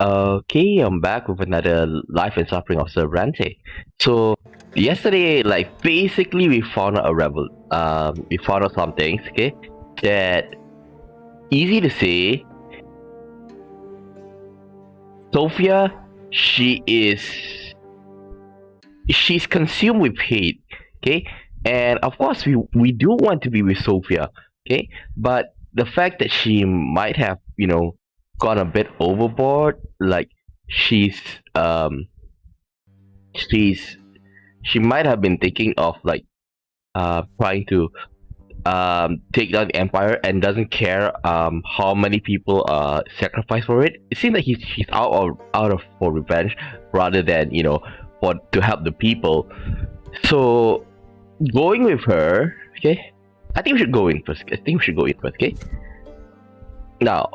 Okay, I'm back with another Life and Suffering of Sir Brante. So yesterday, like basically, we found out a rebel. We found out some things. Okay, that easy to say. Sophia, she is she's consumed with hate. Okay, and of course, we do want to be with Sophia. Okay, but the fact that she might have gone a bit overboard, like she's um she's she might have been thinking of like trying to take down the empire and doesn't care how many people sacrifice for it. It seems like he's out of for revenge rather than for to help the people. So going with her, okay, I think we should go in first. Okay. Now,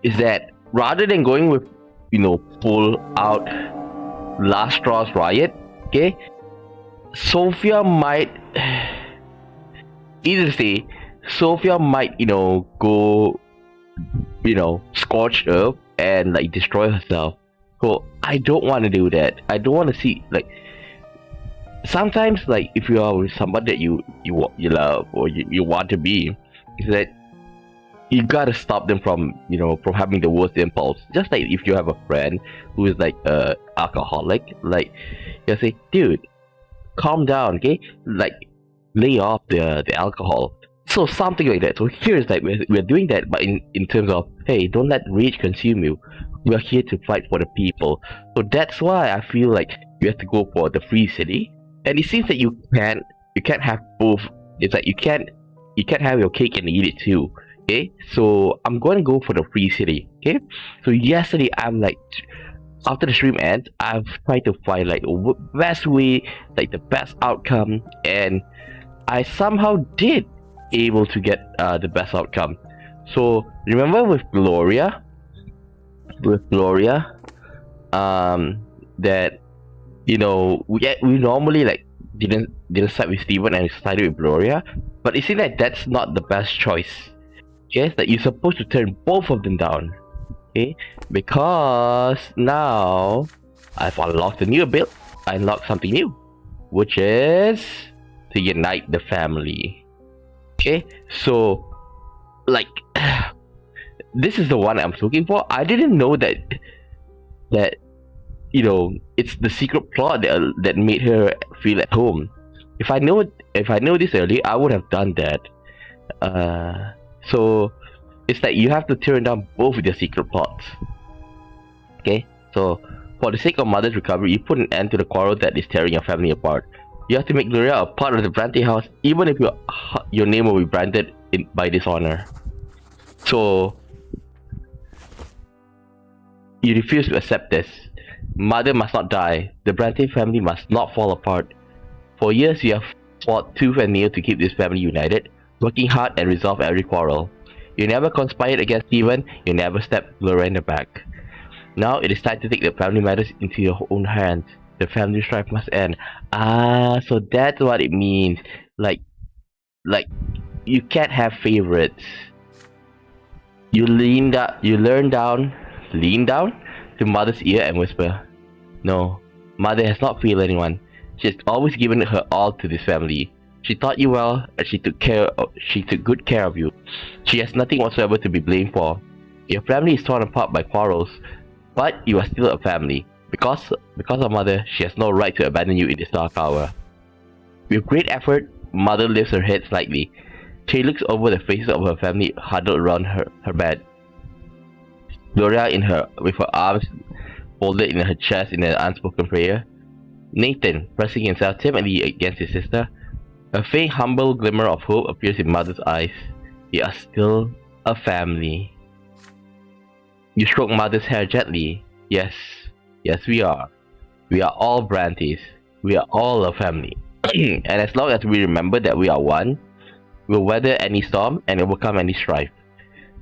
is that rather than going with full out last straws riot, okay, Sophia might either say Sophia might go scorched earth and like destroy herself. So I don't want to do that. I don't want to see like sometimes, like if you are with somebody that you love or you want to be, is that you gotta stop them from from having the worst impulse. Just like if you have a friend who is like alcoholic, like you say, dude, calm down, okay, like lay off the alcohol. So something like that. So here is like we're doing that, but in terms of, hey, don't let rage consume you. We are here to fight for the people. So that's why I feel like you have to go for the free city. And it seems that you can't have both. It's like you can't have your cake and eat it too. Okay, so I'm going to go for the free city. Okay, so yesterday I'm like, after the stream ends, I've tried to find like the best way, like the best outcome, and I somehow did able to get the best outcome. So remember with Gloria, that we normally like didn't side with Steven and sided with Gloria, but it seems like that's not the best choice. Yes, that you're supposed to turn both of them down. Okay, because now I've unlocked a new ability. I unlocked something new, which is to unite the family. Okay, so like this is the one I'm looking for. I didn't know that it's the secret plot that made her feel at home. If I know this early, I would have done that. So it's like you have to turn down both of your secret plots. Okay, so for the sake of Mother's recovery, you put an end to the quarrel that is tearing your family apart. You have to make Gloria a part of the Brante house, even if your name will be branded by dishonor. So you refuse to accept this. Mother must not die. The Brante family must not fall apart. For years, you have fought tooth and nail to keep this family united, working hard and resolve every quarrel. You never conspired against Steven, you never stabbed Gloria in the back. Now it is time to take the family matters into your own hands. The family strife must end. So that's what it means. Like you can't have favorites. You lean down to Mother's ear and whisper, "No, Mother has not failed anyone. She has always given her all to this family. She taught you well, and she took good care of you. She has nothing whatsoever to be blamed for. Your family is torn apart by quarrels, but you are still a family. Because of Mother, she has no right to abandon you in this dark hour." With great effort, Mother lifts her head slightly. She looks over the faces of her family huddled around her bed. Gloria with her arms folded in her chest in an unspoken prayer. Nathan, pressing himself timidly against his sister. A faint, humble glimmer of hope appears in Mother's eyes. We are still a family. You stroke Mother's hair gently. Yes, we are. We are all Brantes. We are all a family. And as long as we remember that we are one, we'll weather any storm and overcome any strife.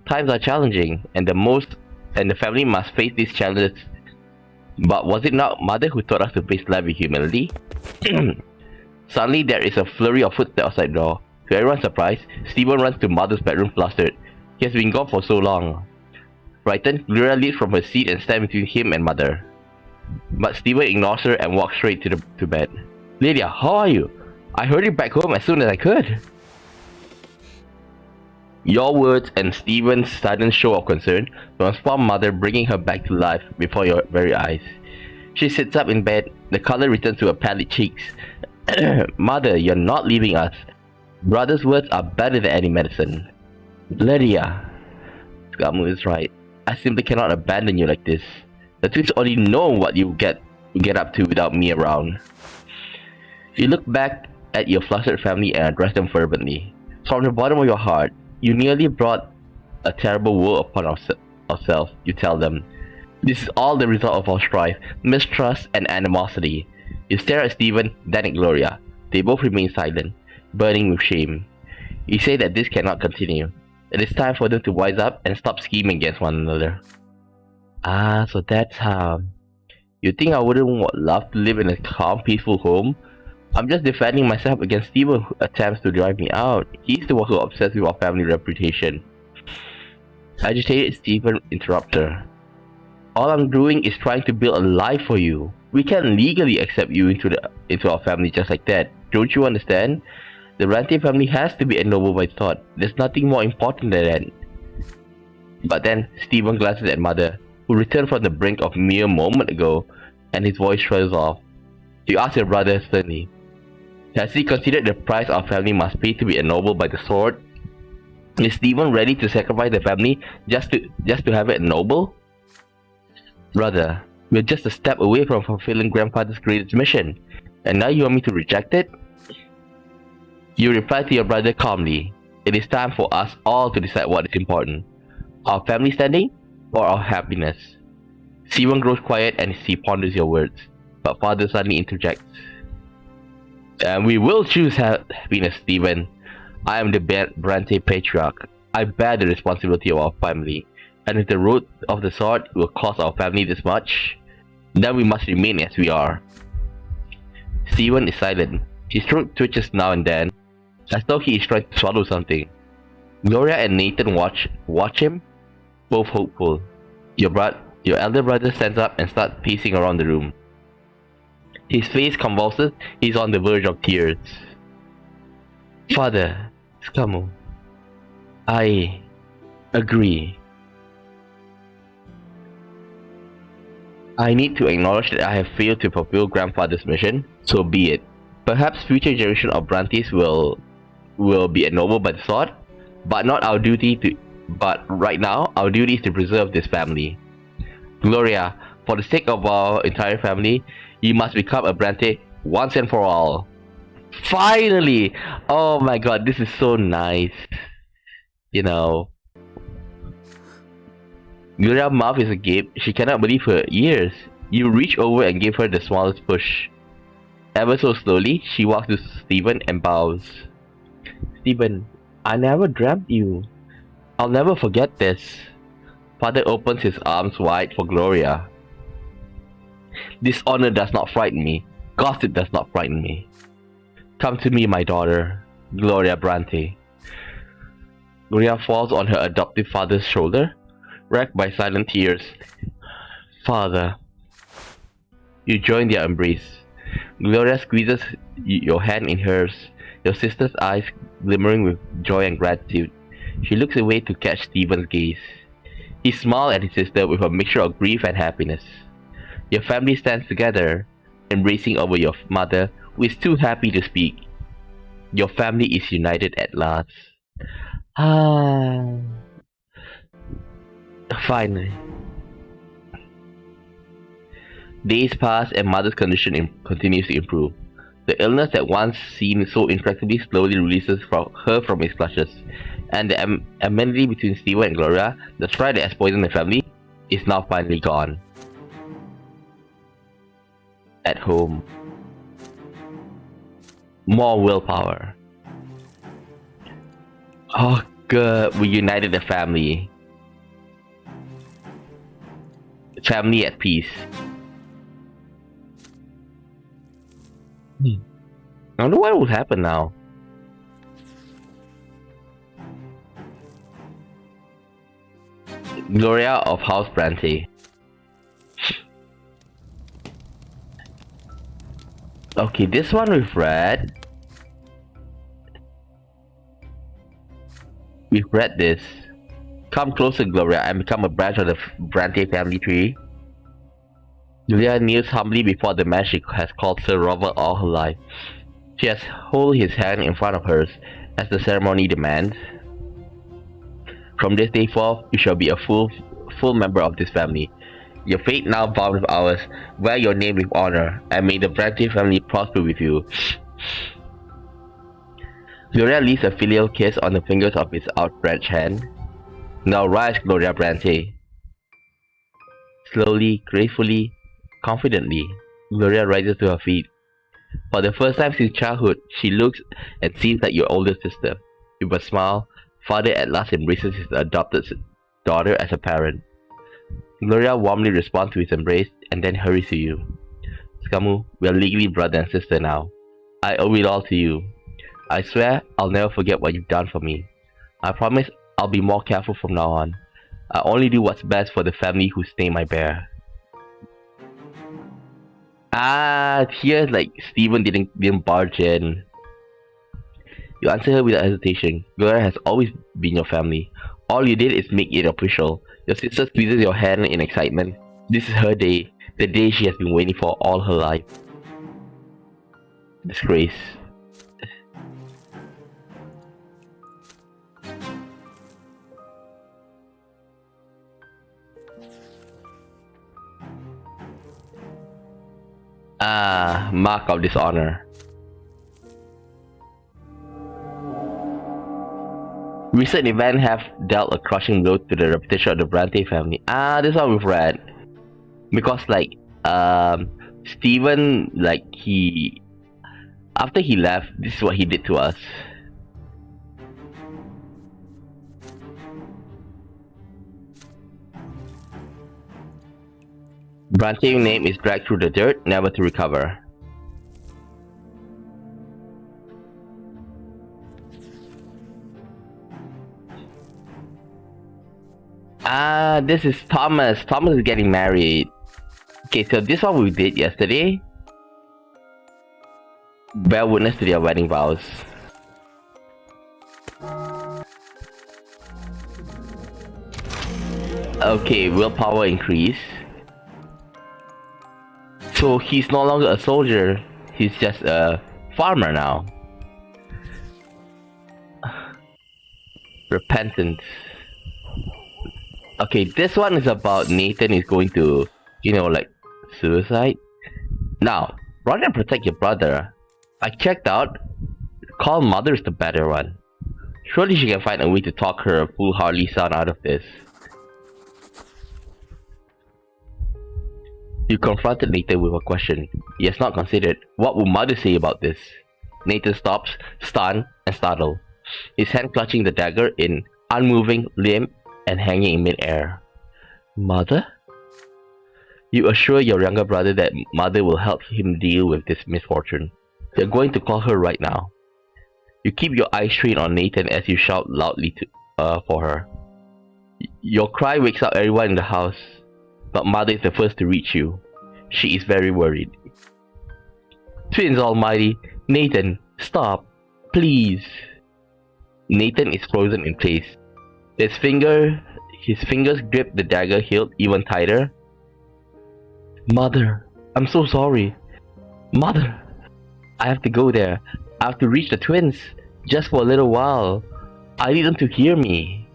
Times are challenging, and the family must face these challenges. But was it not Mother who taught us to face life with humility? Suddenly, there is a flurry of footsteps outside the door. To everyone's surprise, Steven runs to Mother's bedroom flustered. He has been gone for so long. Frightened, Gloria leaps from her seat and stands between him and Mother. But Steven ignores her and walks straight to bed. Lydia, how are you? I hurried back home as soon as I could. Your words and Steven's sudden show of concern transform Mother, bringing her back to life before your very eyes. She sits up in bed, the color returns to her pallid cheeks. Mother, you're not leaving us. Brother's words are better than any medicine. Lydia. Skamu is right. I simply cannot abandon you like this. The twins only know what you get up to without me around. You look back at your flustered family and address them fervently. From the bottom of your heart, you nearly brought a terrible woe upon ourselves, you tell them. This is all the result of our strife, mistrust, and animosity. You stare at Steven, then at Gloria. They both remain silent, burning with shame. You say that this cannot continue. It is time for them to wise up and stop scheming against one another. Ah, so that's how. You think I wouldn't love to live in a calm, peaceful home? I'm just defending myself against Steven who attempts to drive me out. He's the one who obsessed with our family reputation. Agitated Steven interrupts her. All I'm doing is trying to build a life for you. We can't legally accept you into our family just like that. Don't you understand? The Brante family has to be ennobled by thought. There's nothing more important than that. But then Steven glances at Mother, who returned from the brink of mere moment ago, and his voice trails off. You ask your brother sternly. Has he considered the price our family must pay to be ennobled by the sword? Is Steven ready to sacrifice the family just to have it ennobled? Brother, we're just a step away from fulfilling grandfather's greatest mission, and now you want me to reject it? You reply to your brother calmly. It is time for us all to decide what is important. Our family standing or our happiness? Steven grows quiet and he ponders your words, but father suddenly interjects. And we will choose happiness, Steven. I am the Brante patriarch. I bear the responsibility of our family. And if the road of the sword will cost our family this much, then we must remain as we are. Steven is silent. His throat twitches now and then, as though he is trying to swallow something. Gloria and Nathan watch him, both hopeful. Your elder brother stands up and starts pacing around the room. His face convulses, he's on the verge of tears. Father, Skamu, I agree. I need to acknowledge that I have failed to fulfill grandfather's mission, so be it. Perhaps future generations of Brantes will be ennobled by the sword, but right now, our duty is to preserve this family. Gloria, for the sake of our entire family, you must become a Brante once and for all. Finally! Oh my god, this is so nice. You know. Gloria's mouth is agape. She cannot believe her ears. You reach over and give her the smallest push. Ever so slowly, she walks to Steven and bows. Steven, I never dreamt you. I'll never forget this. Father opens his arms wide for Gloria. Dishonor does not frighten me. Gossip does not frighten me. Come to me, my daughter, Gloria Brante. Gloria falls on her adoptive father's shoulder, wracked by silent tears. Father. You join their embrace. Gloria squeezes your hand in hers, your sister's eyes glimmering with joy and gratitude. She looks away to catch Steven's gaze. He smiles at his sister with a mixture of grief and happiness. Your family stands together, embracing over your mother, who is too happy to speak. Your family is united at last. Finally. Days pass and mother's condition continues to improve. The illness that once seemed so intractably slowly releases her from its clutches, and the enmity between Steven and Gloria, the strife that has poisoned the family, is now finally gone. At home. More willpower. Oh good, we united the family. Family at peace. I wonder what will happen now. Gloria of House Brante. Okay, this one we've read. We've read this. Come closer, Gloria, and become a branch of the Brante family tree. Gloria kneels humbly before the man she has called Sir Revolt all her life. She has held his hand in front of hers, as the ceremony demands. From this day forth, you shall be a full member of this family. Your fate now bound with ours. Wear your name with honor, and may the Brante family prosper with you. Gloria leaves a filial kiss on the fingers of his outstretched hand. Now rise, Gloria Brante. Slowly, gracefully, confidently, Gloria rises to her feet. For the first time since childhood, she looks and seems like your older sister. With a smile, father at last embraces his adopted daughter as a parent. Gloria warmly responds to his embrace and then hurries to you. Skamu, we are legally brother and sister now. I owe it all to you. I swear I'll never forget what you've done for me. I promise I'll be more careful from now on. I only do what's best for the family whose name I bear. Here like Stephen didn't barge in. You answer her without hesitation. Gloria has always been your family. All you did is make it official. Your sister squeezes your hand in excitement. This is her day, the day she has been waiting for all her life. Disgrace. Mark of dishonor. Recent events have dealt a crushing blow to the reputation of the Brante family. This one we've read. Because Stephen, after he left, this is what he did to us. Brante's name is dragged through the dirt, never to recover. This is Thomas. Thomas is getting married. Okay, so this one we did yesterday. Bear witness to their wedding vows. Okay, willpower increase. So he's no longer a soldier, he's just a farmer now. Repentance. Okay, this one is about Nathan is going to, suicide. Now, rather than protect your brother, I checked out, call mother is the better one. Surely she can find a way to talk her foolhardy son out of this. You confronted Nathan with a question he has not considered. What would mother say about this? Nathan stops, stunned and startled, his hand clutching the dagger in unmoving, limp, and hanging in mid-air. Mother? You assure your younger brother that mother will help him deal with this misfortune. You're going to call her right now. You keep your eyes trained on Nathan as you shout loudly for her. Your cry wakes up everyone in the house, but mother is the first to reach you. She is very worried. Twins almighty, Nathan, stop, please. Nathan is frozen in place. His fingers grip the dagger hilt even tighter. Mother, I'm so sorry. Mother, I have to go there. I have to reach the twins, just for a little while. I need them to hear me.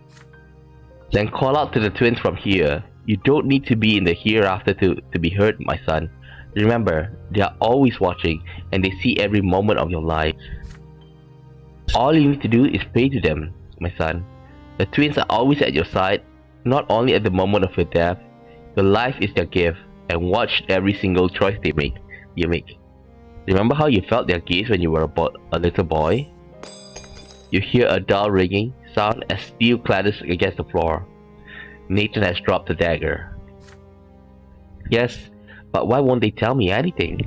Then call out to the twins from here. You don't need to be in the hereafter to be heard, my son. Remember, they are always watching, and they see every moment of your life. All you need to do is pray to them, my son. The twins are always at your side, not only at the moment of your death. Your life is their gift, and watch every single choice you make. Remember how you felt their gaze when you were a little boy? You hear a dull ringing sound as steel clatters against the floor. Nathan has dropped the dagger. Yes, but why won't they tell me anything?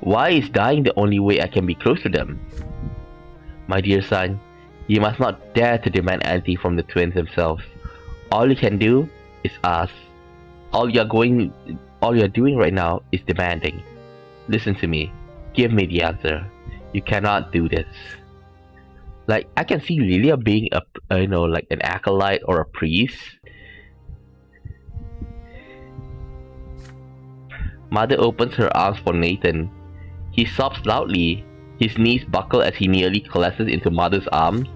Why is dying the only way I can be close to them? My dear son, you must not dare to demand anything from the twins themselves. All you can do is us. All you're doing right now is demanding. Listen to me. Give me the answer. You cannot do this. Like, I can see Lilia being like an acolyte or a priest. Mother opens her arms for Nathan. He sobs loudly. His knees buckle as he nearly collapses into Mother's arms.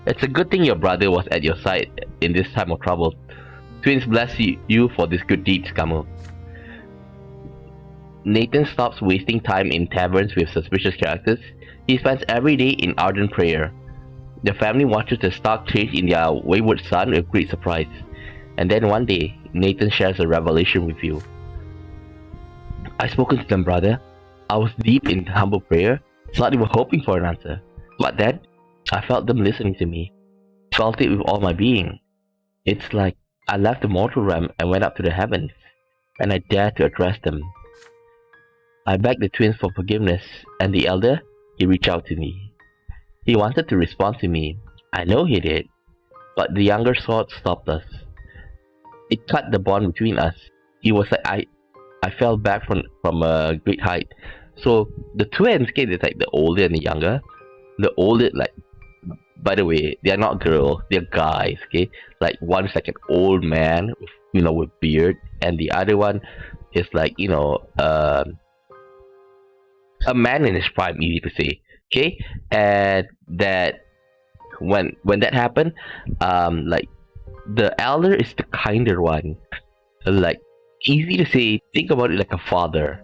It's a good thing your brother was at your side in this time of trouble. Twins bless you for this good deed, Skamu. Nathan stops wasting time in taverns with suspicious characters. He spends every day in ardent prayer. The family watches the stark change in their wayward son with great surprise. And then one day, Nathan shares a revelation with you. I've spoken to them, brother. I was deep in humble prayer, slightly were hoping for an answer. But then, I felt them listening to me. Felt it with all my being. It's like I left the mortal realm and went up to the heavens, and I dared to address them. I begged the twins for forgiveness, and the elder, he reached out to me. He wanted to respond to me. I know he did, but the younger sword stopped us. It cut the bond between us. It was like I fell back from a great height. So the twins, okay, there's like the older and the younger. The older, like, by the way, they're not girls, they're guys, okay? Like, one's like an old man, with beard, and the other one is like, a man in his prime, easy to say, okay? And that, when that happened, like, the elder is the kinder one. Like, easy to say, think about it like a father,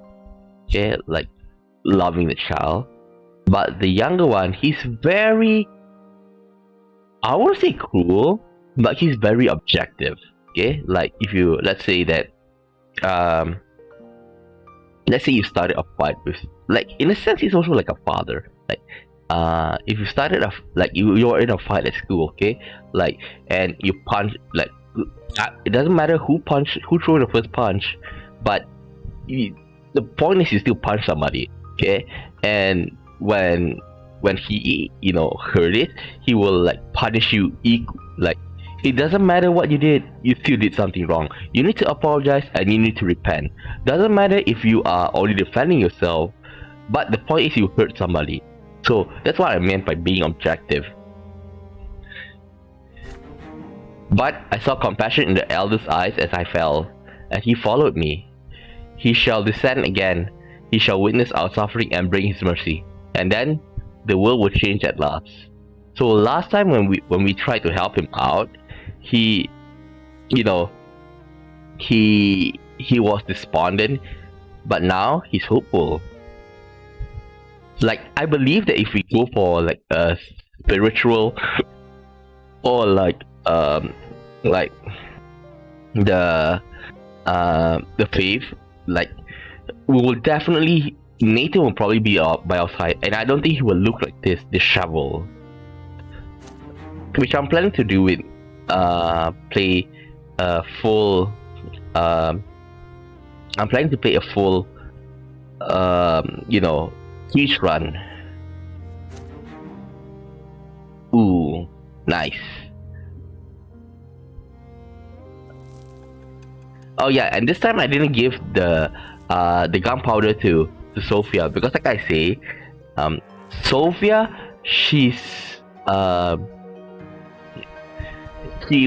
okay? Like, loving the child. But the younger one, he's very, I won't say cruel, but he's very objective, okay? Like, if you, let's say that, let's say you started a fight with, like, in a sense, he's also like a father. Like, if you started like, you're in a fight at school, okay? Like, and you punch, like, it doesn't matter who threw the first punch, but the point is you still punch somebody, okay? And when he heard it, he will like punish you like, it doesn't matter what you did, you still did something wrong. You need to apologize and you need to repent. Doesn't matter if you are only defending yourself, but the point is you hurt somebody. So that's what I meant by being objective. But I saw compassion in the elder's eyes as I fell, and he followed me. He shall descend again. He shall witness our suffering and bring his mercy. And then the world will change at last. So last time when we tried to help him out, he was despondent, but now he's hopeful. Like, I believe that if we go for like a spiritual or like the faith, like, we will definitely, Nathan will probably be by our side, and I don't think he will look like this disheveled. Which I'm planning to do with play a full I'm planning to play a full each run. Ooh, nice. Oh yeah, and this time I didn't give the gunpowder to Sophia, because like I say, Sophia, she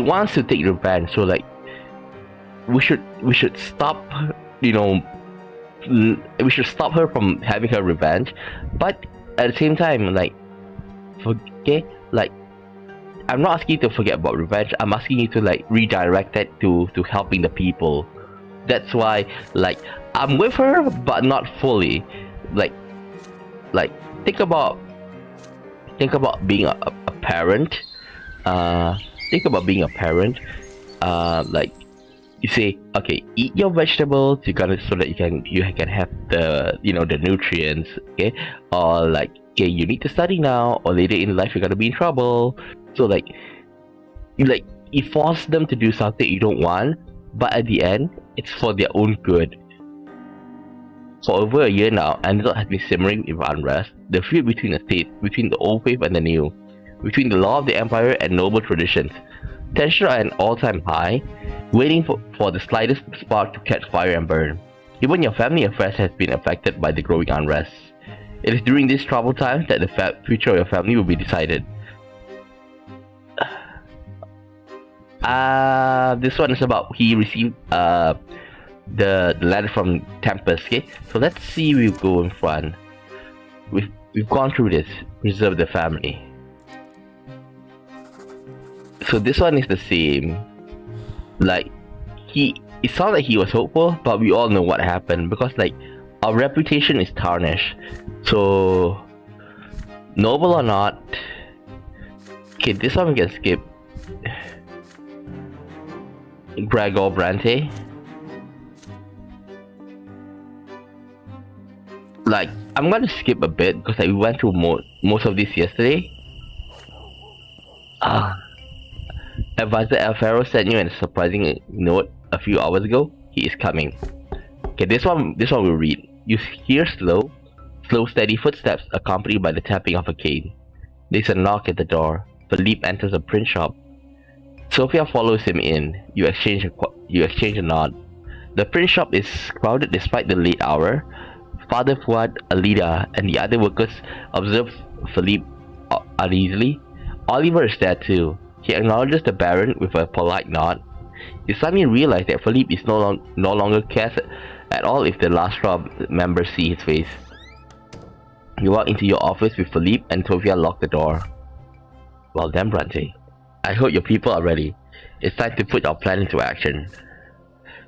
wants to take revenge, so like we should stop, we should stop her from having her revenge. But at the same time, like, like, I'm not asking you to forget about revenge. I'm asking you to like redirect that to helping the people. That's why, like, I'm with her, but not fully. Like, think about being a parent. Think about being a parent. Like, you say, okay, eat your vegetables. So that you can have the the nutrients. Okay, or like, okay, you need to study now, or later in life you're gonna be in trouble. So like you force them to do something you don't want, but at the end, it's for their own good. For over a year now, Antidote has been simmering with unrest, the feud between the states, between the old faith and the new, between the law of the empire and noble traditions. Tension at an all-time high, waiting for the slightest spark to catch fire and burn. Even your family affairs has been affected by the growing unrest. It is during these troubled times that the future of your family will be decided. This one is about he received the letter from Tempest. Okay, so let's see. We go in front. We've gone through this. Preserve the family. So this one is the same. Like it sounds like he was hopeful, but we all know what happened because like our reputation is tarnished. So noble or not, okay, this one we can skip. Gregor Brante. Like I'm gonna skip a bit because like, we went through most of this yesterday. Advisor Alfaro sent you a surprising note a few hours ago. He is coming. Okay, this one we'll read. You hear slow, steady footsteps accompanied by the tapping of a cane. There's a knock at the door. Philippe enters a print shop. Sophia follows him in. You exchange a nod. The print shop is crowded despite the late hour. Father Fuad, Alida, and the other workers observe Philippe uneasily. Oliver is there too. He acknowledges the Baron with a polite nod. You suddenly realize that Philippe is no longer cares at all if the last row of members see his face. You walk into your office with Philippe and Sophia lock the door. Well done, Brante. I hope your people are ready. It's time to put our plan into action.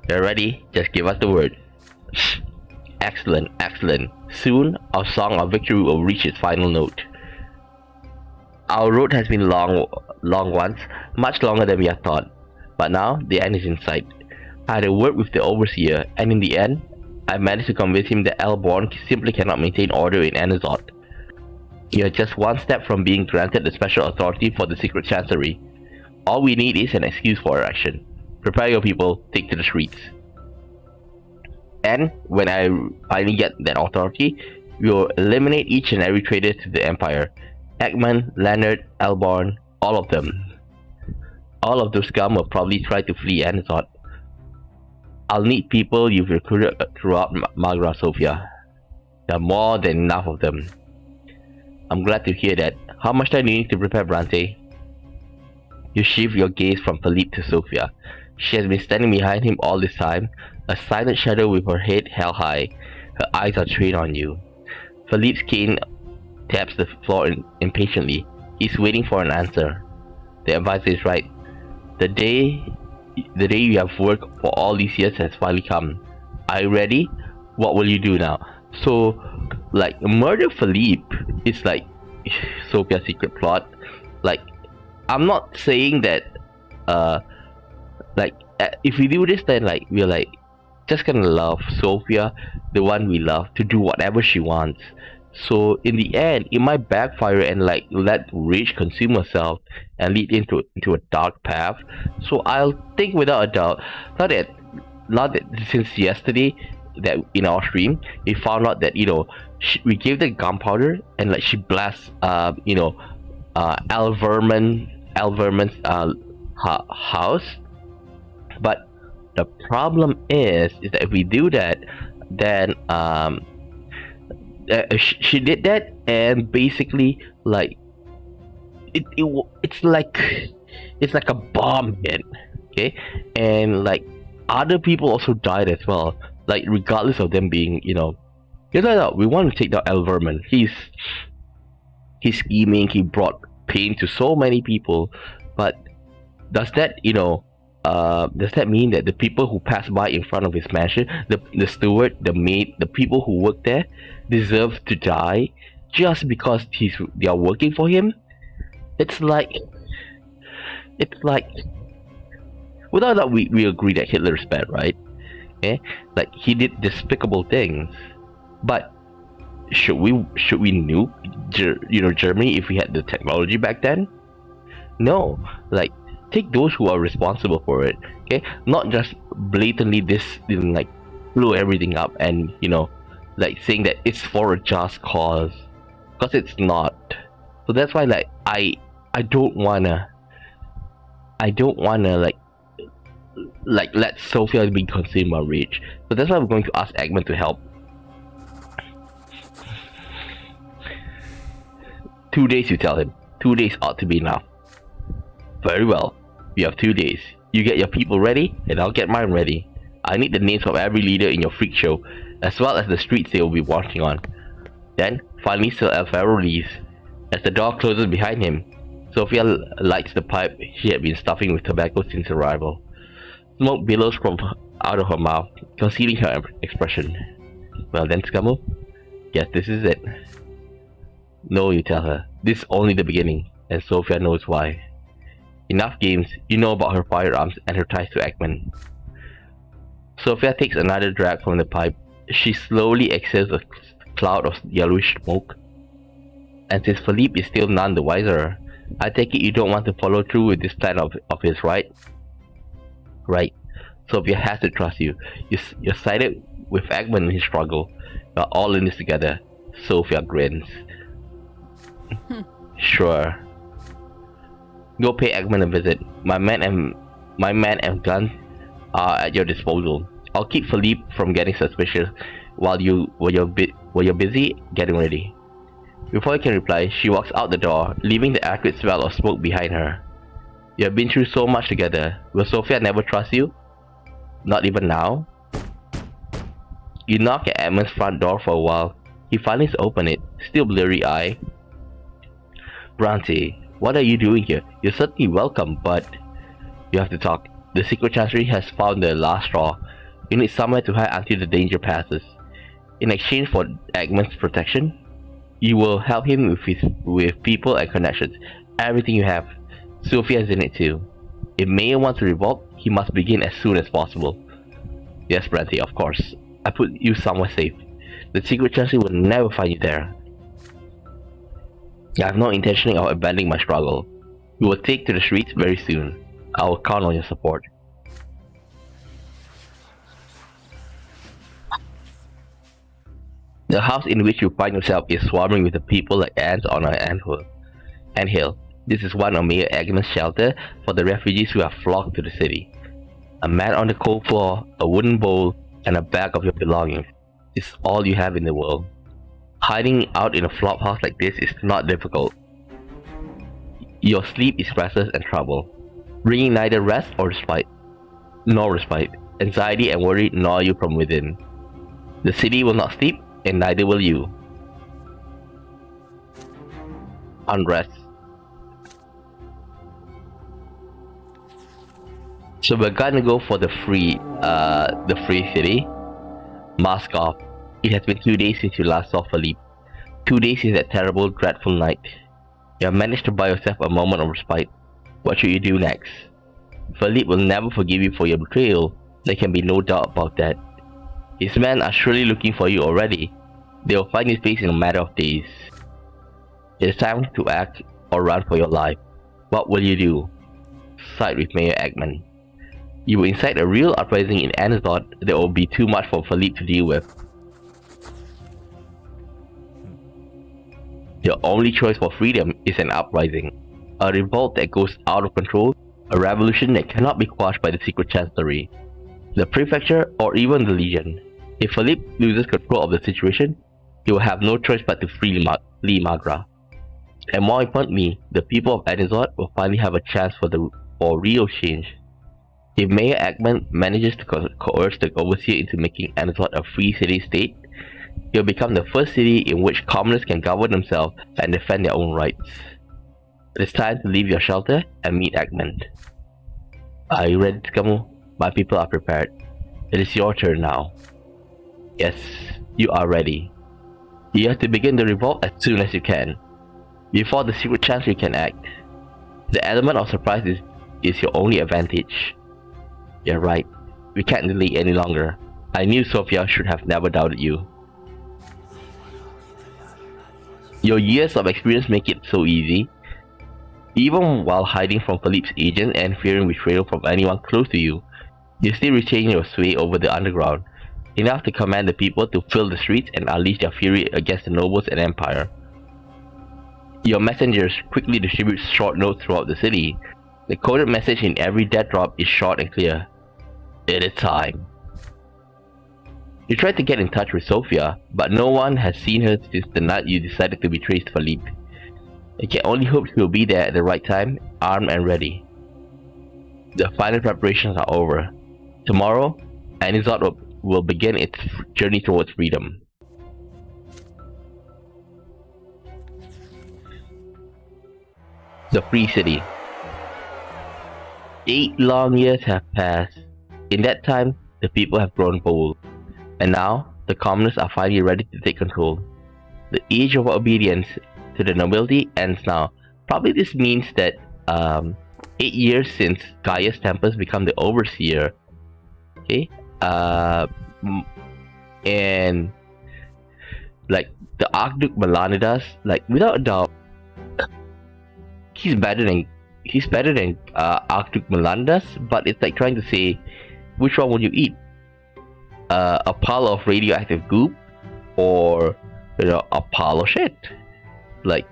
You're ready? Just give us the word. Excellent, excellent. Soon, our song of victory will reach its final note. Our road has been long once, much longer than we had thought. But now, the end is in sight. I had a word with the overseer, and in the end, I managed to convince him that Elborn simply cannot maintain order in Anazot. You are just one step from being granted the special authority for the secret chancery. All we need is an excuse for our action. Prepare your people, take to the streets. And when I finally get that authority, we will eliminate each and every traitor to the Empire. Ekman, Leonard, Elborn, all of them. All of those scum will probably try to flee Anazot. I'll need people you've recruited throughout Magra Sophia. There are more than enough of them. I'm glad to hear that. How much time do you need to prepare, Brante? You shift your gaze from Philippe to Sophia. She has been standing behind him all this time, a silent shadow with her head held high. Her eyes are trained on you. Philippe's cane taps the floor impatiently. He's waiting for an answer. The advisor is right. The day you have worked for all these years has finally come. Are you ready? What will you do now? So, like, murder Philippe is like Sophia's secret plot. Like, I'm not saying that, if we do this, then like we're like just gonna love Sophia, the one we love, to do whatever she wants. So in the end, it might backfire and like let rage consume herself and lead into a dark path. So I'll think without a doubt. Not that since yesterday that in our stream we found out that we gave the gunpowder and like she blasts Alverman's house. But the problem is that if we do that, then she did that, and basically like it's like a bomb hit, okay, and like other people also died as well, like regardless of them being we want to take down Alverman. He's scheming. He brought pain to so many people, but does that mean that the people who pass by in front of his mansion, the steward, the maid, the people who work there, deserve to die just because they are working for him? It's like without that we agree that Hitler is bad, right? Okay, like he did despicable things, but should we nuke Germany if we had the technology back then? No, like take those who are responsible for it, okay? Not just blatantly like blow everything up and like saying that it's for a just cause, because it's not. So that's why like I don't wanna I don't wanna let Sophia be consumed by rage. So that's why we're going to ask Eggman to help. 2 days, you tell him. 2 days ought to be enough. Very well. You have 2 days. You get your people ready, and I'll get mine ready. I need the names of every leader in your freak show, as well as the streets they will be marching on. Then, finally Sir Alvaro leaves. As the door closes behind him, Sophia lights the pipe she had been stuffing with tobacco since arrival. Smoke billows from out of her mouth, concealing her expression. Well then, Scummo, guess this is it. No, you tell her. This is only the beginning, and Sophia knows why. Enough games, you know about her firearms and her ties to Eggman. Sophia takes another drag from the pipe. She slowly exhales a cloud of yellowish smoke. And since Philippe is still none the wiser, I take it you don't want to follow through with this plan of his, right? Right. Sophia has to trust you. You're sided with Eggman in his struggle. We're all in this together. Sophia grins. Sure. Go pay Eggman a visit. My man and guns are at your disposal. I'll keep Philippe from getting suspicious while you're busy getting ready. Before he can reply, she walks out the door, leaving the acrid smell of smoke behind her. You have been through so much together. Will Sophia never trust you? Not even now? You knock at Eggman's front door for a while. He finally opens it, still blurry-eyed. Brante, what are you doing here? You're certainly welcome, but... You have to talk. The Secret Chancery has found the last straw. You need somewhere to hide until the danger passes. In exchange for Eggman's protection, you will help him with people and connections. Everything you have. Sophia is in it too. If Mayor wants to revolt, he must begin as soon as possible. Yes, Brante, of course. I put you somewhere safe. The Secret Chancery will never find you there. I have no intention of abandoning my struggle. We will take to the streets very soon. I will count on your support. The house in which you find yourself is swarming with the people like ants on an anthill. This is one of Mayor Eggman's shelter for the refugees who have flocked to the city. A mat on the cold floor, a wooden bowl, and a bag of your belongings is all you have in the world. Hiding out in a flop house like this is not difficult. Your sleep is restless and trouble, bringing neither rest or respite. Anxiety and worry gnaw you from within. The city will not sleep, and neither will you. Unrest. So we're gonna go for the free city. Mask off. It has been 2 days since you last saw Philippe. 2 days since that terrible, dreadful night. You have managed to buy yourself a moment of respite. What should you do next? Philippe will never forgive you for your betrayal. There can be no doubt about that. His men are surely looking for you already. They will find his face in a matter of days. It is time to act or run for your life. What will you do? Side with Mayor Eggman. You will incite a real uprising in Anathot that will be too much for Philippe to deal with. Your only choice for freedom is an uprising. A revolt that goes out of control, a revolution that cannot be quashed by the Secret Chancery, the Prefecture, or even the Legion. If Philippe loses control of the situation, he will have no choice but to free Magra. And more importantly, the people of Anathot will finally have a chance for real change. If Mayor Eggman manages to coerce the Overseer into making Anathot a free city-state, it will become the first city in which commoners can govern themselves and defend their own rights. It is time to leave your shelter and meet Eggman. Are you ready, Scummo? My people are prepared. It is your turn now. Yes, you are ready. You have to begin the revolt as soon as you can, before the Secret Chancery can act. The element of surprise is your only advantage. You're right. We can't delay any longer. I knew Sophia should have never doubted you. Your years of experience make it so easy. Even while hiding from Philippe's agent and fearing betrayal from anyone close to you, you still retain your sway over the underground, enough to command the people to fill the streets and unleash their fury against the nobles and empire. Your messengers quickly distribute short notes throughout the city, The coded message in every death drop is short and clear. It is time. You tried to get in touch with Sophia, but no one has seen her since the night you decided to betray Philippe. You can only hope she will be there at the right time, armed and ready. The final preparations are over. Tomorrow, Anizot will begin its journey towards freedom. The Free City. 8 long years have passed. In that time, the people have grown bold. And now, the commoners are finally ready to take control. The age of obedience to the nobility ends now. Probably this means that 8 years since Gaius Tempus become the overseer. Okay? And like the Archduke Melanidas, like without a doubt, he's better than Archduke Melanidas, but it's like trying to say, which one would you eat? A pile of radioactive goop, or a pile of shit? Like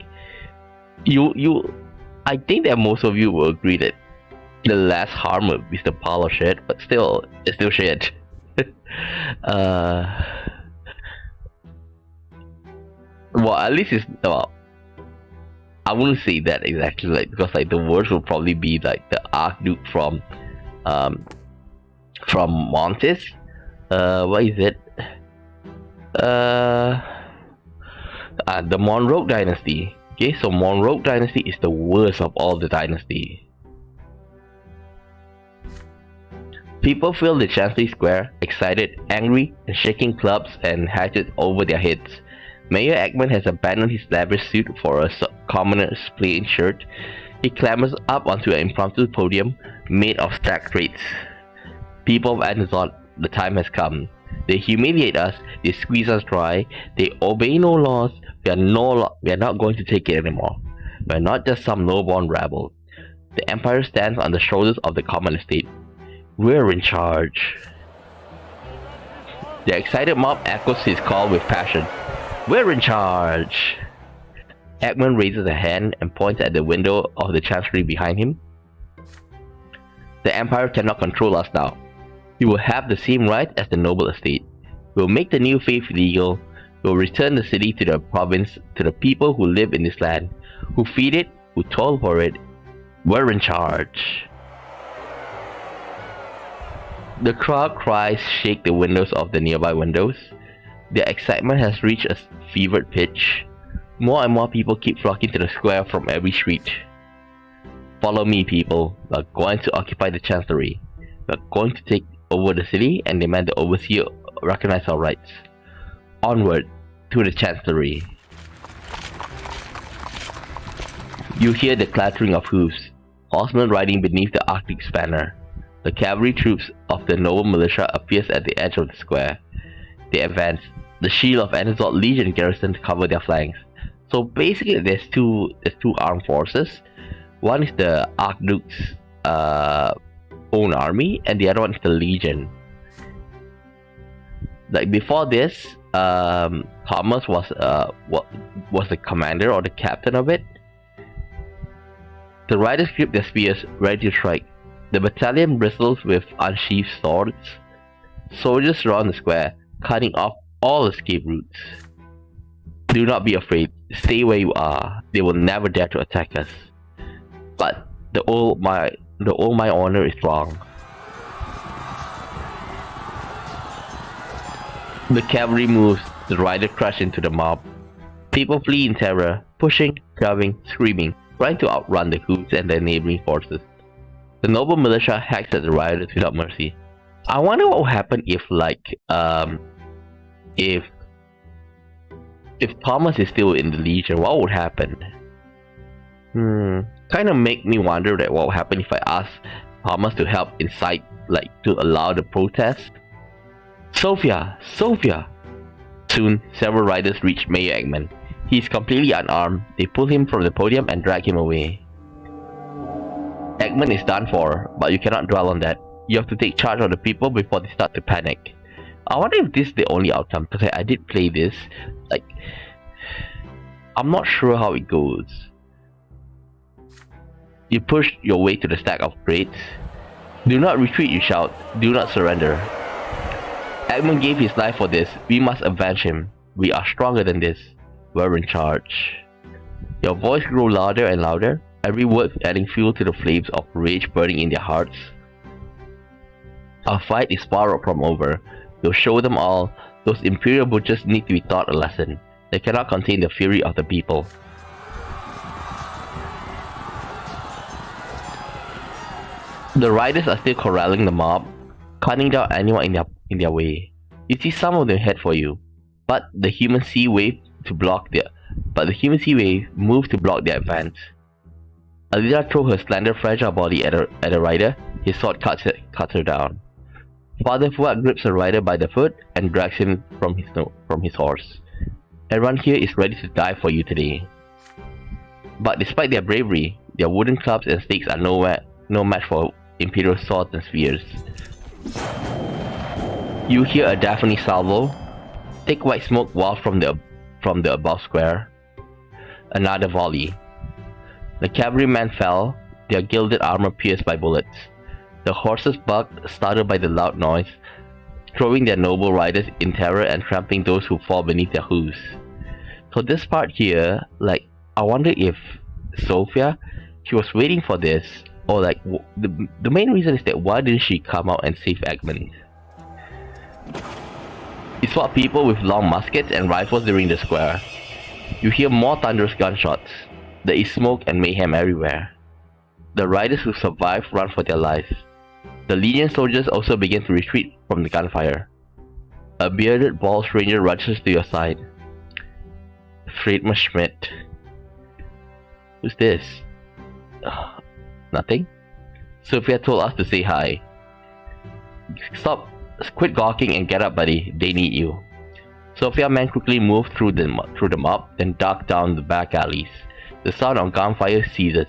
I think that most of you will agree that the less harm is the pile of shit, but still, it's still shit. Well, at least it's I wouldn't say that exactly, like, because like the worst will probably be like the Archduke from Montes. What is it? The Monroe dynasty. Okay, so Monroe dynasty is the worst of all the dynasties. People fill the Chancery Square, excited, angry, and shaking clubs and hatchets over their heads. Mayor Eggman has abandoned his lavish suit for a commoner's plain shirt. He clambers up onto an impromptu podium made of stacked crates. People of Anizot, the time has come. They humiliate us, they squeeze us dry, they obey no laws. We are not going to take it anymore. We are not just some lowborn rabble. The Empire stands on the shoulders of the common estate. We're in charge. The excited mob echoes his call with passion. We're in charge! Eggman raises a hand and points at the window of the chancery behind him. The Empire cannot control us now. We will have the same rights as the noble estate. We will make the new faith legal. We will return the city to the province, to the people who live in this land, who feed it, who toil for it. We're in charge. The crowd cries shake the windows of the nearby windows. Their excitement has reached a fevered pitch. More and more people keep flocking to the square from every street. Follow me, people. We're going to occupy the chancery. We're going to take over the city and demand the overseer recognize our rights. Onward to the chancery. You hear the clattering of hooves, horsemen riding beneath the Arctic's banner. The cavalry troops of the noble militia appears at the edge of the square. They advance. The shield of Anizot Legion garrison cover their flanks. So basically, there's two armed forces. One is the Archduke's own army, and the other one is the Legion. Like before this, Thomas was the commander or the captain of it. The riders grip their spears, ready to strike. The battalion bristles with unsheathed swords. Soldiers surround the square, cutting off all escape routes. Do not be afraid. Stay where you are. They will never dare to attack us. But the old my honor is wrong. The cavalry moves. The rider crash into the mob. People flee in terror, pushing, shoving, screaming, trying to outrun the hooves and their neighboring forces. The noble militia hacks at the riders without mercy. I wonder what would happen if, like, if Thomas is still in the Legion. What would happen? Kind of make me wonder that what would happen if I ask Thomas to help incite, like, to allow the protest. Sophia! Soon, several riders reach Mayor Eggman. He is completely unarmed. They pull him from the podium and drag him away. Eggman is done for, but you cannot dwell on that. You have to take charge of the people before they start to panic. I wonder if this is the only outcome, because I did play this. Like, I'm not sure how it goes. You push your way to the stack of crates. Do not retreat, you shout. Do not surrender. Eggman gave his life for this. We must avenge him. We are stronger than this. We're in charge. Your voice grew louder and louder, every word adding fuel to the flames of rage burning in their hearts. Our fight is far from over. We'll show them all. Those Imperial butchers need to be taught a lesson. They cannot contain the fury of the people. The riders are still corralling the mob, cutting down anyone in their way. You see some of them head for you, but the human sea wave moves to block their advance. Alida throws her slender, fragile body at a rider. His sword cuts her down. Father Fuad grips a rider by the foot and drags him from his horse. Everyone here is ready to die for you today. But despite their bravery, their wooden clubs and stakes are no match for Imperial swords and spears. You hear a deafening salvo. Thick white smoke wafts from the above square. Another volley. The cavalrymen fell, their gilded armor pierced by bullets. The horses bucked, startled by the loud noise, throwing their noble riders in terror and trampling those who fall beneath their hooves. So this part here, like, I wonder if Sophia, she was waiting for this, or like, the main reason is that why didn't she come out and save Eggman? You spot people with long muskets and rifles during the square. You hear more thunderous gunshots. There is smoke and mayhem everywhere. The riders who survived run for their lives. The Legion soldiers also begin to retreat from the gunfire. A bearded bald stranger rushes to your side. Friedman Schmidt. Who's this? Nothing? Sophia told us to say hi. Stop. Quit gawking and get up, buddy. They need you. Sophia's men quickly moved through the mob, then ducked down the back alleys. The sound of gunfire ceases.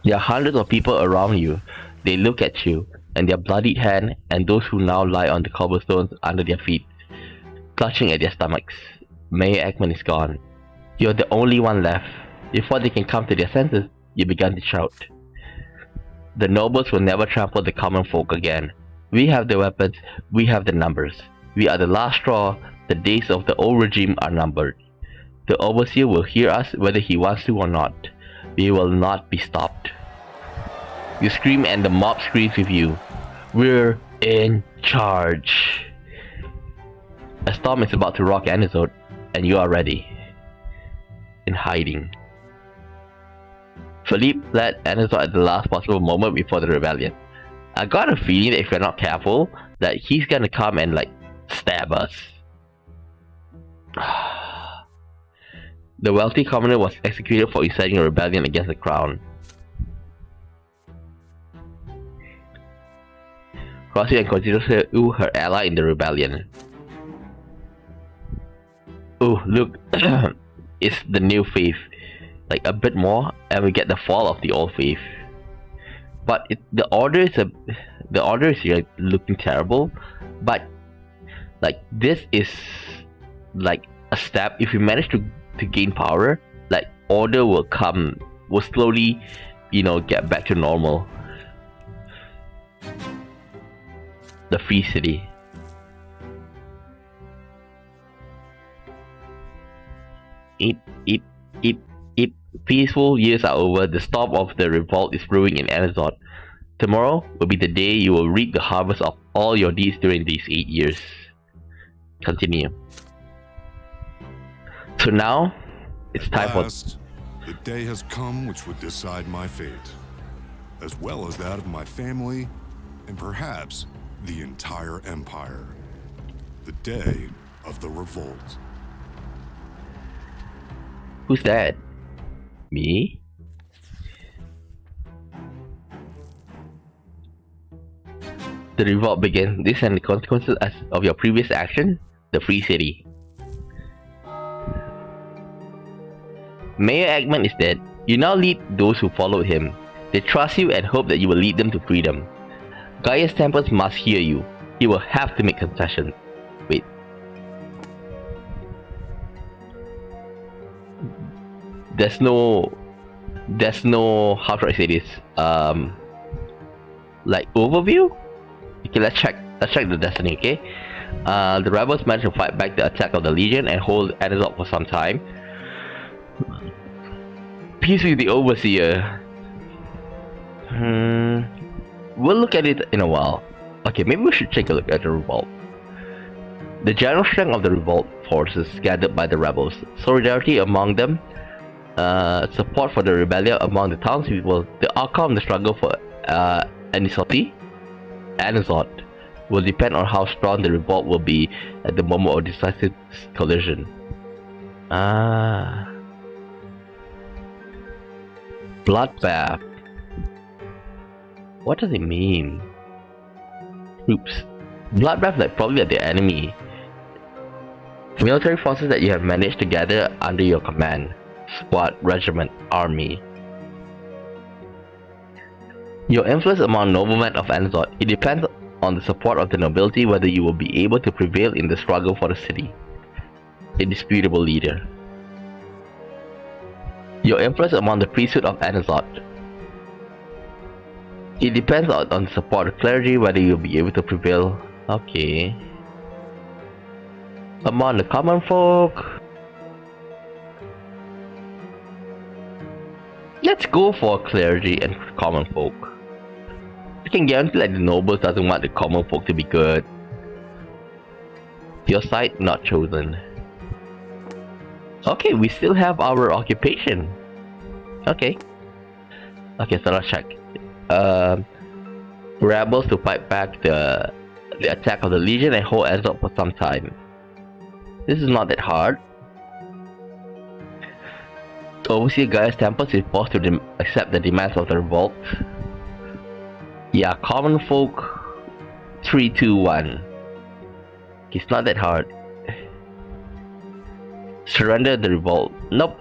There are hundreds of people around you. They look at you, and their bloodied hands, and those who now lie on the cobblestones under their feet, clutching at their stomachs. Mayor Eggman is gone. You're the only one left. Before they can come to their senses, you began to shout. The nobles will never trample the common folk again. We have the weapons, we have the numbers. We are the last straw, the days of the old regime are numbered. The overseer will hear us whether he wants to or not. We will not be stopped. You scream and the mob screams with you. We're in charge. A storm is about to rock Anizot, and you are ready. In hiding. Philippe led Anizot at the last possible moment before the rebellion. I got a feeling that if we're not careful, that he's gonna come and like stab us. The wealthy commoner was executed for inciting a rebellion against the crown. Crossy and considers her ally in the rebellion. Oh, look, it's the new faith. Like a bit more, and we get the fall of the old faith. But the order is like, looking terrible. But like this is like a step. If we manage to gain power, like order will slowly, get back to normal. The free city. Peaceful years are over. The storm of the revolt is brewing in Anizot. Tomorrow will be the day you will reap the harvest of all your deeds during these 8 years. Continue. So now, it's time for... The day has come which would decide my fate, as well as that of my family, and perhaps the entire empire. The day of the revolt. Who's that? Me? The revolt begins. This and the consequences of your previous action. The free city. Mayor Eggman is dead. You now lead those who followed him. They trust you and hope that you will lead them to freedom. Gaius Tempest must hear you. He will have to make concessions. Wait. There's no there's no, how should I say this, like overview. Okay, let's check the destiny. Okay, the rebels managed to fight back the attack of the Legion and hold Anazot for some time. Peace with the Overseer. We'll look at it in a while. Okay, maybe we should take a look at the Revolt. The general strength of the Revolt forces gathered by the rebels, solidarity among them, support for the rebellion among the townspeople, the outcome of the struggle for Anazot will depend on how strong the revolt will be at the moment of decisive collision. Bloodbath. What does it mean? Troops. Bloodbath, like probably at the enemy. Military forces that you have managed to gather under your command. Squad, regiment, army. Your influence among noblemen of Anazot. It depends on the support of the nobility whether you will be able to prevail in the struggle for the city. Indisputable leader. Your influence among the priesthood of Anazot. It depends on the support of clergy whether you will be able to prevail. Okay. Among the common folk. Let's go for clergy and common folk. I can guarantee that the nobles doesn't want the common folk to be good. Your side not chosen. Okay, we still have our occupation. Okay. Okay, so let's check. Rebels to fight back the attack of the Legion and hold Anazot for some time. This is not that hard. Overseer Gaia's Temples is forced to accept the demands of the revolt. Yeah, common folk 3, 2, 1. It's not that hard. Surrender the revolt. Nope.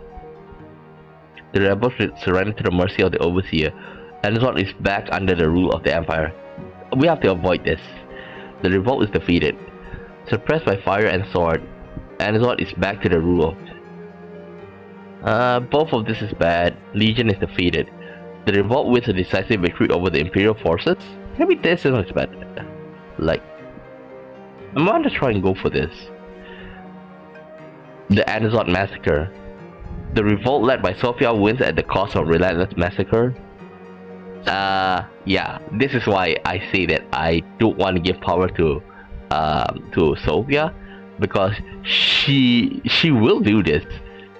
The rebels surrender to the mercy of the Overseer. Anazot is back under the rule of the Empire. We have to avoid this. The revolt is defeated. Suppressed by fire and sword, Anazot is back to the rule of... both of this is bad. Legion is defeated. The revolt wins a decisive victory over the Imperial forces. Maybe this is not bad. Like, I'm going to try and go for this. The Anazot massacre. The revolt led by Sophia wins at the cost of relentless massacre. Yeah, this is why I say that I don't want to give power to Sophia, because she will do this.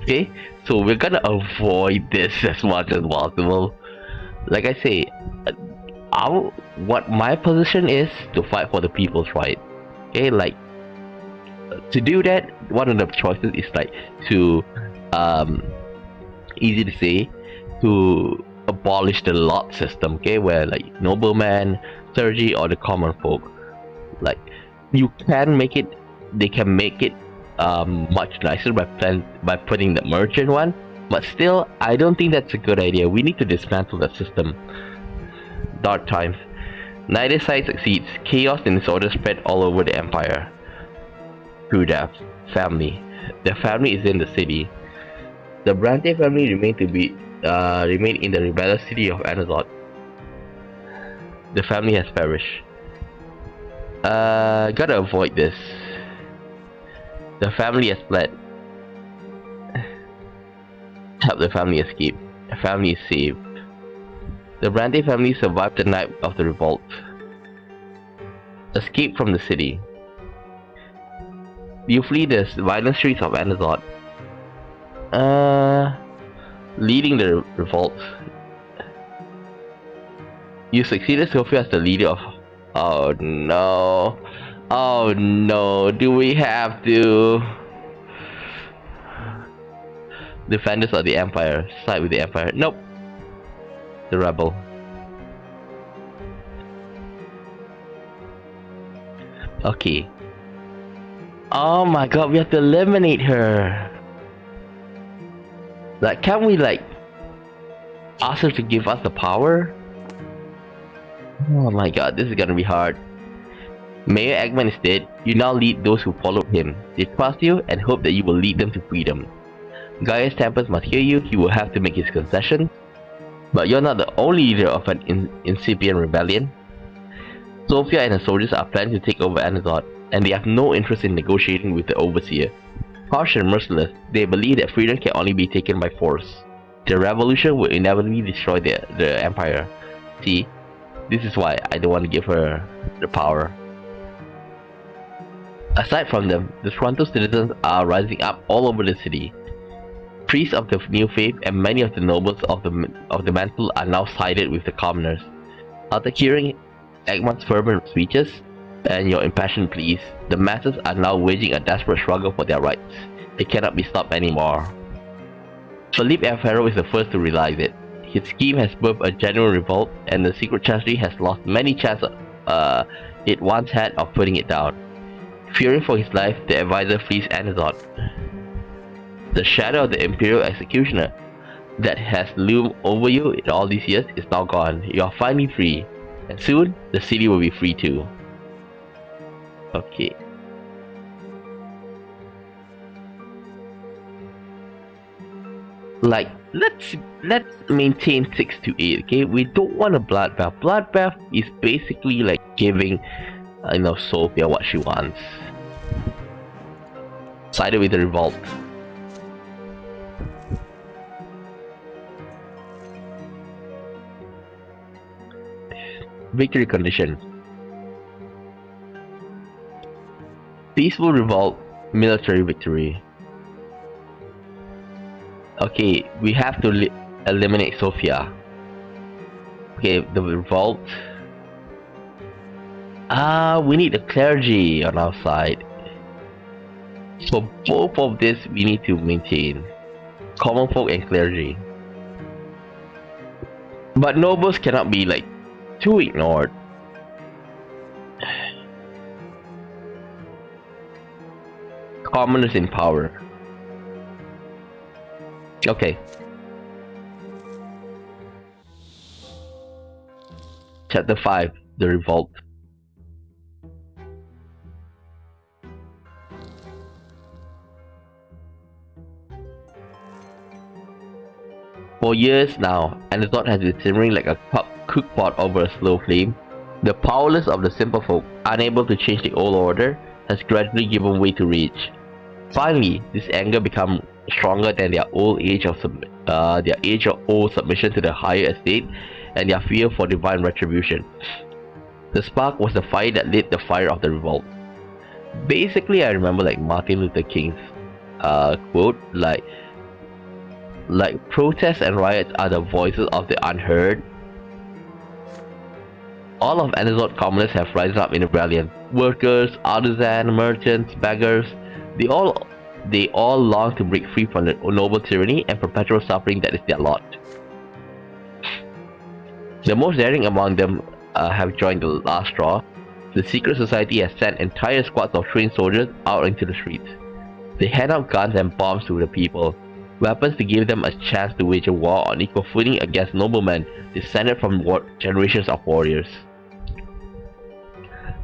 Okay, so we're gonna avoid this as much as possible. Like I say, what my position is to fight for the people's right. Okay, like to do that, one of the choices is like to easy to say, to abolish the lot system. Okay, where like noblemen, clergy, or the common folk, like you can make it, they can make it much nicer by putting the merchant one, but still I don't think that's a good idea. We need to dismantle that system. Dark times. Neither side succeeds. Chaos and disorder spread all over the empire. True death. Family. The family is in the city. The Brante family remain in the rebellious city of Anazot. The family has perished. Gotta avoid this. The family has fled. Help the family escape. The family is saved. The Brante family survived the night of the revolt. Escape from the city. You flee the violent streets of Anazot. Leading the revolt. You succeeded Sophia as the leader of... Oh no. Oh no, do we have to... Defenders of the Empire. Side with the Empire. Nope. The rebel. Okay. Oh my god, we have to eliminate her. Like, can we like ask her to give us the power? Oh my god, this is gonna be hard. Mayor Eggman is dead. You now lead those who followed him. They trust you and hope that you will lead them to freedom. Gaia's Tempest must hear you. He will have to make his concession. But you're not the only leader of an incipient rebellion. Sophia and her soldiers are planning to take over Anazoth, and they have no interest in negotiating with the Overseer. Harsh and merciless, they believe that freedom can only be taken by force. The revolution will inevitably destroy the Empire. See, this is why I don't want to give her the power. Aside from them, the Toronto citizens are rising up all over the city. Priests of the new faith and many of the nobles of the mantle are now sided with the commoners. After hearing Egmont's fervent speeches and your impassioned pleas, the masses are now waging a desperate struggle for their rights. They cannot be stopped anymore. Philippe Alfaro is the first to realize it. His scheme has birthed a genuine revolt, and the secret chancellery has lost many chances it once had of putting it down. Fearing for his life, the advisor flees Anazoth. The shadow of the Imperial Executioner that has loomed over you in all these years is now gone. You are finally free, and soon the city will be free too. Okay. Like, let's maintain 6 to 8. Okay, we don't want a bloodbath. Bloodbath is basically like giving, Sophia what she wants. Sided with the revolt. Victory condition. Peaceful revolt, military victory. Okay, we have to eliminate Sophia. Okay, the revolt. We need the clergy on our side. So both of this we need to maintain. Common folk and clergy. But nobles cannot be like too ignored. Commoners in power. Okay. Chapter 5, The Revolt. For years now, Anazoth has been simmering like a cooked pot over a slow flame. The powerless of the simple folk, unable to change the old order, has gradually given way to rage. Finally, this anger became stronger than their age of old submission to the higher estate and their fear for divine retribution. The spark was the fire that lit the fire of the revolt. Basically, I remember like Martin Luther King's quote, like protests and riots are the voices of the unheard. All of Anazoth commoners have risen up in rebellion. Workers, artisans, merchants, beggars, they all long to break free from the noble tyranny and perpetual suffering that is their lot. The most daring among them have joined the last straw. The secret society has sent entire squads of trained soldiers out into the streets. They hand out guns and bombs to the people, weapons to give them a chance to wage a war on equal footing against noblemen descended from generations of warriors.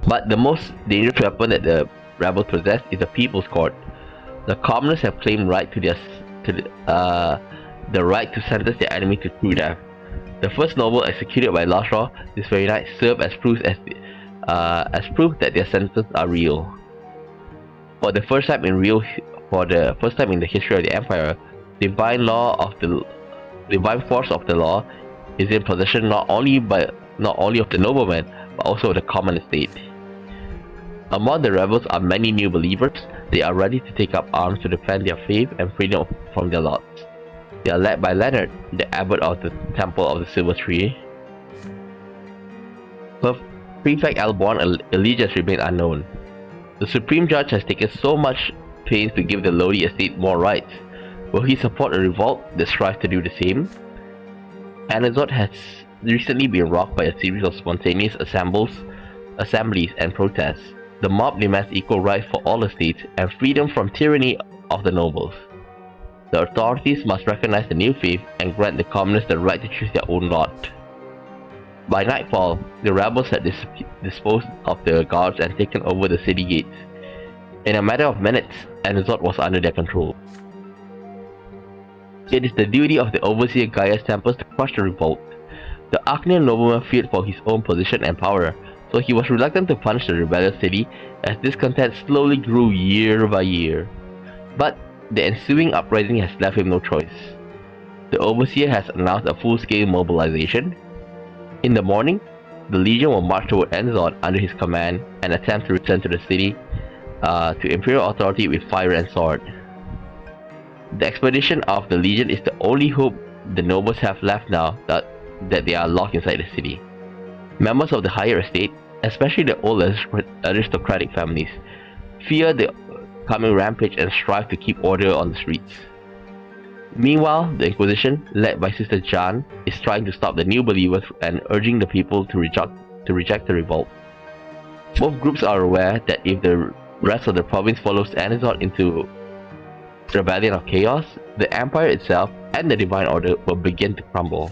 But the most dangerous weapon that the rebels possess is the People's Court. The commoners have claimed the right to sentence their enemy to true death. The first noble executed by last straw this very night served as proof that their sentences are real. For the first time in the history of the Empire, divine force of the law is in possession not only of the noblemen but also of the common estate. Among the rebels are many new believers. They are ready to take up arms to defend their faith and freedom from their lords. They are led by Leonard, the abbot of the Temple of the Silver Tree. Prefect Alborn's allegiance remains unknown. The Supreme Judge has taken so much pains to give the lowly estate more rights. Will he support a revolt that strives to do the same? Anazoth has recently been rocked by a series of spontaneous assemblies and protests. The mob demands equal rights for all estates and freedom from tyranny of the nobles. The authorities must recognize the new faith and grant the commoners the right to choose their own lot. By nightfall, the rebels had disposed of the guards and taken over the city gates. In a matter of minutes, Anazoth was under their control. It is the duty of the overseer Gaia's temples to crush the revolt. The Arcanian nobleman feared for his own position and power, so he was reluctant to punish the rebellious city as discontent slowly grew year by year. But the ensuing uprising has left him no choice. The overseer has announced a full-scale mobilization. In the morning, the Legion will march toward Enzon under his command and attempt to return to the city to Imperial authority with fire and sword. The expedition of the Legion is the only hope the nobles have left now that they are locked inside the city. Members of the higher estate, especially the old aristocratic families, fear the coming rampage and strive to keep order on the streets. Meanwhile, the Inquisition, led by Sister Jan, is trying to stop the new believers and urging the people to reject the revolt. Both groups are aware that if the rest of the province follows Anizot into rebellion of chaos, the Empire itself and the Divine Order will begin to crumble.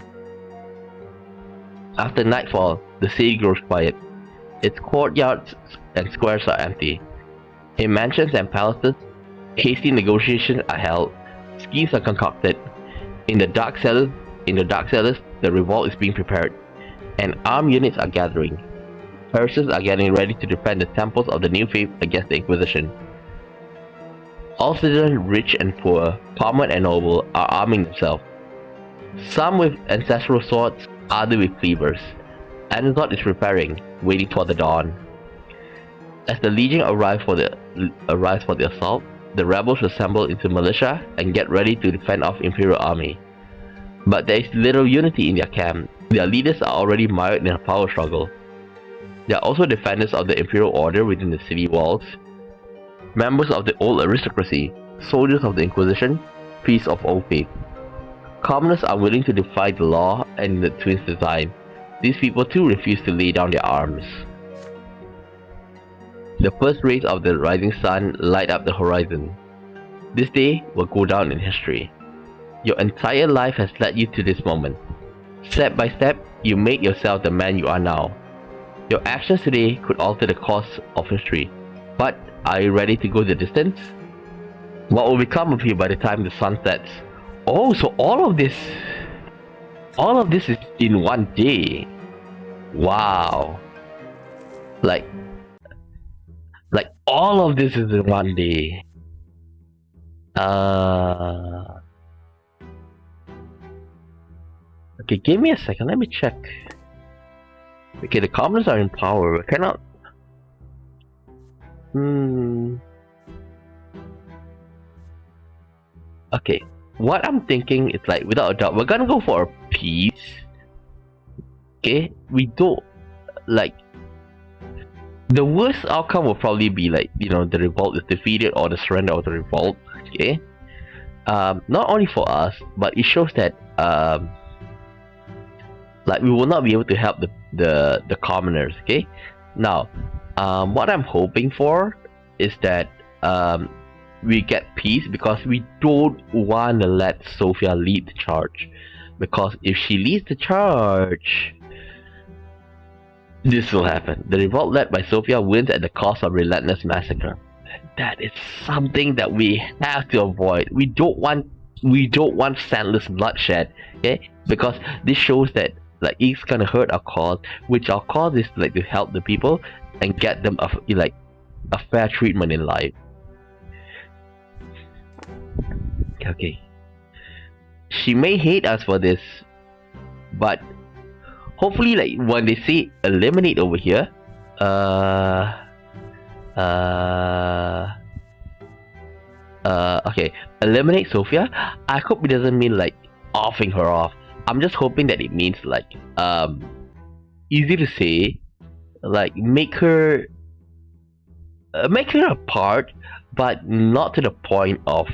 After nightfall, the city grows quiet. Its courtyards and squares are empty. In mansions and palaces, hasty negotiations are held. Schemes are concocted. In the dark cellars, the revolt is being prepared, and armed units are gathering. Persons are getting ready to defend the temples of the new faith against the Inquisition. All citizens, rich and poor, common and noble, are arming themselves. Some with ancestral swords, others with cleavers. Anizot is preparing, waiting for the dawn. As the Legion arrives for the assault, the rebels assemble into militia and get ready to defend off Imperial army. But there is little unity in their camp. Their leaders are already mired in a power struggle. There are also defenders of the Imperial Order within the city walls, members of the old aristocracy, soldiers of the Inquisition, priests of old faith. Commoners are willing to defy the law and the twins' design. These people too refuse to lay down their arms. The first rays of the rising sun light up the horizon. This day will go down in history. Your entire life has led you to this moment. Step by step, you made yourself the man you are now. Your actions today could alter the course of history. But are you ready to go the distance? What will become of you by the time the sun sets? Oh, so all of this is in one day. Wow. Like all of this is in one day. Okay, give me a second, let me check. Okay, the commoners are in power. I cannot. Okay, what I'm thinking is like, without a doubt, we're gonna go for a peace. Okay, we don't like. The worst outcome will probably be like, you know, the revolt is defeated or the surrender of the revolt. Okay, not only for us, but it shows that like we will not be able to help the commoners. Okay, now what I'm hoping for is that we get peace, because we don't want to let Sophia lead the charge, because if she leads the charge, this will happen. The revolt led by Sophia wins at the cost of relentless massacre. That is something that we have to avoid. We don't want senseless bloodshed, okay? Because this shows that like it's gonna hurt our cause, which our cause is like to help the people and get them a fair treatment in life. Okay. She may hate us for this, but hopefully, like when they say eliminate over here, okay, eliminate Sophia. I hope it doesn't mean like offing her off. I'm just hoping that it means like easy to say, like make her a part, but not to the point of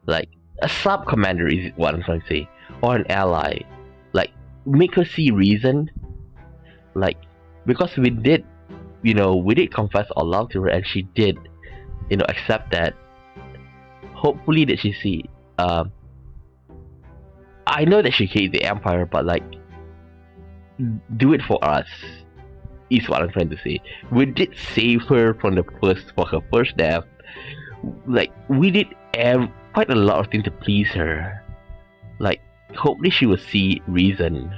like a sub commander is what I'm trying to say, or an ally. Like make her see reason, like because we did confess our love to her and she did accept that. Hopefully that she see I know that she hates the Empire, but like do it for us is what I'm trying to say. We did save her from for her first death. Like we did quite a lot of things to please her. Like, hopefully she will see reason.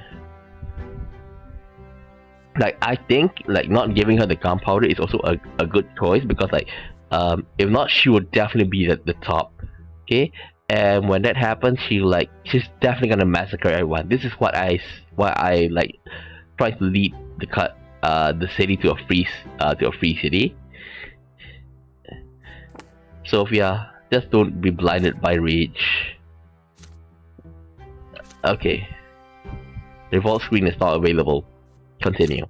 Like, I think like not giving her the gunpowder is also a good choice, because like if not, she would definitely be at the top. Okay, and when that happens, she's definitely gonna massacre everyone. This is why I like trying to lead the city to a free city. Sophia, just don't be blinded by rage. Okay, Revolt screen is not available. Continue.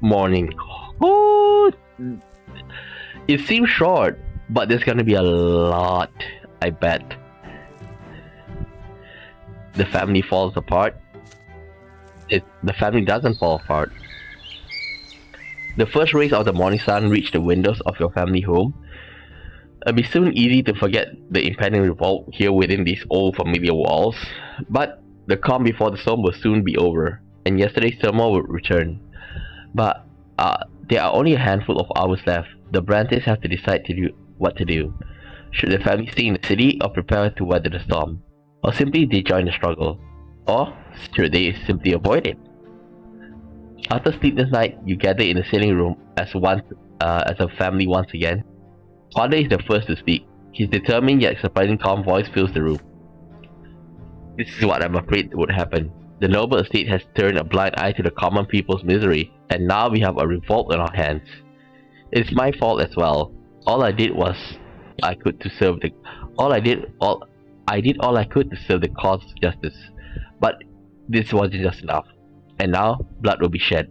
Morning. Oh, it seems short, but there's gonna be a lot, I bet. The family falls apart. The family doesn't fall apart. The first rays of the morning sun reach the windows of your family home. It'll be soon easy to forget the impending revolt here within these old familiar walls, but the calm before the storm will soon be over, and yesterday's turmoil will return. But there are only a handful of hours left. The Brantes have to decide what to do. Should the family stay in the city or prepare to weather the storm? Or simply they join the struggle? Or should they simply avoid it? After sleepless night, you gather in the sitting room as a family once again. Father is the first to speak. His determined yet surprising calm voice fills the room. This is what I'm afraid would happen. The noble estate has turned a blind eye to the common people's misery, and now we have a revolt on our hands. It's my fault as well. All I did I did all I could to serve the cause of justice. But this wasn't just enough. And now blood will be shed.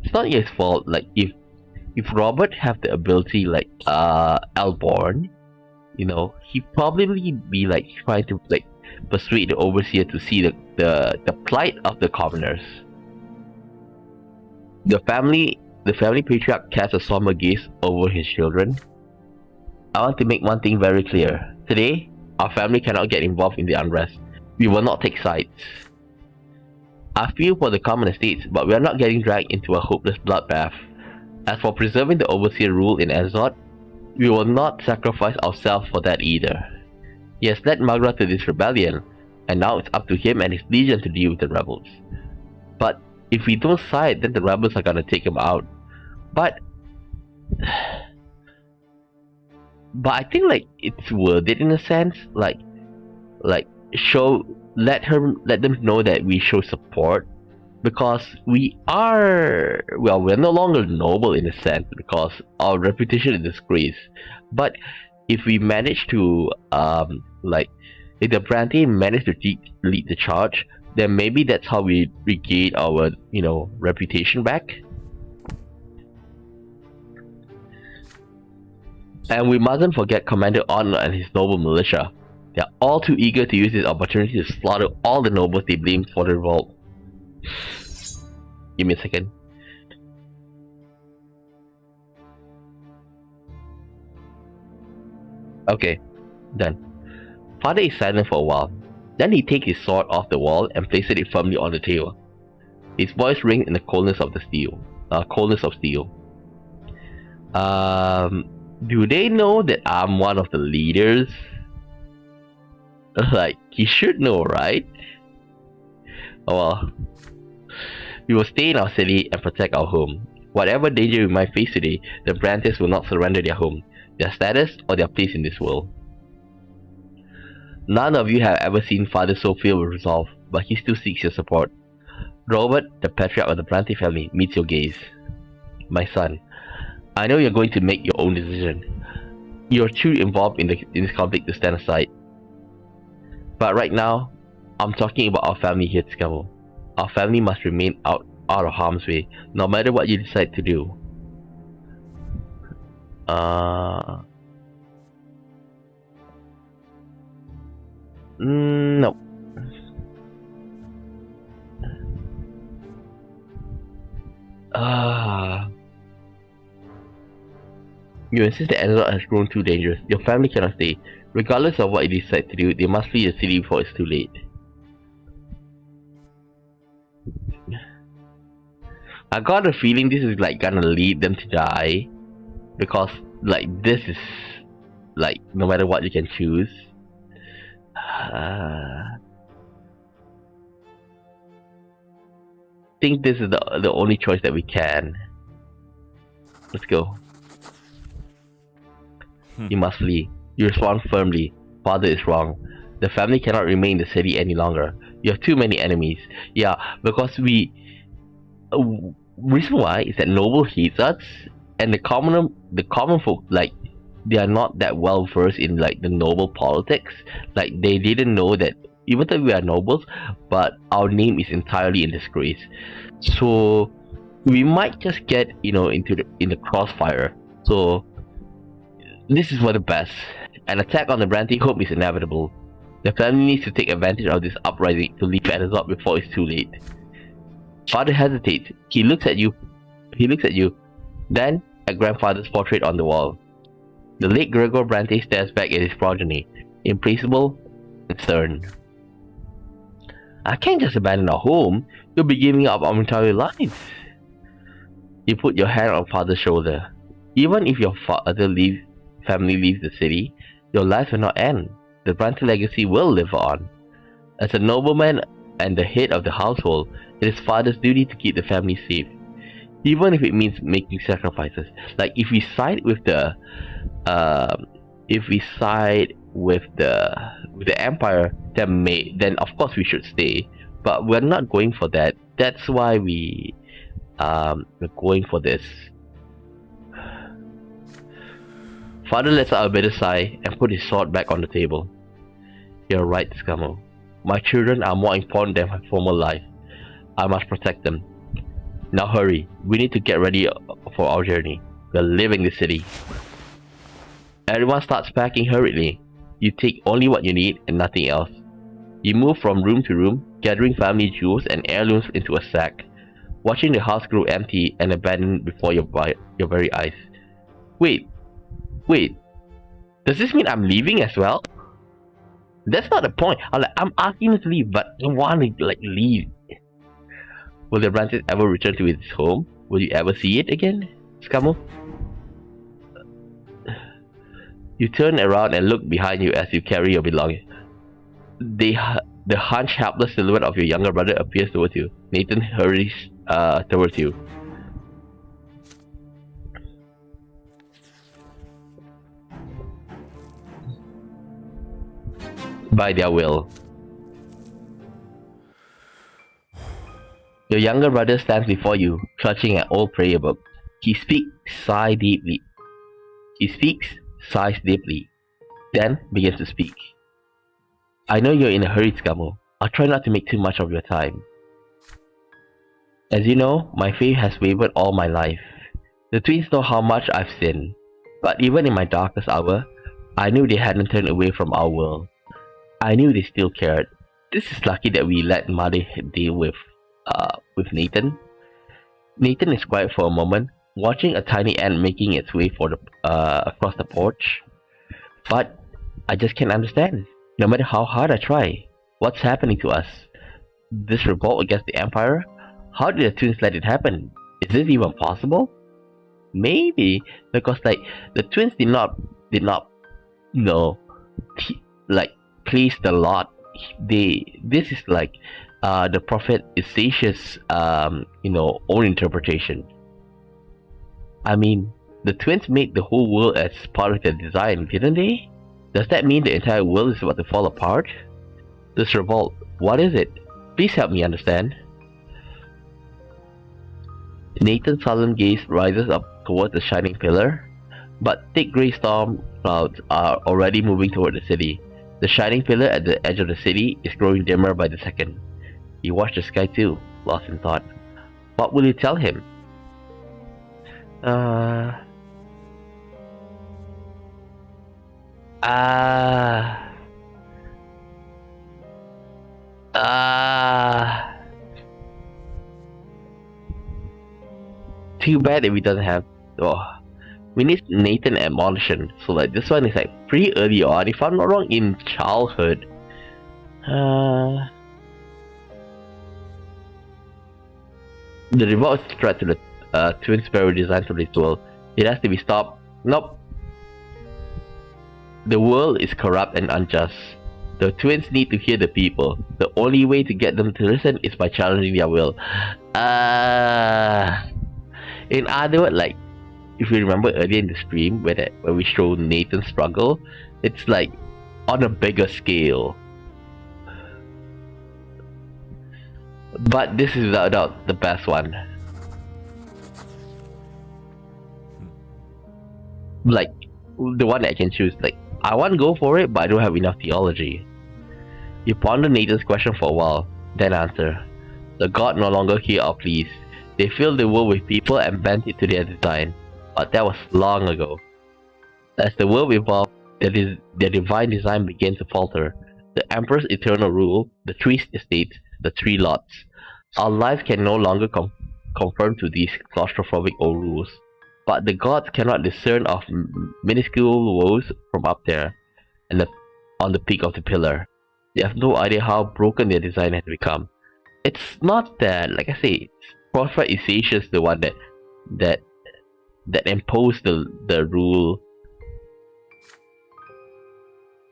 It's not his fault. Like, if Robert have the ability like Elborn, you know, he'd probably be like trying to like persuade the overseer to see the plight of the commoners. The family patriarch casts a somber gaze over his children. I want to make one thing very clear. Today, our family cannot get involved in the unrest. We will not take sides. I feel for the common estates, but we are not getting dragged into a hopeless bloodbath. As for preserving the overseer rule in Azot, we will not sacrifice ourselves for that either. He has led Magra to this rebellion, and now it's up to him and his legion to deal with the rebels. But if we don't side, then the rebels are gonna take him out. But I think like it's worth it in a sense. Like let them know that we show support, because we're no longer noble in a sense, because our reputation is disgraced. But if we manage to if the Brante manage to lead the charge, then maybe that's how we regain our reputation back. And we mustn't forget Commander Honor and his noble militia. They are all too eager to use this opportunity to slaughter all the nobles they blamed for the revolt. Give me a second. Okay, done. Father is silent for a while. Then he takes his sword off the wall and places it firmly on the table. His voice rings in the coldness of steel. Do they know that I'm one of the leaders? Like, he should know, right? Oh well. We will stay in our city and protect our home. Whatever danger we might face today, the Brantes will not surrender their home, their status, or their place in this world. None of you have ever seen Father so filled with resolve, but he still seeks your support. Robert, the patriarch of the Brante family, meets your gaze. My son, I know you're going to make your own decision. You're too involved in this conflict to stand aside. But right now, I'm talking about our family here at Skamo. Our family must remain out of harm's way, no matter what you decide to do. No. You insist that Azot has grown too dangerous. Your family cannot stay. Regardless of what you decide to do, they must flee the city before it's too late. I got a feeling this is like gonna lead them to die, because like this is like no matter what you can choose. I think this is the only choice that we can. Let's go. You must flee. You respond firmly. Father is wrong. The family cannot remain in the city any longer. You have too many enemies. Yeah, because reason why is that noble hates us, and the common folk, like, they are not that well versed in like the noble politics. Like, they didn't know that even though we are nobles, but our name is entirely in disgrace. So we might just get in the crossfire. So this is for the best. An attack on the Brante home is inevitable. The family needs to take advantage of this uprising to leave Anazot before it's too late. Father hesitates. He looks at you. Then at grandfather's portrait on the wall. The late Gregor Brante stares back at his progeny, implacable and stern. I can't just abandon our home. You'll be giving up our entire lives. You put your hand on father's shoulder. Even if your family leaves the city, your life will not end. The Brante legacy will live on. As a nobleman and the head of the household, it is father's duty to keep the family safe, even if it means making sacrifices. Like, if we side with the empire, then of course we should stay. But we're not going for that. That's why we're going for this. Father lets out a bitter sigh and put his sword back on the table. You're right, Scamo. My children are more important than my former life. I must protect them. Now hurry. We need to get ready for our journey. We're leaving the city. Everyone starts packing hurriedly. You take only what you need and nothing else. You move from room to room, gathering family jewels and heirlooms into a sack, watching the house grow empty and abandoned before your very eyes. Wait. Does this mean I'm leaving as well? That's not the point. I'm asking you to leave, but I want to leave. Will the Brante ever return to its home? Will you ever see it again, Scamo? You turn around and look behind you as you carry your belongings. The hunched, helpless silhouette of your younger brother appears towards you. Nathan hurries towards you. By their will. Your younger brother stands before you, clutching an old prayer book. He speaks, sighs deeply, then begins to speak. I know you're in a hurry, Scamo. I'll try not to make too much of your time. As you know, my faith has wavered all my life. The twins know how much I've sinned, but even in my darkest hour, I knew they hadn't turned away from our world. I knew they still cared. This is lucky that we let Mother deal with Nathan. Nathan is quiet for a moment, watching a tiny ant making its way across the porch. But I just can't understand. No matter how hard I try, what's happening to us? This revolt against the Empire? How did the twins let it happen? Is this even possible? Maybe because the twins did not place the lot. This is the prophet Isaiah's own interpretation. I mean, the twins made the whole world as part of their design, didn't they? Does that mean the entire world is about to fall apart? This revolt, what is it? Please help me understand. Nathan's sullen gaze rises up towards the shining pillar, but thick grey storm clouds are already moving toward the city. The shining pillar at the edge of the city is growing dimmer by the second. You watch the sky too, lost in thought. What will you tell him? Too bad that we doesn't have. We need Nathan admonition. So this one is pretty early on, if I'm not wrong, in childhood. The revolt is a threat to the twin sparrow designed for this world. It has to be stopped Nope. The world is corrupt and unjust. The twins need to hear the people. The only way to get them to listen is by challenging their will. In other words, like, if you remember earlier in the stream where we show Nathan's struggle, it's like on a bigger scale. But this is without doubt the best one. Like, the one that I can choose. Like, I want to go for it, but I don't have enough theology. You ponder Nathan's question for a while, then answer. The god no longer hear our pleas. They filled the world with people and bent it to their design. But that was long ago. As the world evolved, their divine design began to falter. The Emperor's eternal rule, the three estates, the three lots. Our lives can no longer conform to these claustrophobic old rules. But the gods cannot discern of minuscule woes from up there, and on the peak of the pillar. They have no idea how broken their design has become. It's not that, like I say, Prophet Isaias the one that imposed the rule.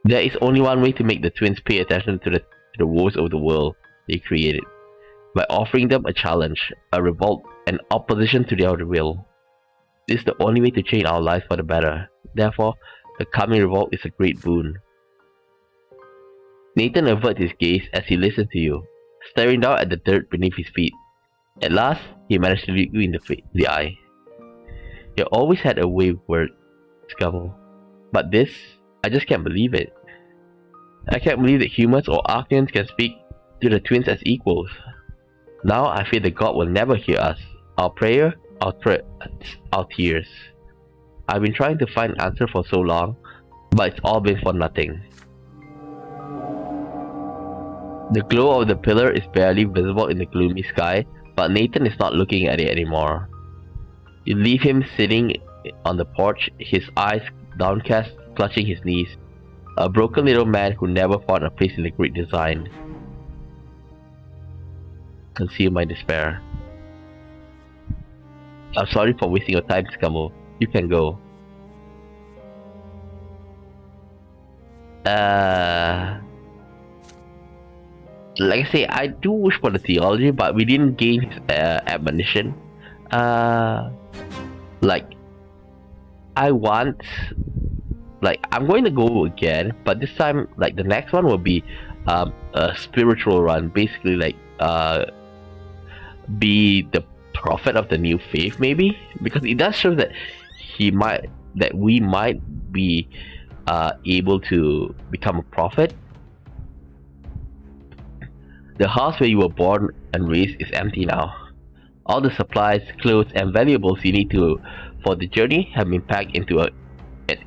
There is only one way to make the twins pay attention to the woes of the world they created, by offering them a challenge, a revolt, an opposition to their will. This is the only way to change our lives for the better. Therefore, the coming revolt is a great boon. Nathan averts his gaze as he listens to you, staring down at the dirt beneath his feet. At last, he managed to look you in the eye. You always had a way with words, Scumble. But this, I just can't believe it. I can't believe that humans or Arcanians can speak to the twins as equals. Now I fear the god will never hear us. Our prayer, our tears. I've been trying to find an answer for so long, but it's all been for nothing. The glow of the pillar is barely visible in the gloomy sky, but Nathan is not looking at it anymore. You leave him sitting on the porch, his eyes downcast, clutching his knees. A broken little man who never found a place in the great design. Conceal my despair. I'm sorry for wasting your time, Scummo. You can go. Like I say, I do wish for the theology, but we didn't gain his admonition. Like, I'm going to go again, but this time, like, the next one will be a spiritual run. Basically, like, be the prophet of the new faith, maybe, because it does show that we might be able to become a prophet. The house where you were born and raised is empty now. All the supplies, clothes, and valuables you need for the journey have been packed into an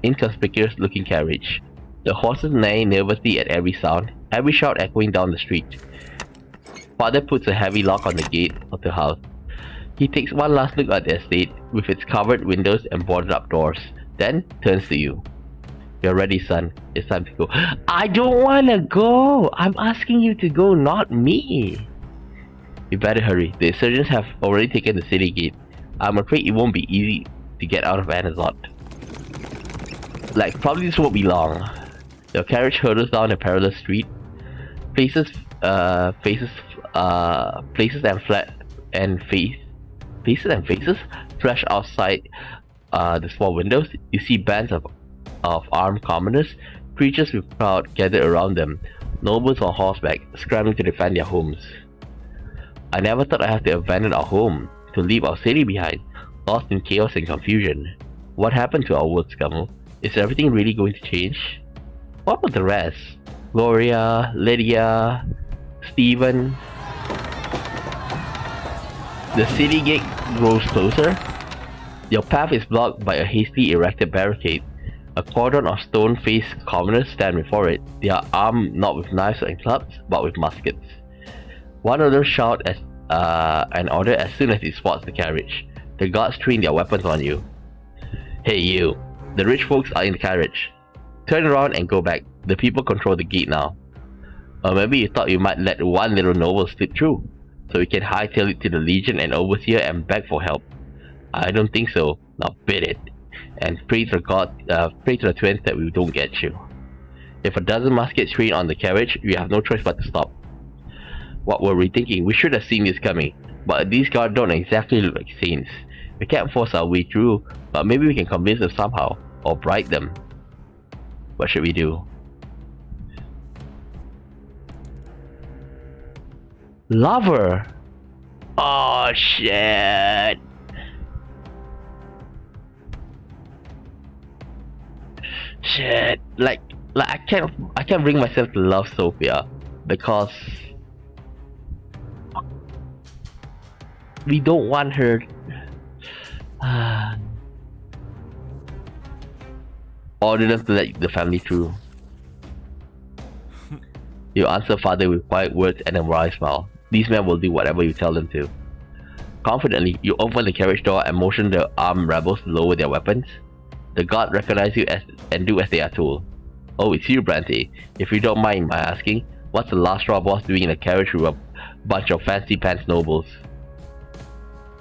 inconspicuous-looking carriage. The horses neigh nervously at every sound, every shout echoing down the street. Father puts a heavy lock on the gate of the house. He takes one last look at the estate, with its covered windows and boarded-up doors, then turns to you. You're ready, son. It's time to go. I don't wanna go! I'm asking you to go, not me! You better hurry. The insurgents have already taken the city gate. I'm afraid it won't be easy to get out of Anazot. Like, probably this won't be long. Your carriage hurtles down a perilous street. Places and faces flash outside the small windows. You see bands of armed commoners, creatures with crowd gathered around them, nobles on horseback, scrambling to defend their homes. I never thought I'd have to abandon our home, to leave our city behind, lost in chaos and confusion. What happened to our world, Scummel? Is everything really going to change? What about the rest? Gloria, Lydia, Stephen. The city gate grows closer. Your path is blocked by a hastily erected barricade. A cordon of stone-faced commoners stand before it. They are armed not with knives and clubs, but with muskets. One of them shouts an order as soon as he spots the carriage. The guards train their weapons on you. Hey you, the rich folks are in the carriage. Turn around and go back. The people control the gate now. Or maybe you thought you might let one little noble slip through, so you can hightail it to the Legion and Overseer and beg for help. I don't think so. Now bid it. and pray to the twins that we don't get you. If a dozen muskets train on the carriage, we have no choice but to stop. What were we thinking? We should have seen this coming, but these guards don't exactly look like saints. We can't force our way through, but maybe we can convince them somehow, or bribe them. What should we do? Lover! Oh shit! Shit! Like I can't bring myself to love Sophia because we don't want her. Order them to let the family through. You answer father with quiet words and a wry smile. These men will do whatever you tell them to. Confidently, you open the carriage door and motion the armed rebels to lower their weapons. The guard recognize you and do as they are told. Oh, it's you, Brante. If you don't mind my asking, what's the last straw boss doing in a carriage with a bunch of fancy pants nobles?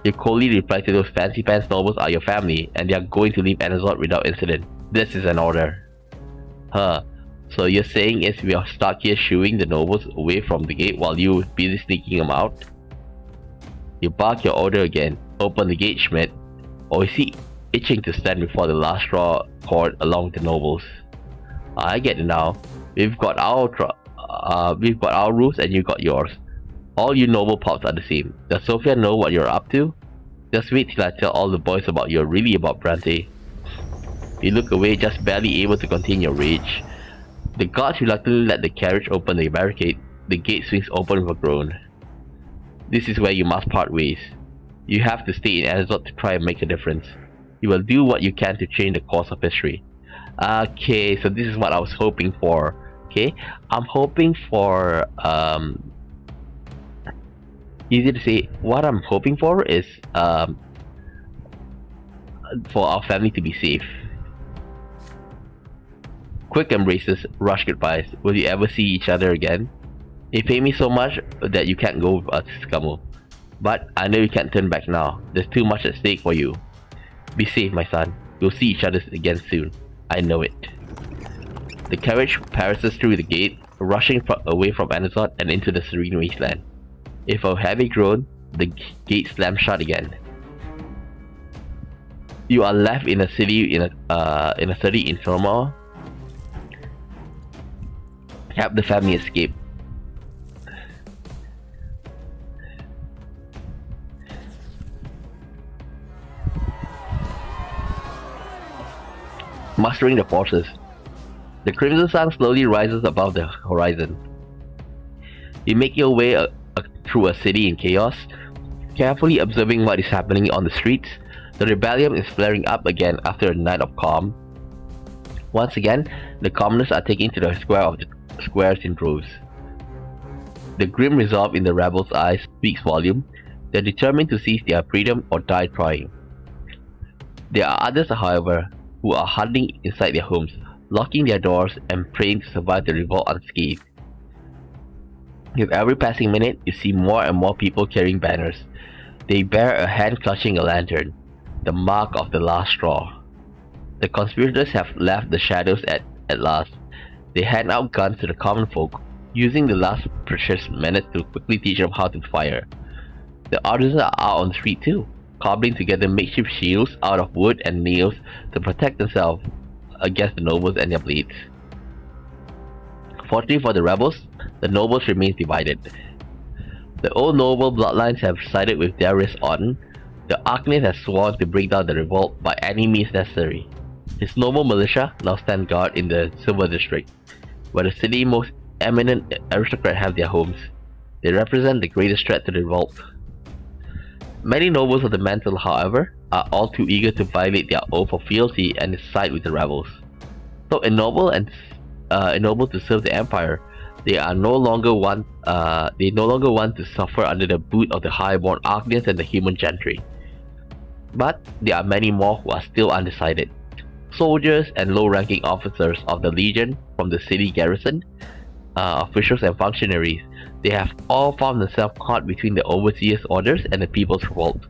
You coldly reply to those fancy pants nobles are your family, and they are going to leave Anazot without incident. This is an order. Huh. So you're saying is we are stuck here shooing the nobles away from the gate while you busy sneaking them out? You bark your order again. Open the gate, Schmidt. Or is he itching to stand before the last straw cord along with the nobles? I get it now. We've got our rules and you got yours. All you noble pops are the same. Does Sophia know what you're up to? Just wait till I tell all the boys about you're really about Brante. You look away, just barely able to contain your rage. The guards reluctantly let the carriage open the barricade. The gate swings open with a groan. This is where you must part ways. You have to stay in Anazot to try and make a difference. You will do what you can to change the course of history. Okay, so this is what I was hoping for. Okay, I'm hoping for easy to say. What I'm hoping for is for our family to be safe. Quick embraces, rush goodbyes. Will you ever see each other again? You pay me so much that you can't go with us, Skamu. But I know you can't turn back now. There's too much at stake for you. Be safe, my son. We'll see each other again soon. I know it. The carriage passes through the gate, rushing away from Anazot and into the serene wasteland. With a heavy groan, the gate slams shut again. You are left in a city in a city in turmoil. Help the family escape. Mustering the forces. The crimson sun slowly rises above the horizon. You make your way through a city in chaos, carefully observing what is happening on the streets. The rebellion is flaring up again after a night of calm. Once again, the commoners are taken to the squares in droves. The grim resolve in the rebels' eyes speaks volume. They're determined to seize their freedom or die trying. There are others, however, who are huddling inside their homes, locking their doors and praying to survive the revolt unscathed. With every passing minute, you see more and more people carrying banners. They bear a hand clutching a lantern, the mark of the last straw. The conspirators have left the shadows at last. They hand out guns to the common folk, using the last precious minutes to quickly teach them how to fire. The artisans are out on the street too, cobbling together makeshift shields out of wood and nails to protect themselves against the nobles and their blades. Fortunately for the rebels, the nobles remain divided. The old noble bloodlines have sided with Darius Orton. The Arcanist has sworn to bring down the revolt by any means necessary. His noble militia now stand guard in the Silver District, where the city's most eminent aristocrats have their homes. They represent the greatest threat to the revolt. Many nobles of the mantle, however, are all too eager to violate their oath of fealty and side with the rebels. So ennobled to serve the empire, they no longer want to suffer under the boot of the highborn Arcanians and the human gentry. But there are many more who are still undecided. Soldiers and low-ranking officers of the Legion from the city garrison, officials and functionaries, they have all found themselves caught between the overseers' orders and the people's revolt.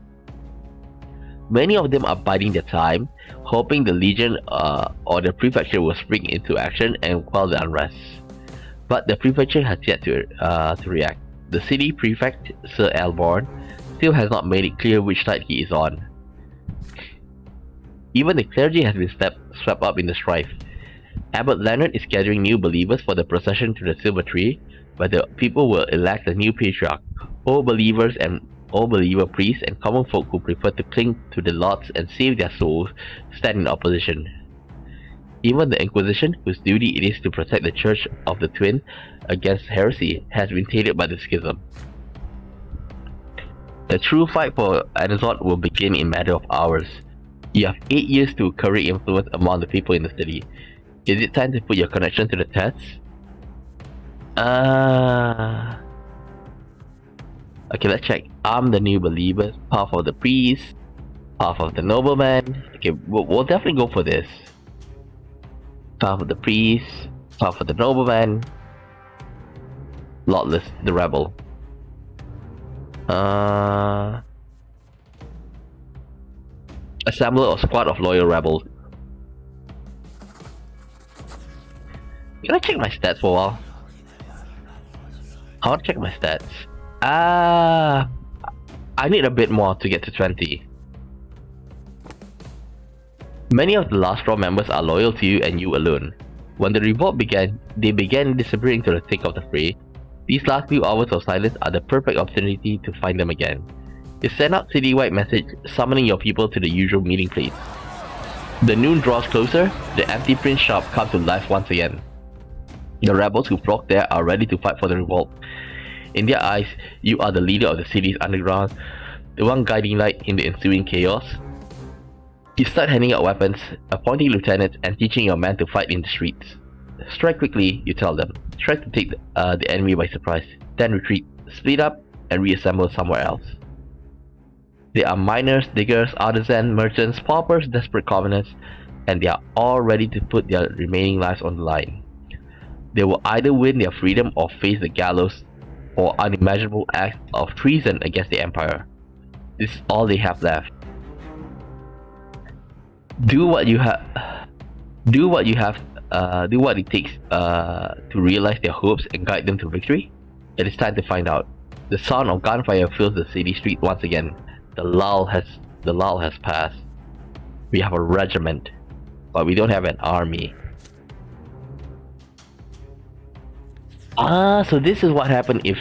Many of them are biding their time, hoping the Legion or the Prefecture will spring into action and quell the unrest. But the Prefecture has yet to react. The city prefect, Sir Alborn, still has not made it clear which side he is on. Even the clergy has been swept up in the strife. Abbot Leonard is gathering new believers for the procession to the Silver Tree, where the people will elect a new patriarch. Old believers and old believer priests and common folk who prefer to cling to the Lords and save their souls stand in opposition. Even the Inquisition, whose duty it is to protect the Church of the Twin against heresy, has been tainted by the schism. The true fight for Anazot will begin in a matter of hours. You have 8 years to curry influence among the people in the city. Is it time to put your connection to the test? Okay, let's check. Arm the new believers, path of the priest, path of the nobleman. Okay, we'll definitely go for this. Path of the priest, path of the nobleman, Lawless, the rebel. Assemble a squad of loyal rebels. Can I check my stats for a while? I want to check my stats. I need a bit more to get to 20. Many of the last straw members are loyal to you and you alone. When the revolt began, they began disappearing into the thick of the fray. These last few hours of silence are the perfect opportunity to find them again. You send out citywide message summoning your people to the usual meeting place. The noon draws closer, the empty print shop comes to life once again. The rebels who flock there are ready to fight for the revolt. In their eyes, you are the leader of the city's underground, the one guiding light in the ensuing chaos. You start handing out weapons, appointing lieutenants, and teaching your men to fight in the streets. Strike quickly, you tell them. Try to take the enemy by surprise, then retreat, split up, and reassemble somewhere else. They are miners, diggers, artisans, merchants, paupers, desperate commoners, and they are all ready to put their remaining lives on the line. They will either win their freedom or face the gallows or unimaginable acts of treason against the Empire. This is all they have left. Do what it takes to realize their hopes and guide them to victory. It is time to find out. The sound of gunfire fills the city street once again. The lull has passed. We have a regiment, but we don't have an army. So this is what happened if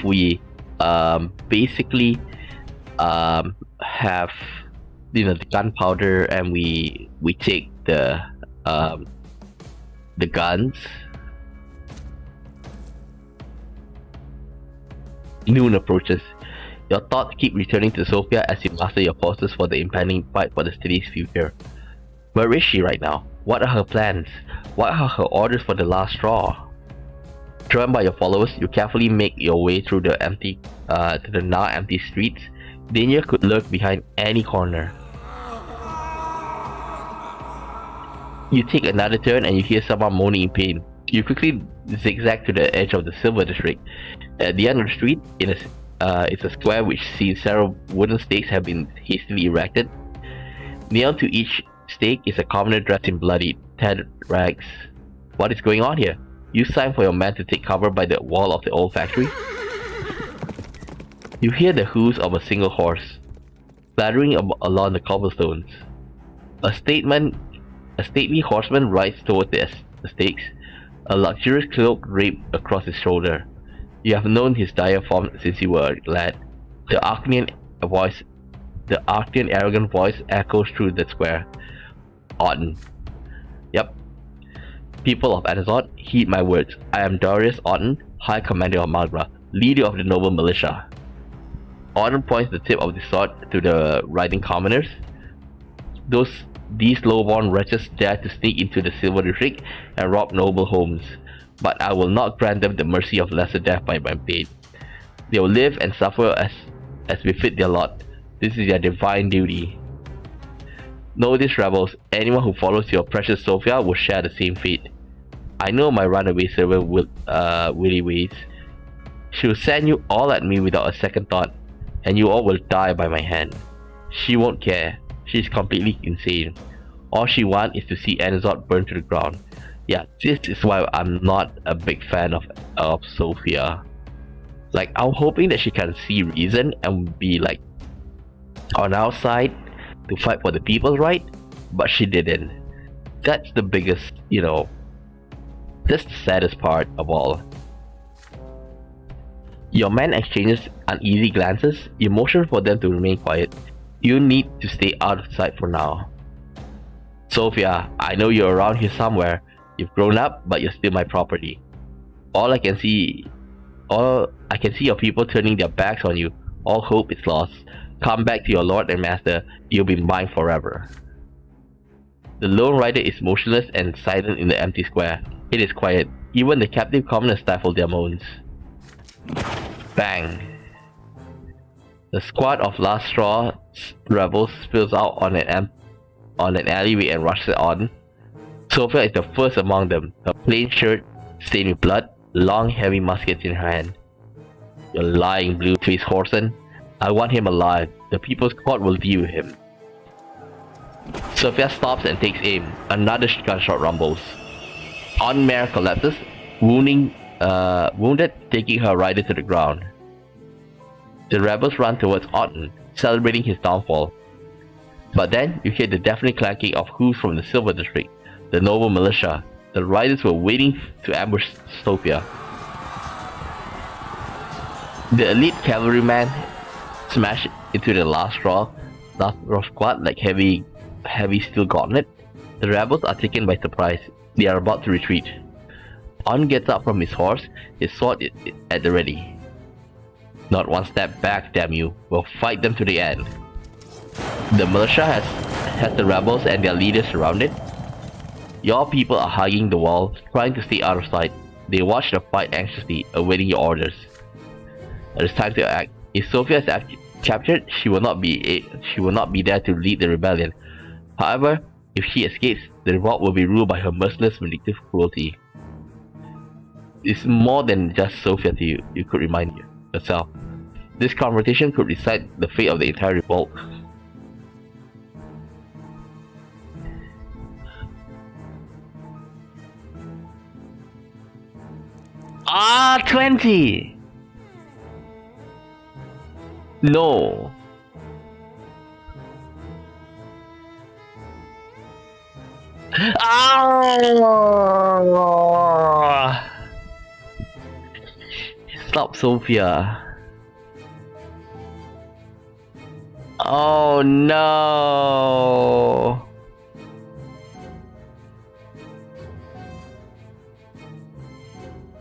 we basically have the gunpowder and we take the guns. Noon approaches. Your thoughts keep returning to Sophia as you master your forces for the impending fight for the city's future. Where is she right now? What are her plans? What are her orders for the last straw? Joined by your followers, you carefully make your way through the now empty streets. Danger could lurk behind any corner. You take another turn and you hear someone moaning in pain. You quickly zigzag to the edge of the Silver District. At the end of the street, it's a square which sees several wooden stakes have been hastily erected. Nailed to each stake is a commoner dressed in bloody, tattered rags. What is going on here? You sign for your men to take cover by the wall of the old factory. You hear the hoofs of a single horse, clattering along the cobblestones. A stately horseman rides toward the stakes, a luxurious cloak draped across his shoulder. You have known his dire form since you were a lad. The Arcanian arrogant voice echoes through the square. Auden. Yep. People of Anazot, heed my words. I am Darius Auden, High Commander of Malgra, leader of the noble militia. Auden points the tip of the sword to the riding commoners. These low-born wretches dare to sneak into the Silver District and rob noble homes, but I will not grant them the mercy of lesser death by my blade. They will live and suffer as befit their lot. This is their divine duty. Know this, rebels. Anyone who follows your precious Sophia will share the same fate. I know my runaway servant Willie ways. She will send you all at me without a second thought. and you all will die by my hand. She won't care. She's completely insane. All she wants is to see Anazot burn to the ground. Yeah, this is why I'm not a big fan of Sophia. Like, I'm hoping that she can see reason and be like on our side to fight for the people's right, but she didn't. That's the biggest, that's the saddest part of all. Your man exchanges uneasy glances. You motion for them to remain quiet. You need to stay out of sight for now. Sophia, I know you're around here somewhere. You've grown up, but you're still my property. All I can see your people turning their backs on you. All hope is lost. Come back to your lord and master. You'll be mine forever. The lone rider is motionless and silent in the empty square. It is quiet. Even the captive commoners stifle their moans. Bang! The squad of last straw rebels spills out on an alleyway and rushes on. Sophia is the first among them. Her plain shirt stained with blood, long heavy muskets in her hand. You lying blue-faced whoreson. I want him alive. The people's court will deal with him. Sophia stops and takes aim. Another gunshot rumbles. On-mare collapses, wounded, taking her rider to the ground. The rebels run towards Otten, celebrating his downfall. But then, you hear the deafening clanking of hooves from the Silver District, the noble militia. The riders were waiting to ambush Sophia. The elite cavalryman smashed into the last straw squad like heavy steel gauntlet. The rebels are taken by surprise. They are about to retreat. On gets up from his horse, his sword is at the ready. Not one step back, damn you. We'll fight them to the end. The militia has the rebels and their leaders surrounded. Your people are hugging the wall, trying to stay out of sight. They watch the fight anxiously, awaiting your orders. It is time to act. If Sophia is captured, she will not be there to lead the rebellion. However, if she escapes, the revolt will be ruled by her merciless, vindictive cruelty. It's more than just Sophia to you. You could remind yourself. This confrontation could decide the fate of the entire revolt. Ah, 20! No. Ah! Stop, Sophia. Oh no.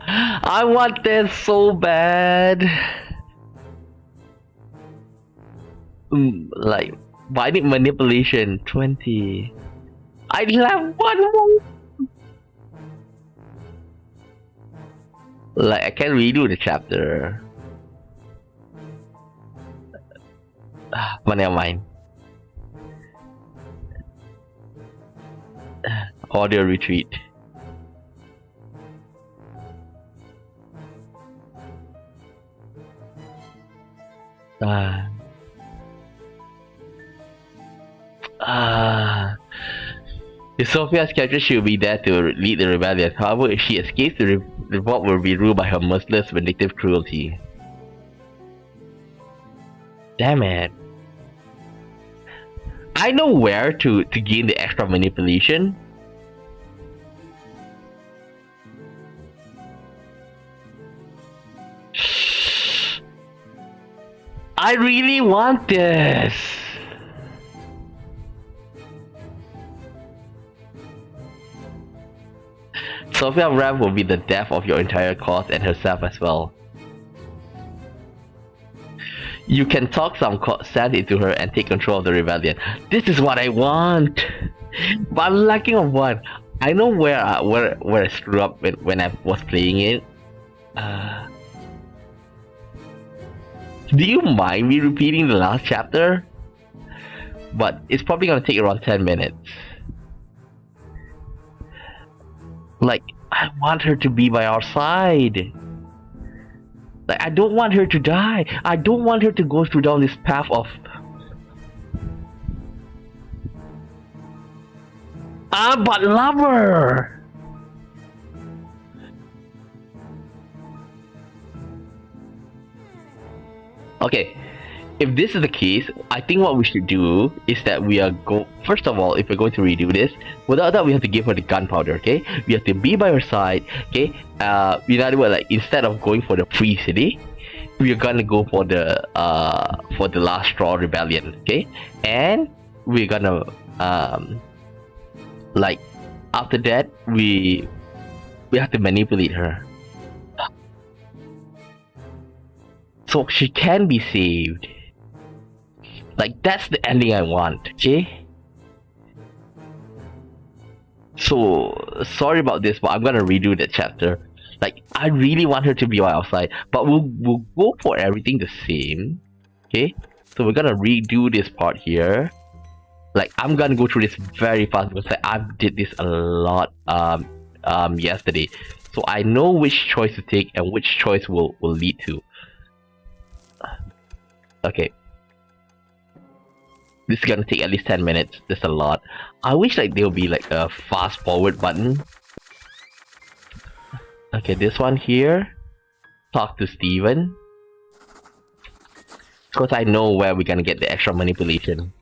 I want this so bad. Like, binding manipulation 20. I have one more. Like, I can't redo the chapter. But never mind. Audio retreat. If Sophia is captured, she will be there to lead the rebellion. However, if she escapes, the revolt will be ruled by her merciless, vindictive cruelty. Damn it. I know where to gain the extra manipulation. I really want this. Sophia Ram will be the death of your entire cause and herself as well. You can talk some sense into her and take control of the rebellion. This is what I want. But I'm lacking of one. I know where I screwed up when I was playing it. Do you mind me repeating the last chapter? But it's probably gonna take around 10 minutes. Like, I want her to be by our side. Like, I don't want her to die. I don't want her to go through down this path of but lover. Okay, if this is the case, I think what we should do is that we are first of all, if we're going to redo this, without that we have to give her the gunpowder, okay? We have to be by her side, okay? In other words, like, instead of going for the free city, we are gonna go for the last straw rebellion, okay? And we're gonna like, after that we have to manipulate her so she can be saved. Like, that's the ending I want, okay? So sorry about this, but I'm gonna redo the chapter. Like, I really want her to be on our side, but we'll go for everything the same, okay? So we're gonna redo this part here. Like, I'm gonna go through this very fast because I did this a lot yesterday, so I know which choice to take and which choice will lead to. Okay, this is gonna take at least 10 minutes. That's a lot. I wish like there'll be like a fast forward button. Okay, this one here. Talk to Steven, because I know where we're gonna get the extra manipulation.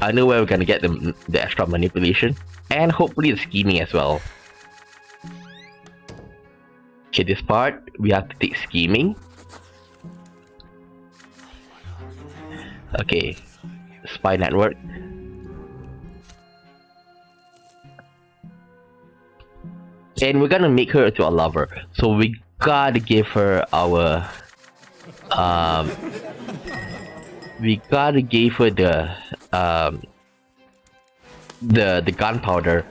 I know where we're gonna get the extra manipulation, and hopefully the scheming as well. Okay, this part we have to take scheming. Okay, spy network. And we're gonna make her into a lover, so we gotta give her our we gotta give her the gunpowder,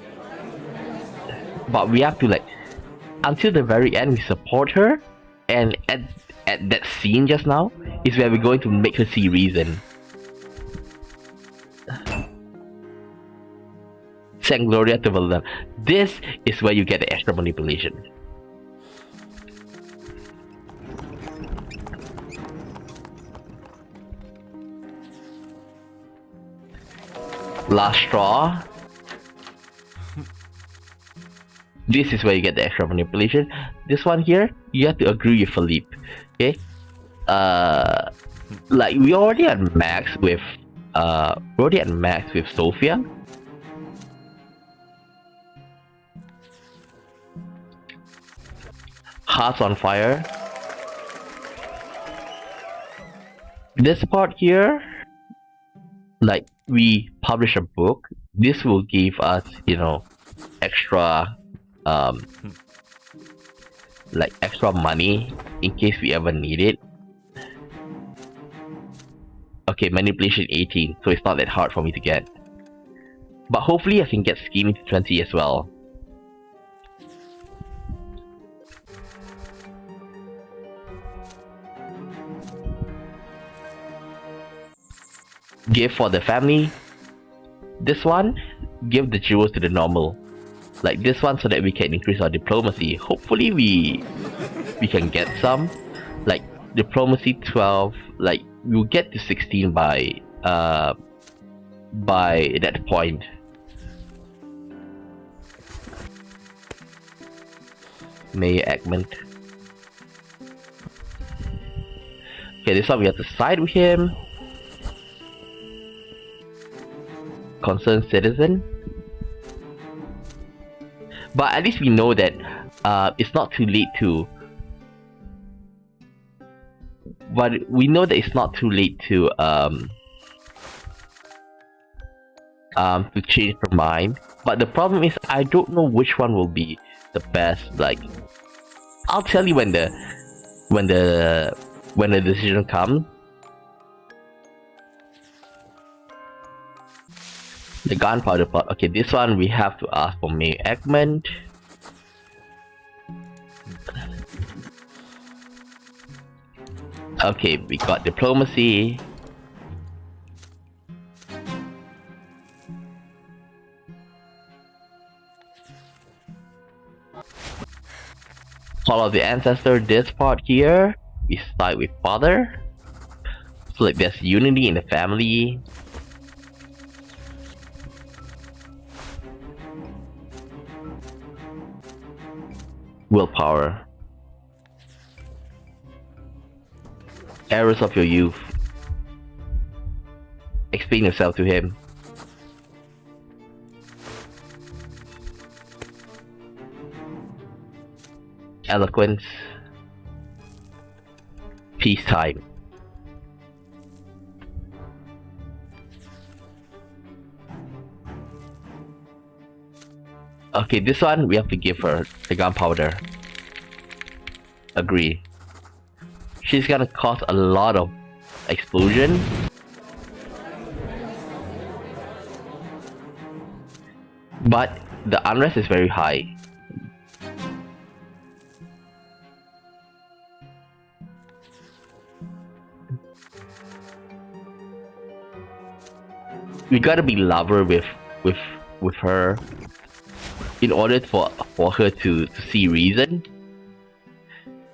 but we have to, like, until the very end we support her, and at that scene just now is where we're going to make her see reason. Send Gloria to Valda. This is where you get the extra manipulation. Last straw. This is where you get the extra manipulation. This one here, you have to agree with Philippe. Okay? Like, we already at max with Sophia. Hearts on fire. This part here, like, we publish a book. This will give us, you know, extra like extra money in case we ever need it. Okay, manipulation 18, so it's not that hard for me to get. But hopefully I can get scheming to 20 as well. Give for the family. This one, give the jewels to the normal. Like this one, so that we can increase our diplomacy. Hopefully we can get some. Like diplomacy 12, like we'll get to 16 by that point. Mayor Egmont. Okay, this one we have to side with him. Concerned citizen. But at least we know that it's not too late to. But we know that it's not too late to change her mind. But the problem is, I don't know which one will be the best. Like, I'll tell you when the decision comes. The gunpowder plot. Okay, this one we have to ask for Mayor Egmont. Okay, we got diplomacy. Follow the ancestor. This part here, we start with father. So like there's unity in the family. Willpower. Errors of your youth. Explain yourself to him. Eloquence. Peacetime. Okay, this one we have to give her the gunpowder. Agree. She's gonna cause a lot of explosion. But the unrest is very high. We gotta be lover with her in order for her to see reason.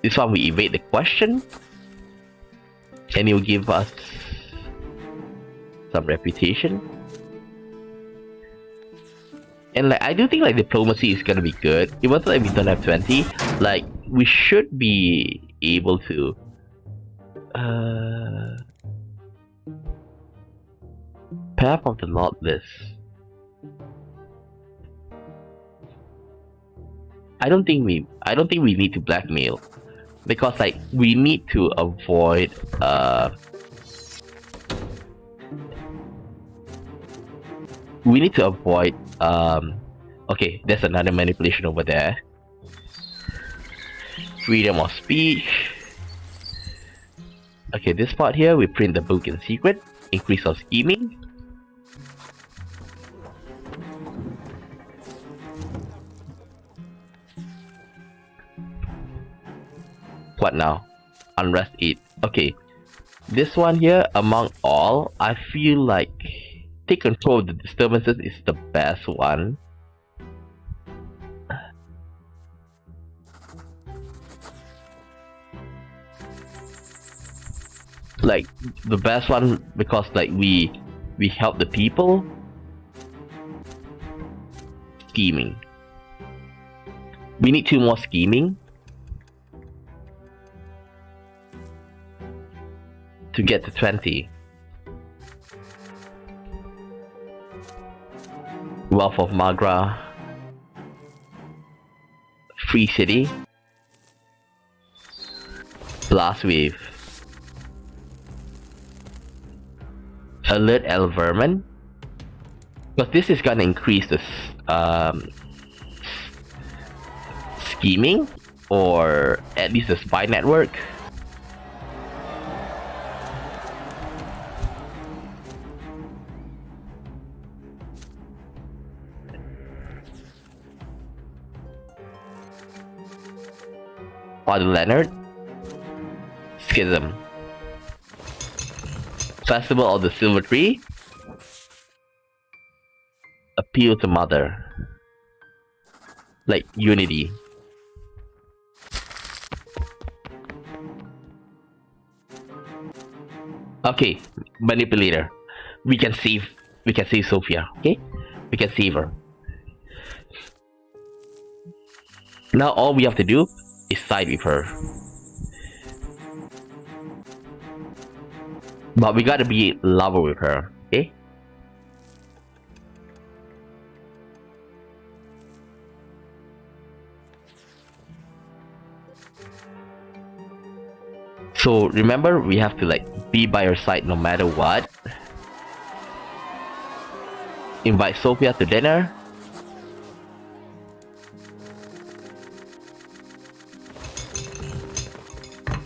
This one we evade the question, and it will give us some reputation. And like I do think like diplomacy is gonna be good. Even though like, we don't have 20, like we should be able to Path of the Lordless. I don't think we need to blackmail, because like we need to avoid okay, there's another manipulation over there. Freedom of speech. Okay, this part here we print the book in secret. Increase of scheming. What now? Unrest 8. Okay. This one here, among all, I feel like take control of the disturbances is the best one. Like the best one because like we help the people. Scheming. We need 2 more scheming to get to 20. Wealth of Magra. Free City. Blast Wave. Alert El Vermin. Because this is gonna increase this scheming, or at least the spy network. Father Leonard. Schism. Festival of the Silver Tree. Appeal to Mother. Like unity. Okay, manipulator. We can save Sophia, okay? We can save her. Now all we have to do is side with her. But we gotta be lover with her, okay? So remember, we have to like be by her side no matter what. Invite Sophia to dinner.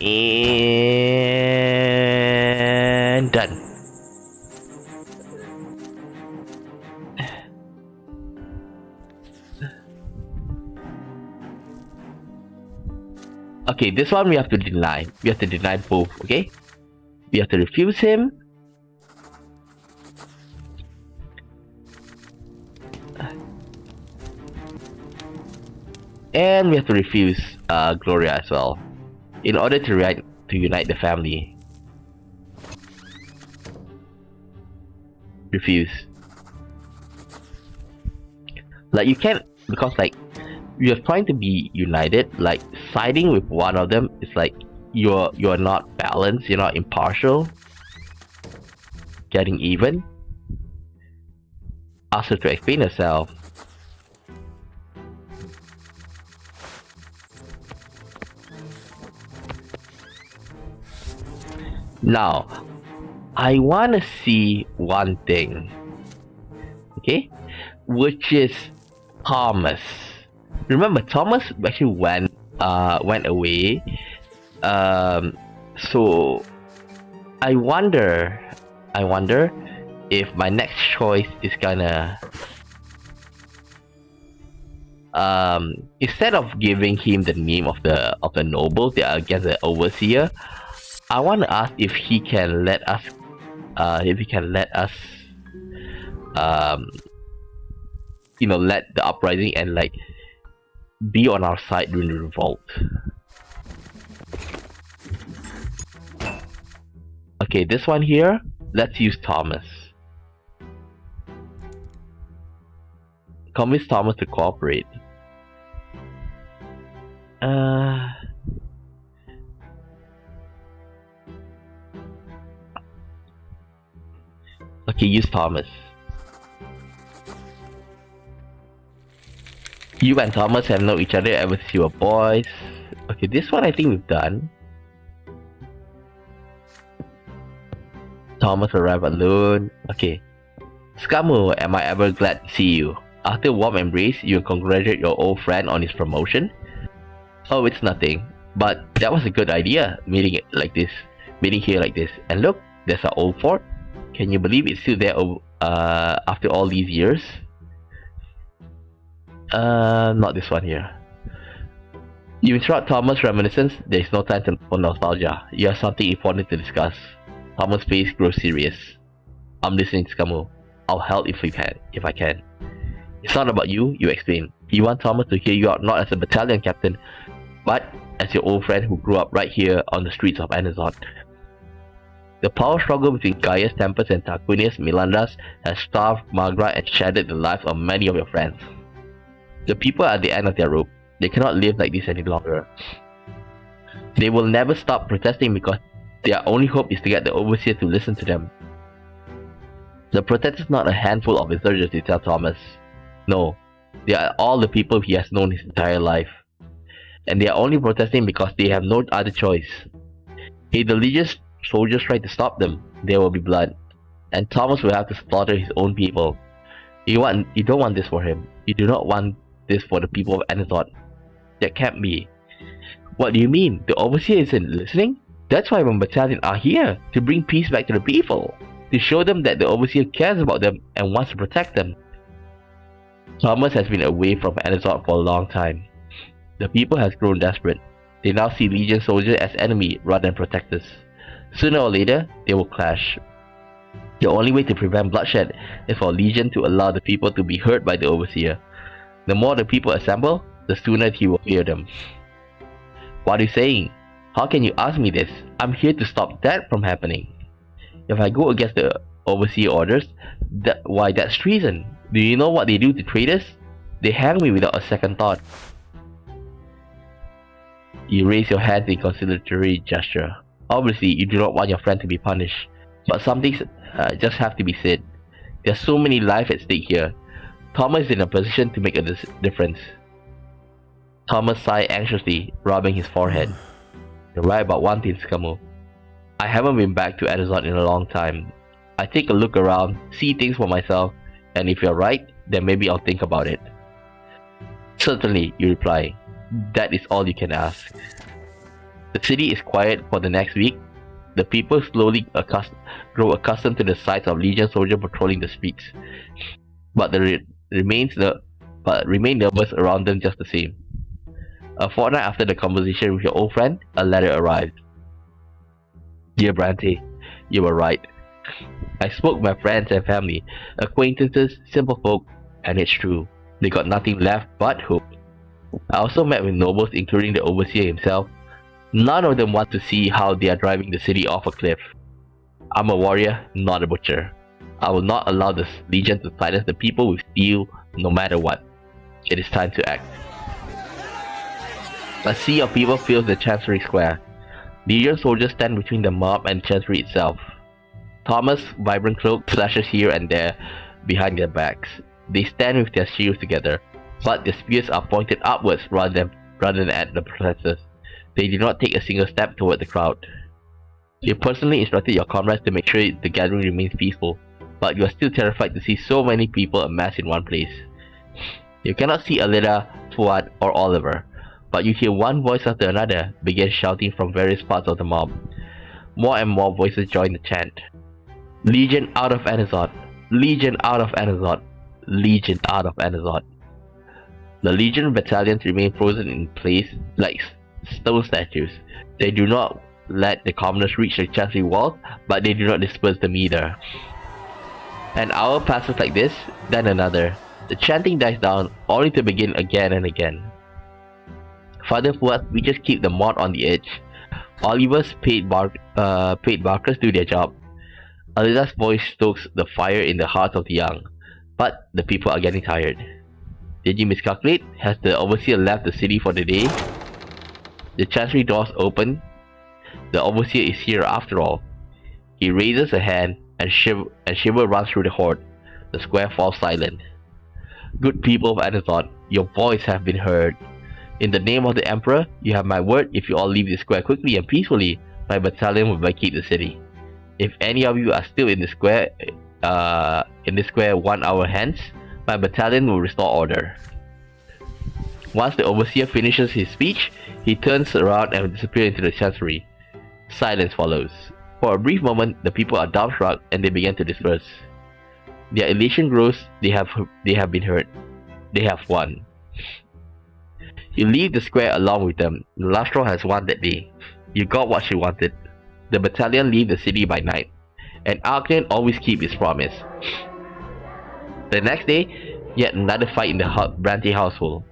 And done. Okay, this one we have to deny. We have to deny both, okay? We have to refuse him. And we have to refuse Gloria as well, in order to unite the family. Refuse. Like you can't, because like we are trying to be united. Like siding with one of them is like you're not balanced. You're not impartial. Getting even. Ask her to explain herself. Now, I want to see one thing, okay, which is Thomas. Remember, Thomas actually went away. So I wonder if my next choice is gonna instead of giving him the name of the nobles that are against the overseer, I want to ask if he can let us let the uprising and like be on our side during the revolt. Okay, this one here, let's use Thomas. Convince Thomas to cooperate. Okay, use Thomas. You and Thomas have known each other ever since you were boys. Okay, this one I think we've done. Thomas arrived alone. Okay. Scamu, am I ever glad to see you? After a warm embrace, you congratulate your old friend on his promotion? Oh, it's nothing. But that was a good idea, meeting here like this. And look, there's our old fort. Can you believe it's still there after all these years? Not this one here. You interrupt Thomas' reminiscence. There is no time for nostalgia. You have something important to discuss. Thomas' face grows serious. I'm listening, Scamu. I'll help if I can. It's not about you, you explain. You want Thomas to hear you out not as a battalion captain, but as your old friend who grew up right here on the streets of Anazot. The power struggle between Gaius Tempest and Tarquinius Milandas has starved Magra and shattered the lives of many of your friends. The people are at the end of their rope. They cannot live like this any longer. They will never stop protesting because their only hope is to get the overseer to listen to them. The protest is not a handful of insurgents, they tell Thomas. No, they are all the people he has known his entire life. And they are only protesting because they have no other choice. If the Legion's soldiers try to stop them, there will be blood. And Thomas will have to slaughter his own people. You don't want this for him. You do not want this for the people of Anazot. That can't be. What do you mean? The overseer isn't listening? That's why my battalion are here, to bring peace back to the people. To show them that the overseer cares about them and wants to protect them. Thomas has been away from Anazot for a long time. The people has grown desperate. They now see Legion soldiers as enemy rather than protectors. Sooner or later, they will clash. The only way to prevent bloodshed is for Legion to allow the people to be hurt by the overseer. The more the people assemble, the sooner he will fear them. What are you saying? How can you ask me this? I'm here to stop that from happening. If I go against the overseer orders, that's treason. Do you know what they do to traitors? They hang me without a second thought. You raise your hand in conciliatory gesture. Obviously, you do not want your friend to be punished, but some things just have to be said. There's so many lives at stake here. Thomas is in a position to make a difference. Thomas sighed anxiously, rubbing his forehead. You're right about one thing, Scamu. I haven't been back to Anazot in a long time. I take a look around, see things for myself, and if you're right, then maybe I'll think about it. Certainly, you reply. That is all you can ask. The city is quiet for the next week. The people slowly grow accustomed to the sight of Legion soldiers patrolling the streets, but remain nervous around them just the same. A fortnight after the conversation with your old friend, a letter arrived. Dear Brante, you were right. I spoke with my friends and family, acquaintances, simple folk, and it's true. They got nothing left but hope. I also met with nobles, including the overseer himself. None of them want to see how they are driving the city off a cliff. I'm a warrior, not a butcher. I will not allow the legion to silence the people with steel, no matter what. It is time to act. A sea of people fills the Chancery Square. Legion soldiers stand between the mob and Chancery itself. Thomas' vibrant cloak flashes here and there behind their backs. They stand with their shields together, but their spears are pointed upwards rather than at the protesters. They do not take a single step toward the crowd. You personally instructed your comrades to make sure the gathering remains peaceful, but you are still terrified to see so many people amassed in one place. You cannot see Alida, Fuad, or Oliver, but you hear one voice after another begin shouting from various parts of the mob. More and more voices join the chant. Legion out of Anazot! Legion out of Anazot! Legion out of Anazot! The Legion battalions remain frozen in place like stone statues. They do not let the commoners reach the Chancery walls, but they do not disperse them either. An hour passes like this, then another. The chanting dies down, only to begin again and again. Father Fuad's speeches keep the mob on the edge. Oliver's paid barkers do their job. Alida's voice stokes the fire in the hearts of the young, but the people are getting tired. Did you miscalculate? Has the overseer left the city for the day? The Chancery doors open. The overseer is here after all. He raises a hand, and shiver runs through the horde. The square falls silent. Good people of Anazot, your voice have been heard. In the name of the Emperor, you have my word. If you all leave the square quickly and peacefully, my battalion will vacate the city. If any of you are still in the square, 1 hour hence, my battalion will restore order. Once the overseer finishes his speech, he turns around and disappears into the Chancery. Silence follows. For a brief moment, the people are dumbstruck and they begin to disperse. Their elation grows. They have been heard. They have won. You leave the square along with them. Lastro has won that day. You got what she wanted. The battalion leave the city by night. And Arcane always keeps his promise. The next day, yet another fight in the Brante household.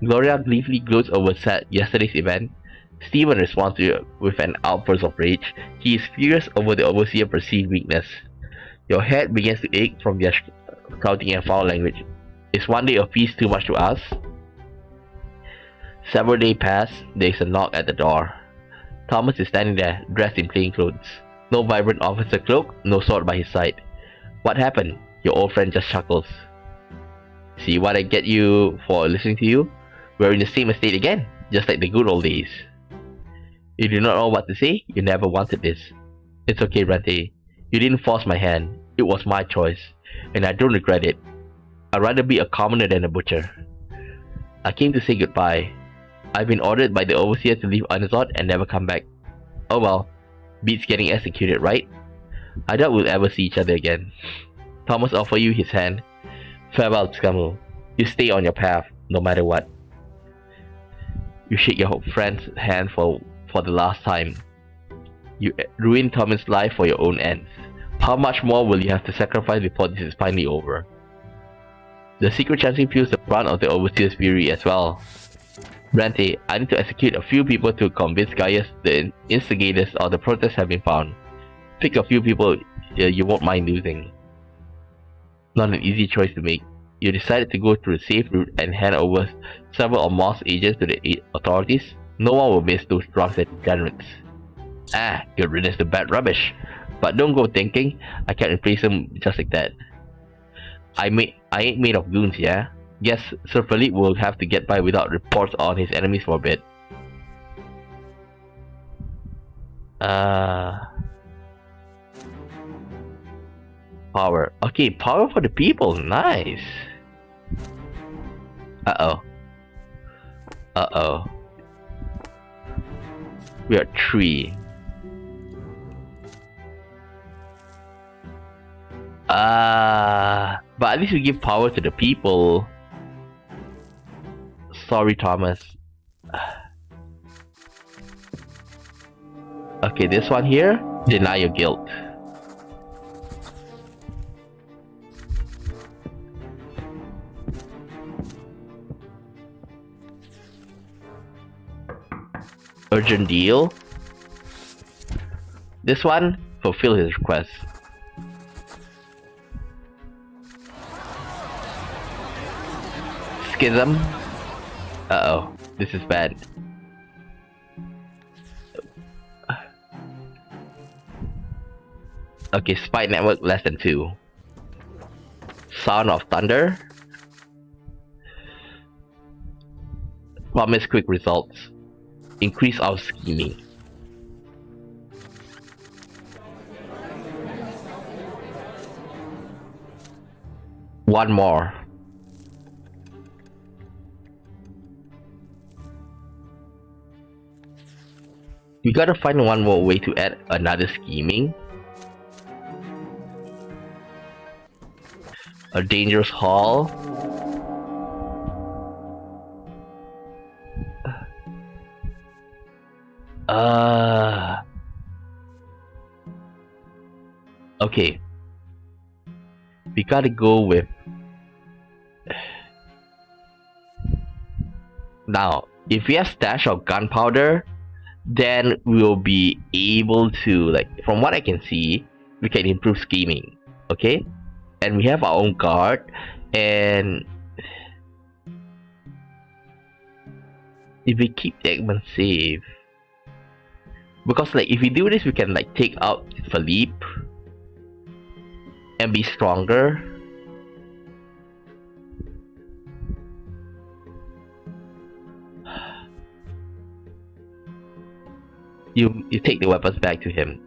Gloria gleefully gloats over yesterday's event. Stephen responds to it with an outburst of rage. He is furious over the overseer's perceived weakness. Your head begins to ache from their shouting and foul language. Is one day of peace too much to ask? Several days pass. There is a knock at the door. Thomas is standing there, dressed in plain clothes. No vibrant officer cloak, no sword by his side. What happened? Your old friend just chuckles. See what I get you for listening to you? We're in the same estate again, just like the good old days. You do not know what to say? You never wanted this. It's okay, Brante. You didn't force my hand. It was my choice, and I don't regret it. I'd rather be a commoner than a butcher. I came to say goodbye. I've been ordered by the overseer to leave Anazot and never come back. Oh well, beats getting executed, right? I doubt we'll ever see each other again. Thomas offers you his hand. Farewell, Scammel. You stay on your path, no matter what. You shake your friend's hand for the last time. You ruin Thomas' life for your own ends. How much more will you have to sacrifice before this is finally over? The secret chancery feels the brunt of the overseer's fury as well. Brante, I need to execute a few people to convince Gaius the instigators of the protest have been found. Pick a few people you won't mind losing. Not an easy choice to make. You decided to go through the safe route and hand over several of Moss's agents to the authorities. No one will miss those drunks and degenerates. Good riddance to bad rubbish. But don't go thinking I can replace them just like that. I ain't made of goons, yeah? Guess Sir Philippe will have to get by without reports on his enemies for a bit. Power. Okay, power for the people. Nice. Uh-oh. We are 3. But at least we give power to the people. Sorry, Thomas. Okay, this one here. Deny your guilt. Urgent deal. This one, fulfill his request. Schism. Uh-oh, this is bad. Okay, spy network less than 2. Sound of thunder. Promise quick results. Increase our scheming. One more. We gotta find one more way to add another scheming. A dangerous hall. Okay. We gotta go with... Now, if we have stash of gunpowder, then we'll be able to, like, from what I can see, we can improve scheming. Okay? And we have our own guard, and if we keep Eggman safe, because like if we do this, we can like take out Philippe and be stronger. You take the weapons back to him.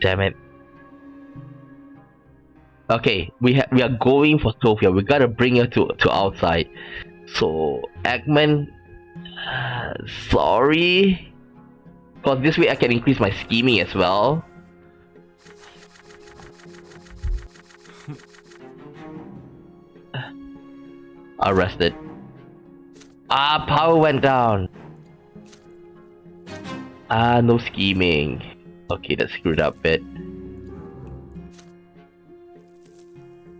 Damn it. Okay, we are going for Sophia. We gotta bring her to outside. So Eggman, sorry. Cause this way I can increase my scheming as well. Arrested. Power went down. No scheming. Okay, that screwed up a bit.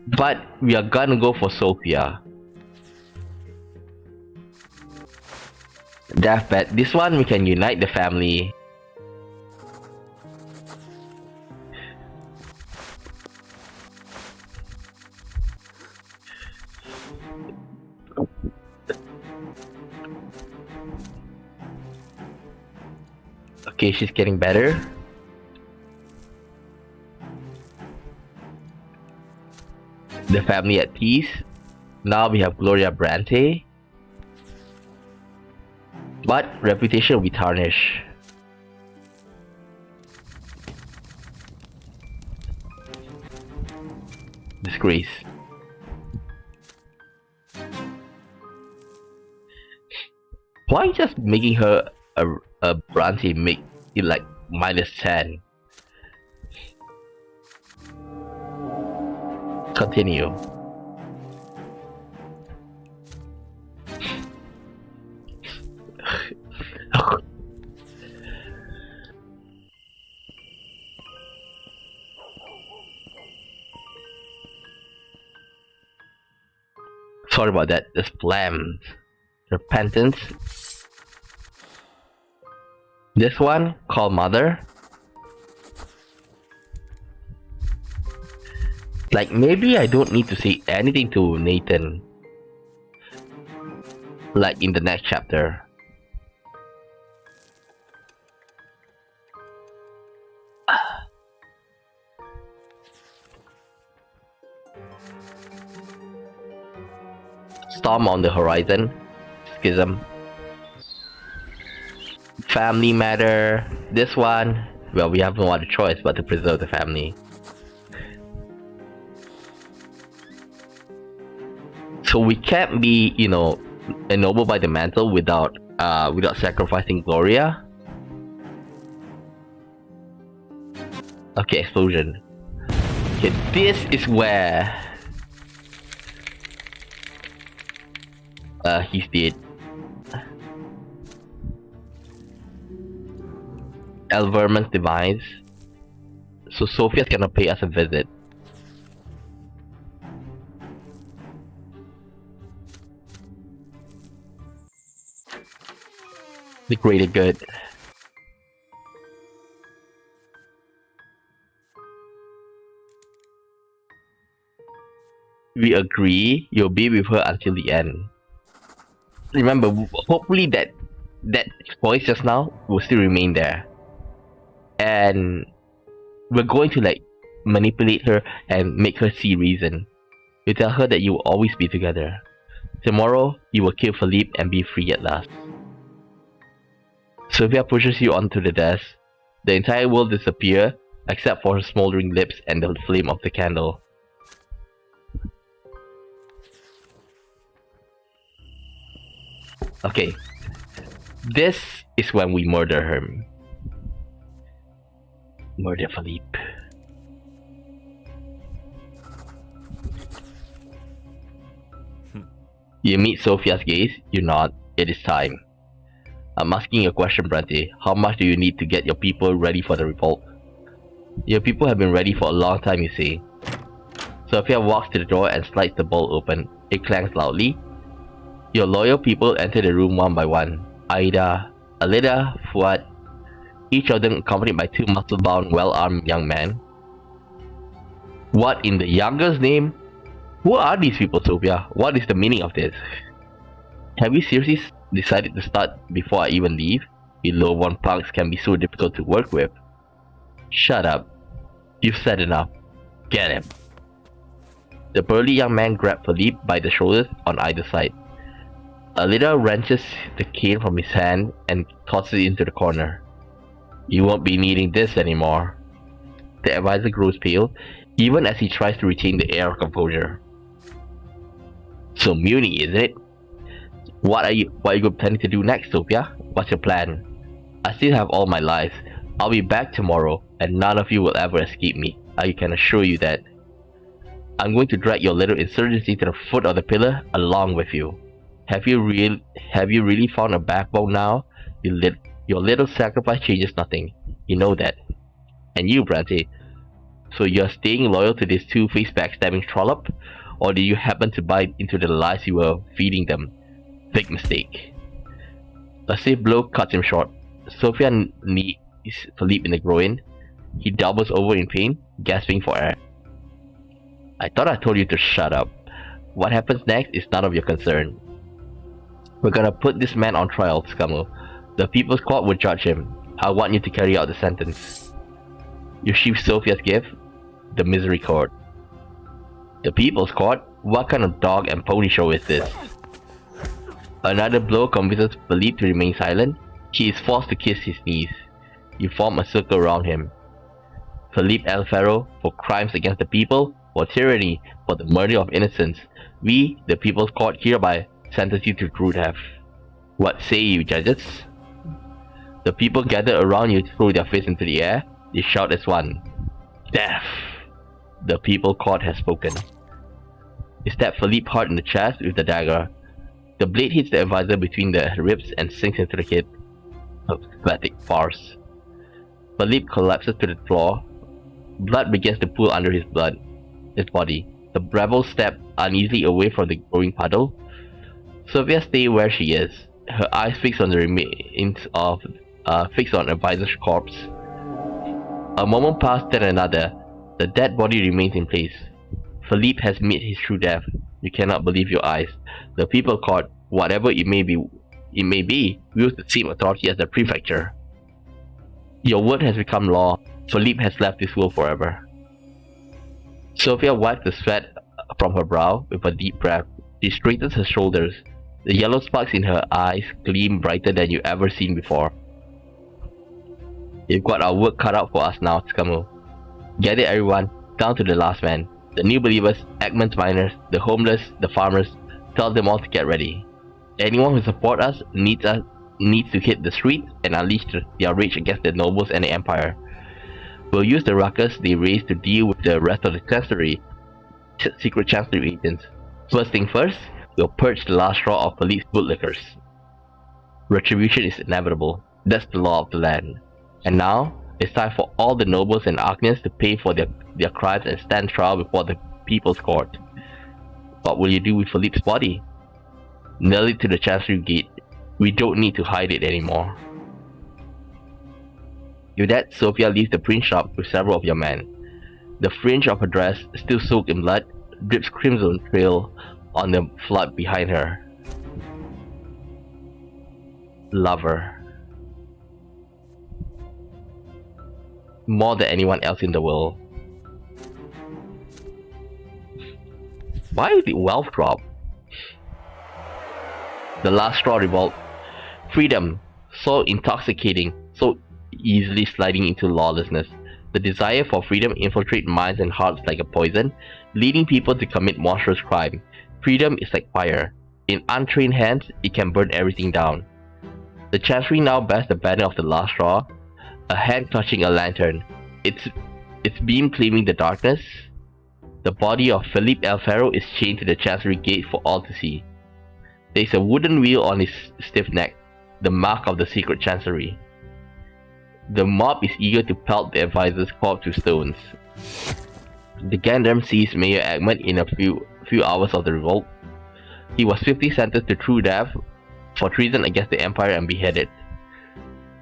But we are gonna go for Sophia. Deathbed. This one we can unite the family. Okay, she's getting better. The family at peace. Now we have Gloria Brante. But reputation will be tarnished. Disgrace. Why just making her a Brante make it like -10? Continue. Sorry about that. The splam. Repentance. This one called Mother. Like, maybe I don't need to say anything to Nathan. Like in the next chapter. Storm on the horizon. Schism. Family matter. This one, well, we have no other choice but to preserve the family. So we can't be, you know, ennobled by the mantle without sacrificing Gloria. Okay, explosion. Okay, this is where he's dead. Elverman's demise. So Sophia's gonna pay us a visit. The greater good. We agree you'll be with her until the end. Remember, hopefully that voice just now will still remain there. And we're going to like manipulate her and make her see reason. You tell her that you will always be together. Tomorrow, you will kill Philippe and be free at last. Sophia pushes you onto the desk. The entire world disappears, except for her smoldering lips and the flame of the candle. Okay, this is when we murder him. Murder Philippe. You meet Sophia's gaze, you nod, it is time. I'm asking you a question, Brante. How much do you need to get your people ready for the revolt? Your people have been ready for a long time, you say. Sophia walks to the door and slides the bolt open. It clangs loudly. Your loyal people enter the room one by one. Aida, Alida, Fuad, each of them accompanied by two muscle-bound, well-armed young men. What in the younger's name? Who are these people, Sophia? What is the meaning of this? Have you seriously decided to start before I even leave? You low-born punks can be so difficult to work with. Shut up. You've said enough. Get him. The burly young man grabbed Philippe by the shoulders on either side. Alida wrenches the cane from his hand and tosses it into the corner. You won't be needing this anymore. The advisor grows pale, even as he tries to retain the air of composure. So Muni, is it? What are you planning to do next, Sophia? What's your plan? I still have all my lives. I'll be back tomorrow, and none of you will ever escape me. I can assure you that. I'm going to drag your little insurgency to the foot of the pillar along with you. Have you really found a backbone now? Your little sacrifice changes nothing. You know that. And you, Brante. So you're staying loyal to this two-faced backstabbing trollop? Or did you happen to buy into the lies you were feeding them? Big mistake. A safe blow cuts him short. Sophia knees Philippe in the groin. He doubles over in pain, gasping for air. I thought I told you to shut up. What happens next is none of your concern. We're gonna put this man on trial, Scummo. The People's Court will judge him. I want you to carry out the sentence. You sheathe Sophia's gift, the Misery Court. The People's Court? What kind of dog and pony show is this? Another blow convinces Philippe to remain silent. He is forced to kiss his knees. You form a circle around him. Philippe Alfaro, for crimes against the people, for tyranny, for the murder of innocents. We, the People's Court, hereby sentence you to true death. What say you, judges? The people gather around you throw their fists into the air. They shout as one. Death! The People's Court has spoken. You stab Philippe hard in the chest with the dagger. The blade hits the advisor between the ribs and sinks into the hip. A pathetic farce. Philippe collapses to the floor. Blood begins to pool under his body. The rebels step uneasily away from the growing puddle. Sophia stays where she is, her eyes fixed on the remains of advisor's corpse. A moment passed, then another. The dead body remains in place. Philippe has met his true death. You cannot believe your eyes. The People's Court, whatever it may be, wields the same authority as the prefecture. Your word has become law. Philippe has left this world forever. Sophia wipes the sweat from her brow with a deep breath. She straightens her shoulders. The yellow sparks in her eyes gleam brighter than you ever seen before. You've got our work cut out for us now, Scummo. Gather everyone, down to the last man. The new believers, Egmont's miners, the homeless, the farmers. Tell them all to get ready. Anyone who supports us needs to hit the streets and unleash their rage against the nobles and the empire. We'll use the ruckus they raise to deal with the rest of the secret chancellery agents. First thing first, we'll purge the last straw of Philippe's bootlickers. Retribution is inevitable. That's the law of the land. And now, it's time for all the nobles and Agnes to pay for their crimes and stand trial before the People's Court. What will you do with Philippe's body? Nail it to the chancery gate. We don't need to hide it anymore. With that, Sophia leaves the print shop with several of your men. The fringe of her dress, still soaked in blood, drips crimson trail on the flood behind her. Lover. More than anyone else in the world. Why did wealth drop? The last straw revolt. Freedom, so intoxicating, so easily sliding into lawlessness. The desire for freedom infiltrates minds and hearts like a poison, leading people to commit monstrous crime. Freedom is like fire. In untrained hands, it can burn everything down. The Chancery now bears the banner of the last straw, a hand clutching a lantern, its beam claiming the darkness. The body of Philippe is chained to the Chancery gate for all to see. There is a wooden wheel on his stiff neck, the mark of the secret Chancery. The mob is eager to pelt the advisor's corpse to stones. The gendarme seized Mayor Eggman in a few hours of the revolt. He was swiftly sentenced to true death for treason against the Empire and beheaded.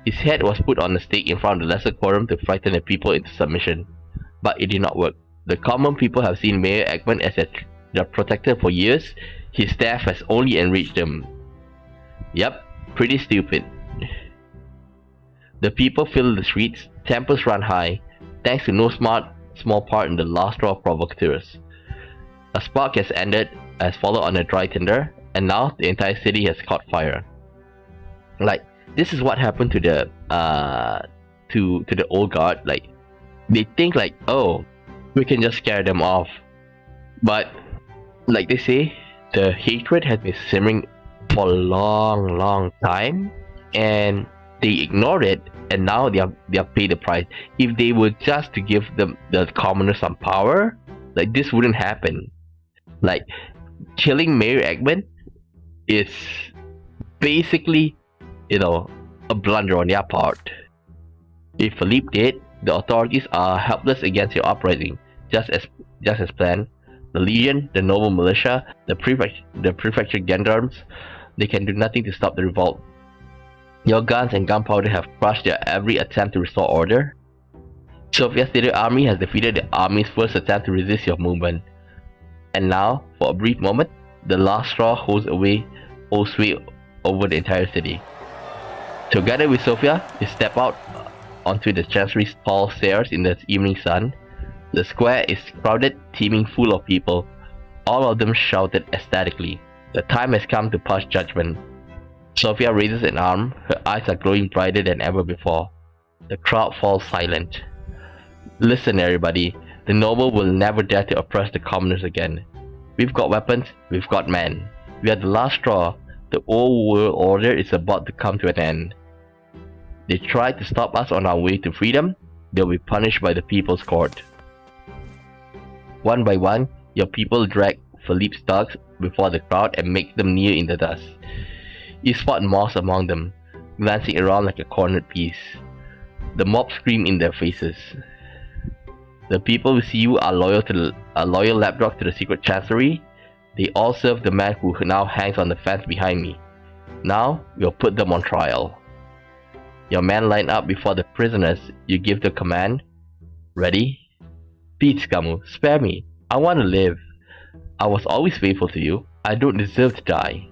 His head was put on a stake in front of the lesser quorum to frighten the people into submission. But it did not work. The common people have seen Mayor Eggman as their protector for years. His death has only enriched them. Yep, pretty stupid. The people fill the streets, tempers run high, thanks to no small part in the last straw provocateurs. A spark has followed on a dry tinder, and now the entire city has caught fire. Like, this is what happened to the old guard. Like, they think like, oh, we can just scare them off. But like they say, the hatred has been simmering for a long time, and they ignored it, and now they are paid the price. If they were just to give the commoners some power, like, this wouldn't happen. Like, killing Mayor Eggman is basically, a blunder on their part. If Philippe did, the authorities are helpless against your uprising, just as planned. The Legion, the Noble Militia, the Prefecture Gendarmes, they can do nothing to stop the revolt. Your guns and gunpowder have crushed their every attempt to restore order. Sophia's little army has defeated the army's first attempt to resist your movement. And now, for a brief moment, the last straw holds sway over the entire city. Together with Sophia, you step out onto the Chancery's tall stairs in the evening sun. The square is crowded, teeming full of people. All of them shouted ecstatically. The time has come to pass judgment. Sophia raises an arm, her eyes are glowing brighter than ever before. The crowd falls silent. Listen everybody, the noble will never dare to oppress the commoners again. We've got weapons, we've got men. We are the last straw. The old world order is about to come to an end. They try to stop us on our way to freedom, they'll be punished by the people's court. One by one, your people drag Philippe's thugs before the crowd and make them kneel in the dust. You spot Moss among them, glancing around like a cornered piece. The mob scream in their faces. The people who see you are loyal lapdog to the secret chancery. They all serve the man who now hangs on the fence behind me. Now, we'll put them on trial. Your men line up before the prisoners. You give the command. Ready? Please, Camus, spare me. I want to live. I was always faithful to you. I don't deserve to die.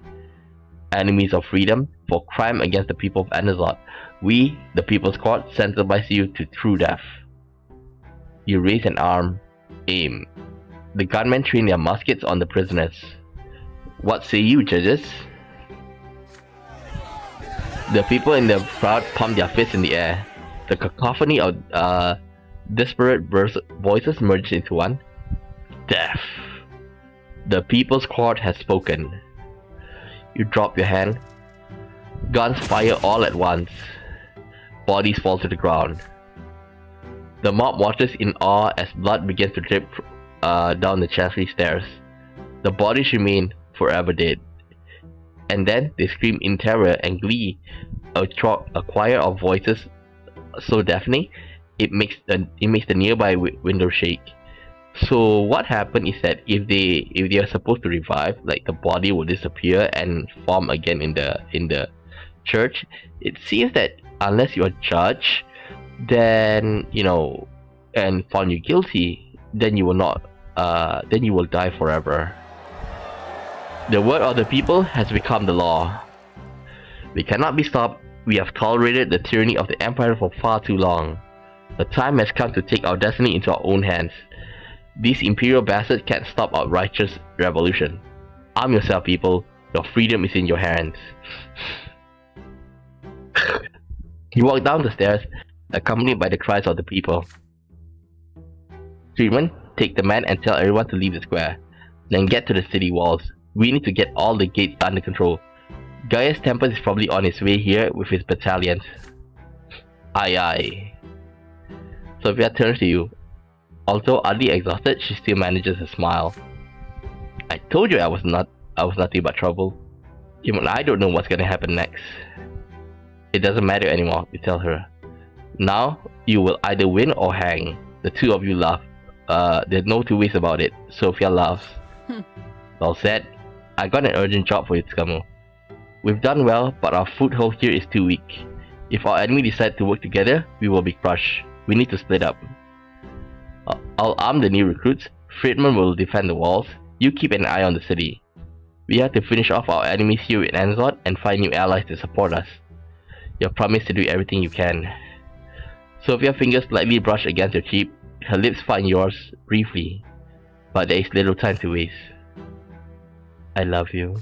Enemies of freedom, for crime against the people of Anazot, we, the People's Court, sentence you to true death. You raise an arm, aim. The gunmen train their muskets on the prisoners. What say you, judges? The people in the crowd pump their fists in the air. The cacophony of disparate voices merges into one. Death. The People's Court has spoken. You drop your hand. Guns fire all at once. Bodies fall to the ground. The mob watches in awe as blood begins to drip down the Chancery stairs. The bodies remain forever dead. And then they scream in terror and glee. A choir of voices so deafening, it makes the nearby window shake. So what happened is that if they are supposed to revive, like, the body will disappear and form again in the church, it seems that unless you're judged, then and found you guilty, then you will not. Then you will die forever. The word of the people has become the law. We cannot be stopped. We have tolerated the tyranny of the Empire for far too long. The time has come to take our destiny into our own hands. These imperial bastards can't stop our righteous revolution. Arm yourself, people. Your freedom is in your hands. He walked down the stairs, accompanied by the cries of the people. Freeman, take the man and tell everyone to leave the square. Then get to the city walls. We need to get all the gates under control. Gaius Tempest is probably on his way here with his battalions. Aye aye. Sophia turns to you. Although utterly exhausted, she still manages a smile. I told you I was nothing but trouble. Even I don't know what's gonna happen next. It doesn't matter anymore, you tell her. Now, you will either win or hang. The two of you laugh. There's no two ways about it. Sophia laughs. Well said. I got an urgent job for you, Skamo. We've done well, but our foothold here is too weak. If our enemy decide to work together, we will be crushed. We need to split up. I'll arm the new recruits. Friedman will defend the walls. You keep an eye on the city. We have to finish off our enemies here in Anzot and find new allies to support us. You promise to do everything you can. Sophia's fingers slightly brush against your cheek. Her lips find yours briefly, but there is little time to waste. I love you.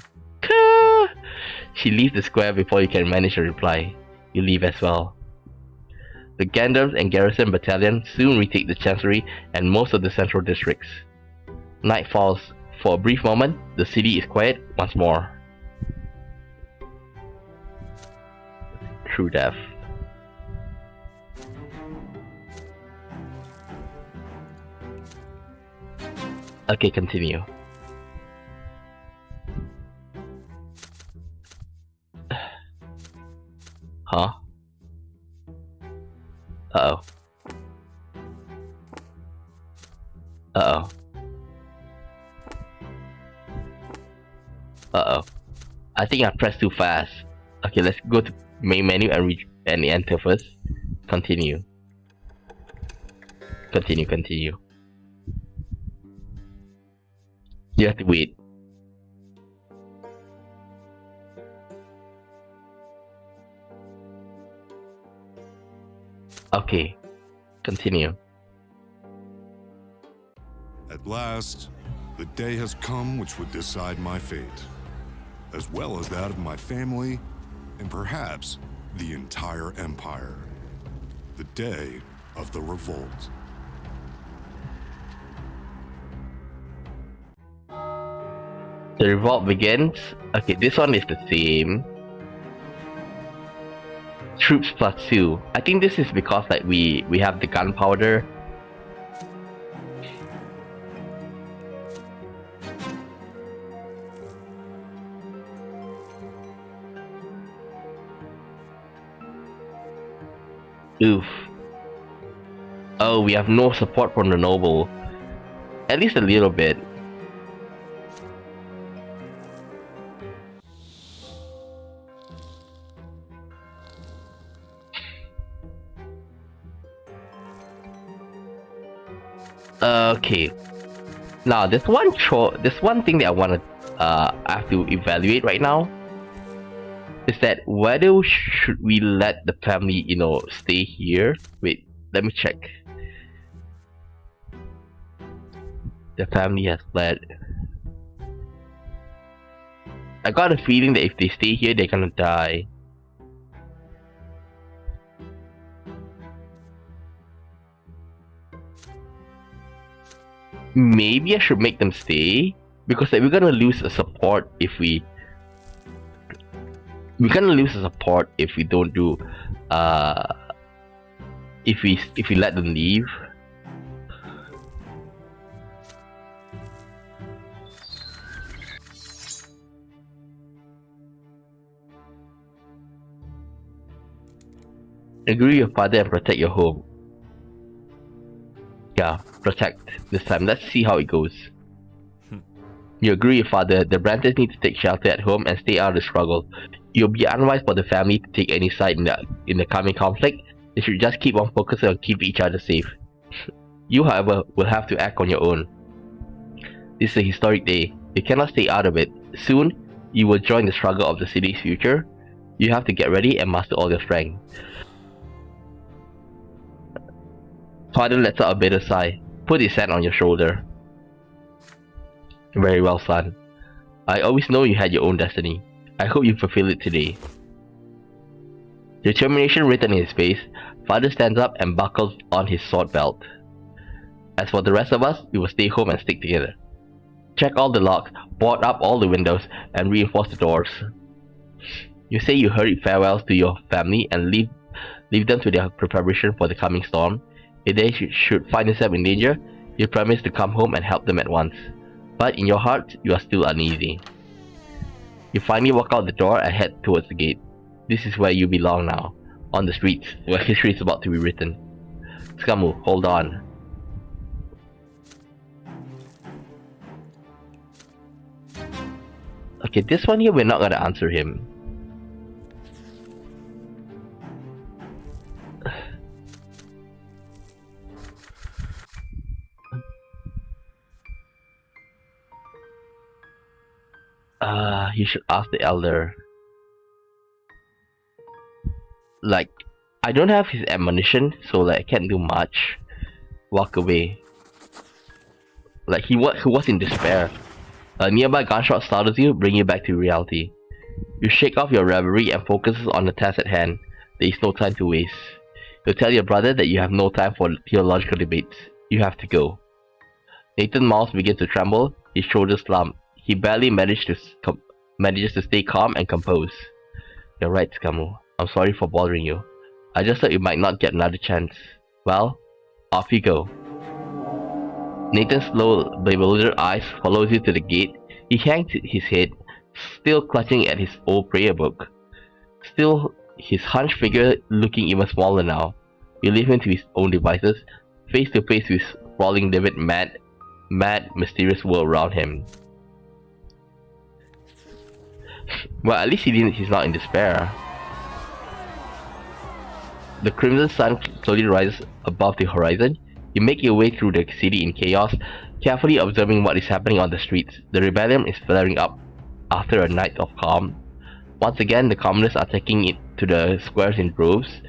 She leaves the square before you can manage a reply. You leave as well. The gendarmes and garrison battalion soon retake the chancery and most of the central districts. Night falls. For a brief moment, the city is quiet once more. True death. Okay, continue. Huh? Uh-oh. Uh-oh. Uh-oh. I think I pressed too fast. Okay, let's go to main menu and enter first. Continue. Continue. You have to wait. Okay. Continue. At last, the day has come which would decide my fate, as well as that of my family, and perhaps the entire Empire. The day of the Revolt. The revolt begins. Okay, this one is the same. Troops +2. I think this is because like we have the gunpowder. Oof. Oh, we have no support from the noble. At least a little bit. Okay. Now, there's one thing that I have to evaluate right now. Is that whether should we let the family, stay here? Wait, let me check. The family has fled. I got a feeling that if they stay here, they're gonna die. Maybe I should make them stay, because like, we're gonna lose a support if we don't do if we let them leave. Agree with your father and protect your home. Yeah, protect this time. Let's see how it goes. You agree with your father. The Brantes need to take shelter at home and stay out of the struggle. It will be unwise for the family to take any side in the coming conflict. They should just keep on focusing on keeping each other safe. You, however, will have to act on your own. This is a historic day. You cannot stay out of it. Soon, you will join the struggle of the city's future. You have to get ready and master all your strength. Father lets out a bitter sigh. Put his hand on your shoulder. Very well, son. I always know you had your own destiny. I hope you fulfill it today. Determination written in his face, Father stands up and buckles on his sword belt. As for the rest of us, we will stay home and stick together. Check all the locks, board up all the windows, and reinforce the doors. You say you hurried farewells to your family and leave them to their preparation for the coming storm. If they should find themselves in danger, you promise to come home and help them at once. But in your heart, you are still uneasy. You finally walk out the door and head towards the gate. This is where you belong now, on the streets, where history is about to be written. Skamu, hold on. Okay, this one here, we're not gonna answer him. You should ask the elder. Like, I don't have his ammunition, so like I can't do much. Walk away. Like he was in despair. A nearby gunshot startles you, bringing you back to reality. You shake off your reverie and focus on the task at hand. There is no time to waste. You tell your brother that you have no time for theological debates. You have to go. Nathan's mouth begins to tremble, his shoulders slump. He barely manages to stay calm and composed. You're right, Skamu. I'm sorry for bothering you. I just thought you might not get another chance. Well, off you go. Nathan's slow, bewildered eyes follows you to the gate. He hangs his head, still clutching at his old prayer book. Still, his hunched figure looking even smaller now. You leave him to his own devices, face to face with sprawling, livid, mad, mysterious world around him. Well, at least he's not in despair. The crimson sun slowly rises above the horizon. You make your way through the city in chaos, carefully observing what is happening on the streets. The rebellion is flaring up after a night of calm. Once again, the commoners are taking it to the squares in droves.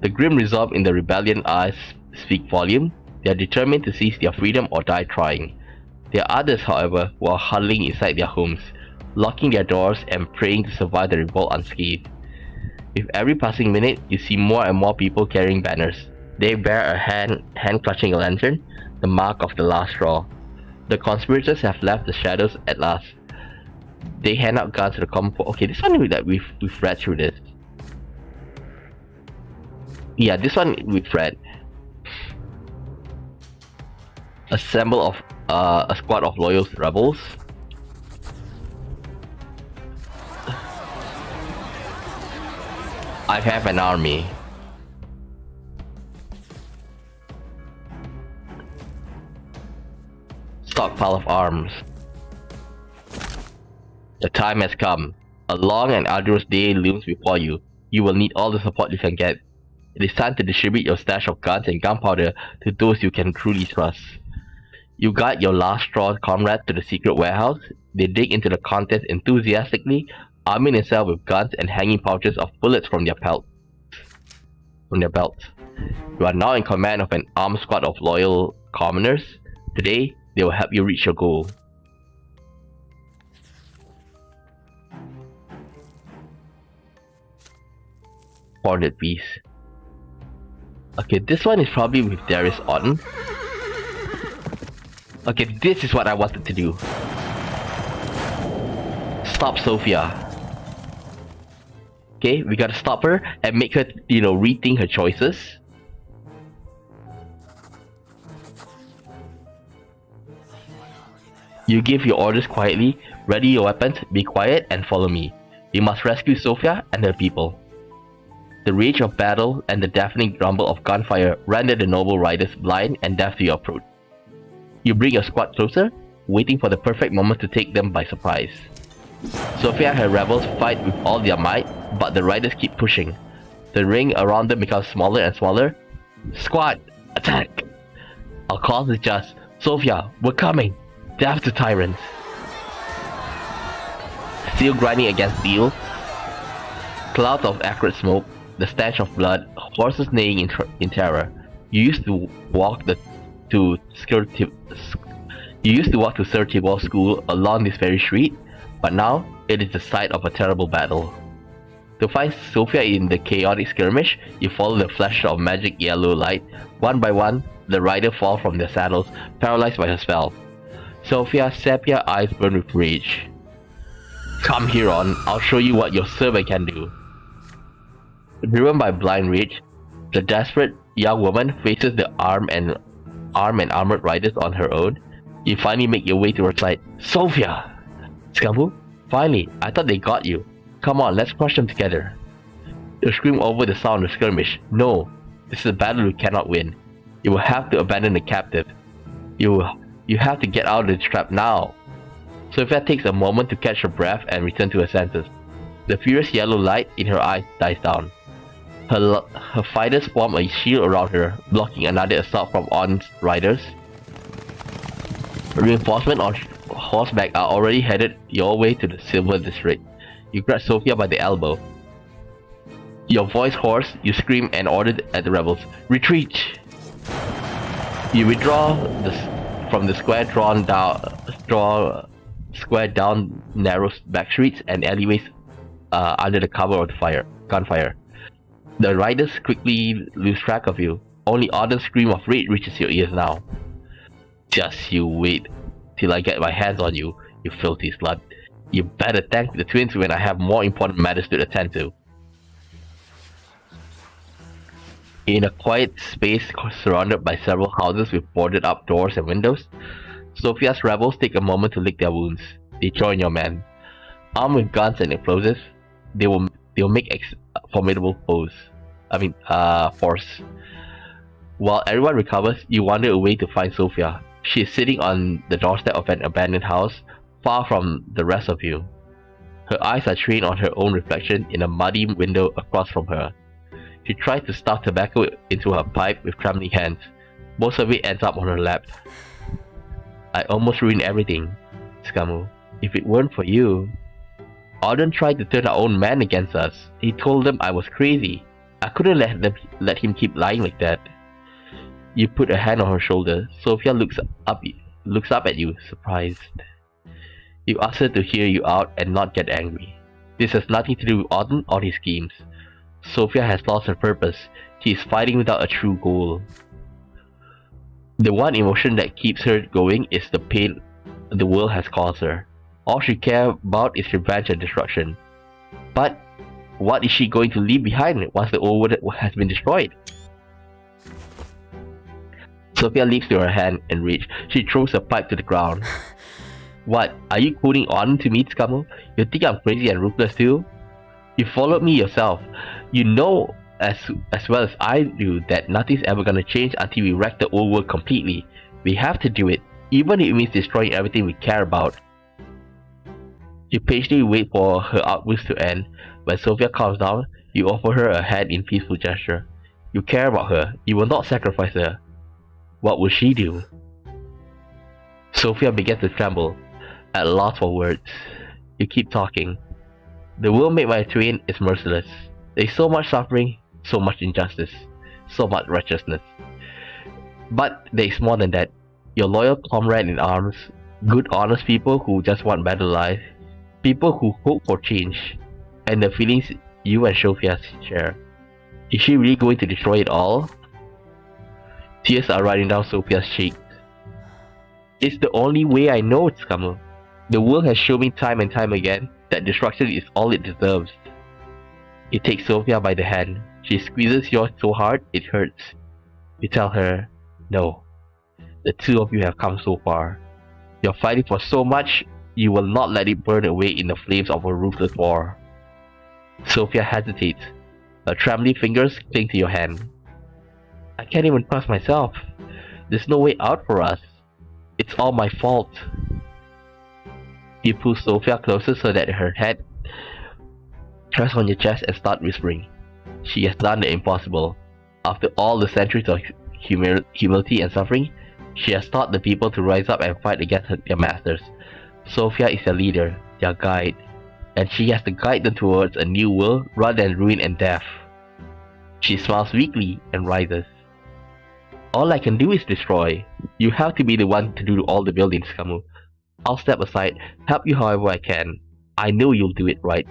The grim resolve in the rebellion eyes speak volume. They are determined to seize their freedom or die trying. There are others, however, who are huddling inside their homes, locking their doors and praying to survive the revolt unscathed. With every passing minute, you see more and more people carrying banners. They bear a hand clutching a lantern, the mark of the last straw. The conspirators have left the shadows at last. They hand out guns to the common folk. Okay, this one we've read through this. Yeah, this one we've read. Assemble of a squad of loyal rebels. I have an army. Stockpile of arms. The time has come. A long and arduous day looms before you. You will need all the support you can get. It is time to distribute your stash of guns and gunpowder to those you can truly trust. You guide your last straw comrade to the secret warehouse. They dig into the contents enthusiastically, arming themselves with guns and hanging pouches of bullets from their belts. You are now in command of an armed squad of loyal commoners. Today, they will help you reach your goal. Ordered piece. Okay, this one is probably with Darius on. Okay, this is what I wanted to do. Stop Sophia. Okay, we gotta stop her and make her, rethink her choices. You give your orders quietly, ready your weapons, be quiet, and follow me. You must rescue Sophia and her people. The rage of battle and the deafening rumble of gunfire render the noble riders blind and deaf to your approach. You bring your squad closer, waiting for the perfect moment to take them by surprise. Sophia and her rebels fight with all their might, but the riders keep pushing. The ring around them becomes smaller and smaller. Squad, attack! Our cause is just. Sophia, we're coming! Death to tyrants! Steel grinding against steel. Clouds of acrid smoke, the stench of blood, horses neighing in terror. You used to walk to Sir Thibault's school along this very street, but now it is the site of a terrible battle. To find Sophia in the chaotic skirmish, you follow the flash of magic yellow light. One by one, the riders fall from their saddles, paralyzed by her spell. Sophia's sepia eyes burn with rage. Come here on, I'll show you what your servant can do. Driven by blind rage, the desperate young woman faces the armed and armored riders on her own. You finally make your way to her side. Sophia! Scambu? Finally, I thought they got you. Come on, let's crush them together. You scream over the sound of skirmish. No, this is a battle you cannot win. You will have to abandon the captive. You have to get out of the trap now. Sophia takes a moment to catch her breath and return to her senses. The furious yellow light in her eyes dies down. Her fighters form a shield around her, blocking another assault from On's riders. Reinforcements on horseback are already headed your way to the Silver District. You grab Sophia by the elbow. Your voice hoarse, you scream and order at the rebels. Retreat! You withdraw from the square down narrow back streets and alleyways under the cover of the gunfire. The riders quickly lose track of you. Only Auden's scream of rage reaches your ears now. Just you wait till I get my hands on you, you filthy slut. You better thank the twins when I have more important matters to attend to. In a quiet space surrounded by several houses with boarded up doors and windows, Sophia's rebels take a moment to lick their wounds. They join your men. Armed with guns and explosives, they will make formidable force. While everyone recovers, you wander away to find Sophia. She is sitting on the doorstep of an abandoned house, far from the rest of you. Her eyes are trained on her own reflection in a muddy window across from her. She tries to stuff tobacco into her pipe with trembling hands. Most of it ends up on her lap. I almost ruined everything, Scamu. If it weren't for you... Auden tried to turn our own man against us. He told them I was crazy. I couldn't let him keep lying like that. You put a hand on her shoulder. Sophia looks up at you, surprised. You ask her to hear you out and not get angry. This has nothing to do with Auden or his schemes. Sophia has lost her purpose. She is fighting without a true goal. The one emotion that keeps her going is the pain the world has caused her. All she cares about is revenge and destruction. But what is she going to leave behind once the old world has been destroyed? Sophia leaps to her hand and reach. She throws her pipe to the ground. What? Are you quoting on to me, Scammo? You think I'm crazy and ruthless too? You followed me yourself. You know as well as I do that nothing's ever gonna change until we wreck the old world completely. We have to do it, even if it means destroying everything we care about. You patiently wait for her outburst to end. When Sophia calms down, you offer her a hand in peaceful gesture. You care about her. You will not sacrifice her. What will she do? Sophia begins to tremble, at a loss for words. You keep talking. The world made by a twin is merciless. There is so much suffering, so much injustice, so much righteousness. But there is more than that. Your loyal comrade in arms, good honest people who just want better life, people who hope for change, and the feelings you and Sophia share. Is she really going to destroy it all? Tears are running down Sophia's cheeks. It's the only way I know, Scammer. The world has shown me time and time again that destruction is all it deserves. You take Sophia by the hand. She squeezes yours so hard it hurts. You tell her, no. The two of you have come so far. You're fighting for so much, you will not let it burn away in the flames of a ruthless war. Sophia hesitates. Her trembling fingers cling to your hand. I can't even trust myself. There's no way out for us. It's all my fault. You pull Sophia closer so that her head rests on your chest and start whispering. She has done the impossible. After all the centuries of humility and suffering, she has taught the people to rise up and fight against their masters. Sophia is their leader, their guide, and she has to guide them towards a new world rather than ruin and death. She smiles weakly and rises. All I can do is destroy. You have to be the one to do all the building, Skamu. I'll step aside, help you however I can. I know you'll do it right.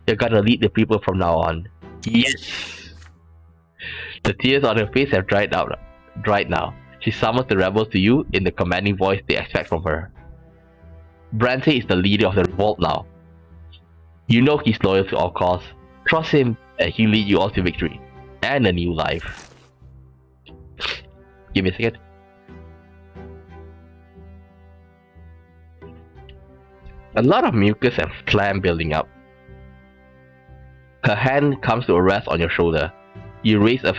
You're gonna lead the people from now on. Yes! The tears on her face have dried now. She summons the rebels to you in the commanding voice they expect from her. Brante is the leader of the revolt now. You know he's loyal to all cause. Trust him and he'll lead you all to victory. And a new life. Give me a second. A lot of mucus and phlegm building up. Her hand comes to a rest on your shoulder. You raise a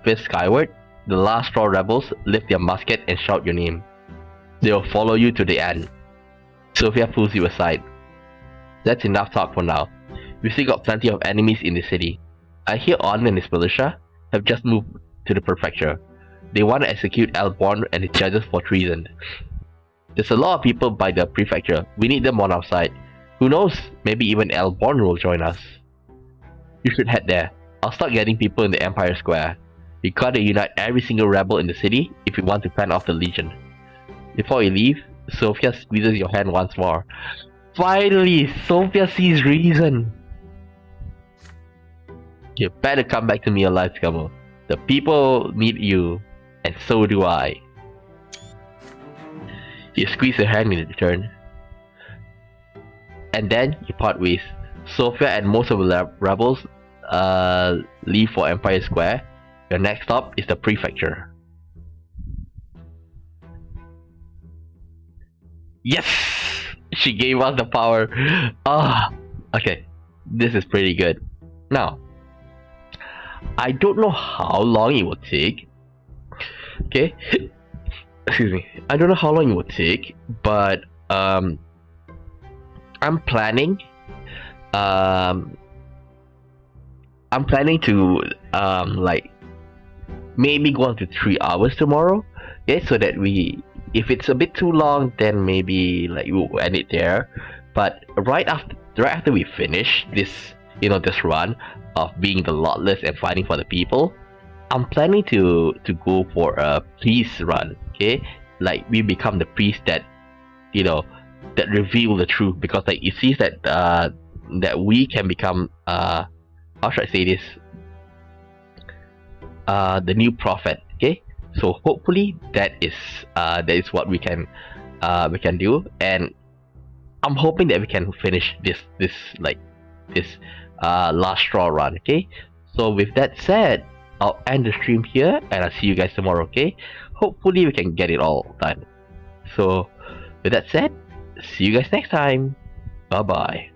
fist skyward. The last straw rebels lift their musket and shout your name. They will follow you to the end. Sophia pulls you aside. That's enough talk for now. We've still got plenty of enemies in the city. I hear On and his militia have just moved to the prefecture. They want to execute Elborn and his judges for treason. There's a lot of people by the prefecture. We need them on our side. Who knows, maybe even Elborn will join us. You should head there. I'll start getting people in the Empire Square. We gotta unite every single rebel in the city if we want to fend off the Legion. Before you leave, Sophia squeezes your hand once more. Finally, Sophia sees reason. You better come back to me alive, Scamo. The people need you, and so do I. You squeeze her hand in return. And then you part ways. Sophia and most of the rebels leave for Empire Square. Your next stop is the prefecture. Yes! She gave us the power. Okay. This is pretty good. Now, I don't know how long it will take. Okay? Excuse me. I don't know how long it will take, but I'm planning to like maybe go on to 3 hours tomorrow. Okay, so that if it's a bit too long, then maybe like we'll end it there. But right after we finish this, this run of being the Lawless and fighting for the people, I'm planning to go for a priest run. Okay, like we become the priest that that reveal the truth, because like it seems that that we can become how should I say this, the new prophet. Okay, so hopefully that is what we can do, and I'm hoping that we can finish this last straw run. Okay, so with that said, I'll end the stream here and I'll see you guys tomorrow. Okay, hopefully we can get it all done. So with that said, see you guys next time. Bye bye.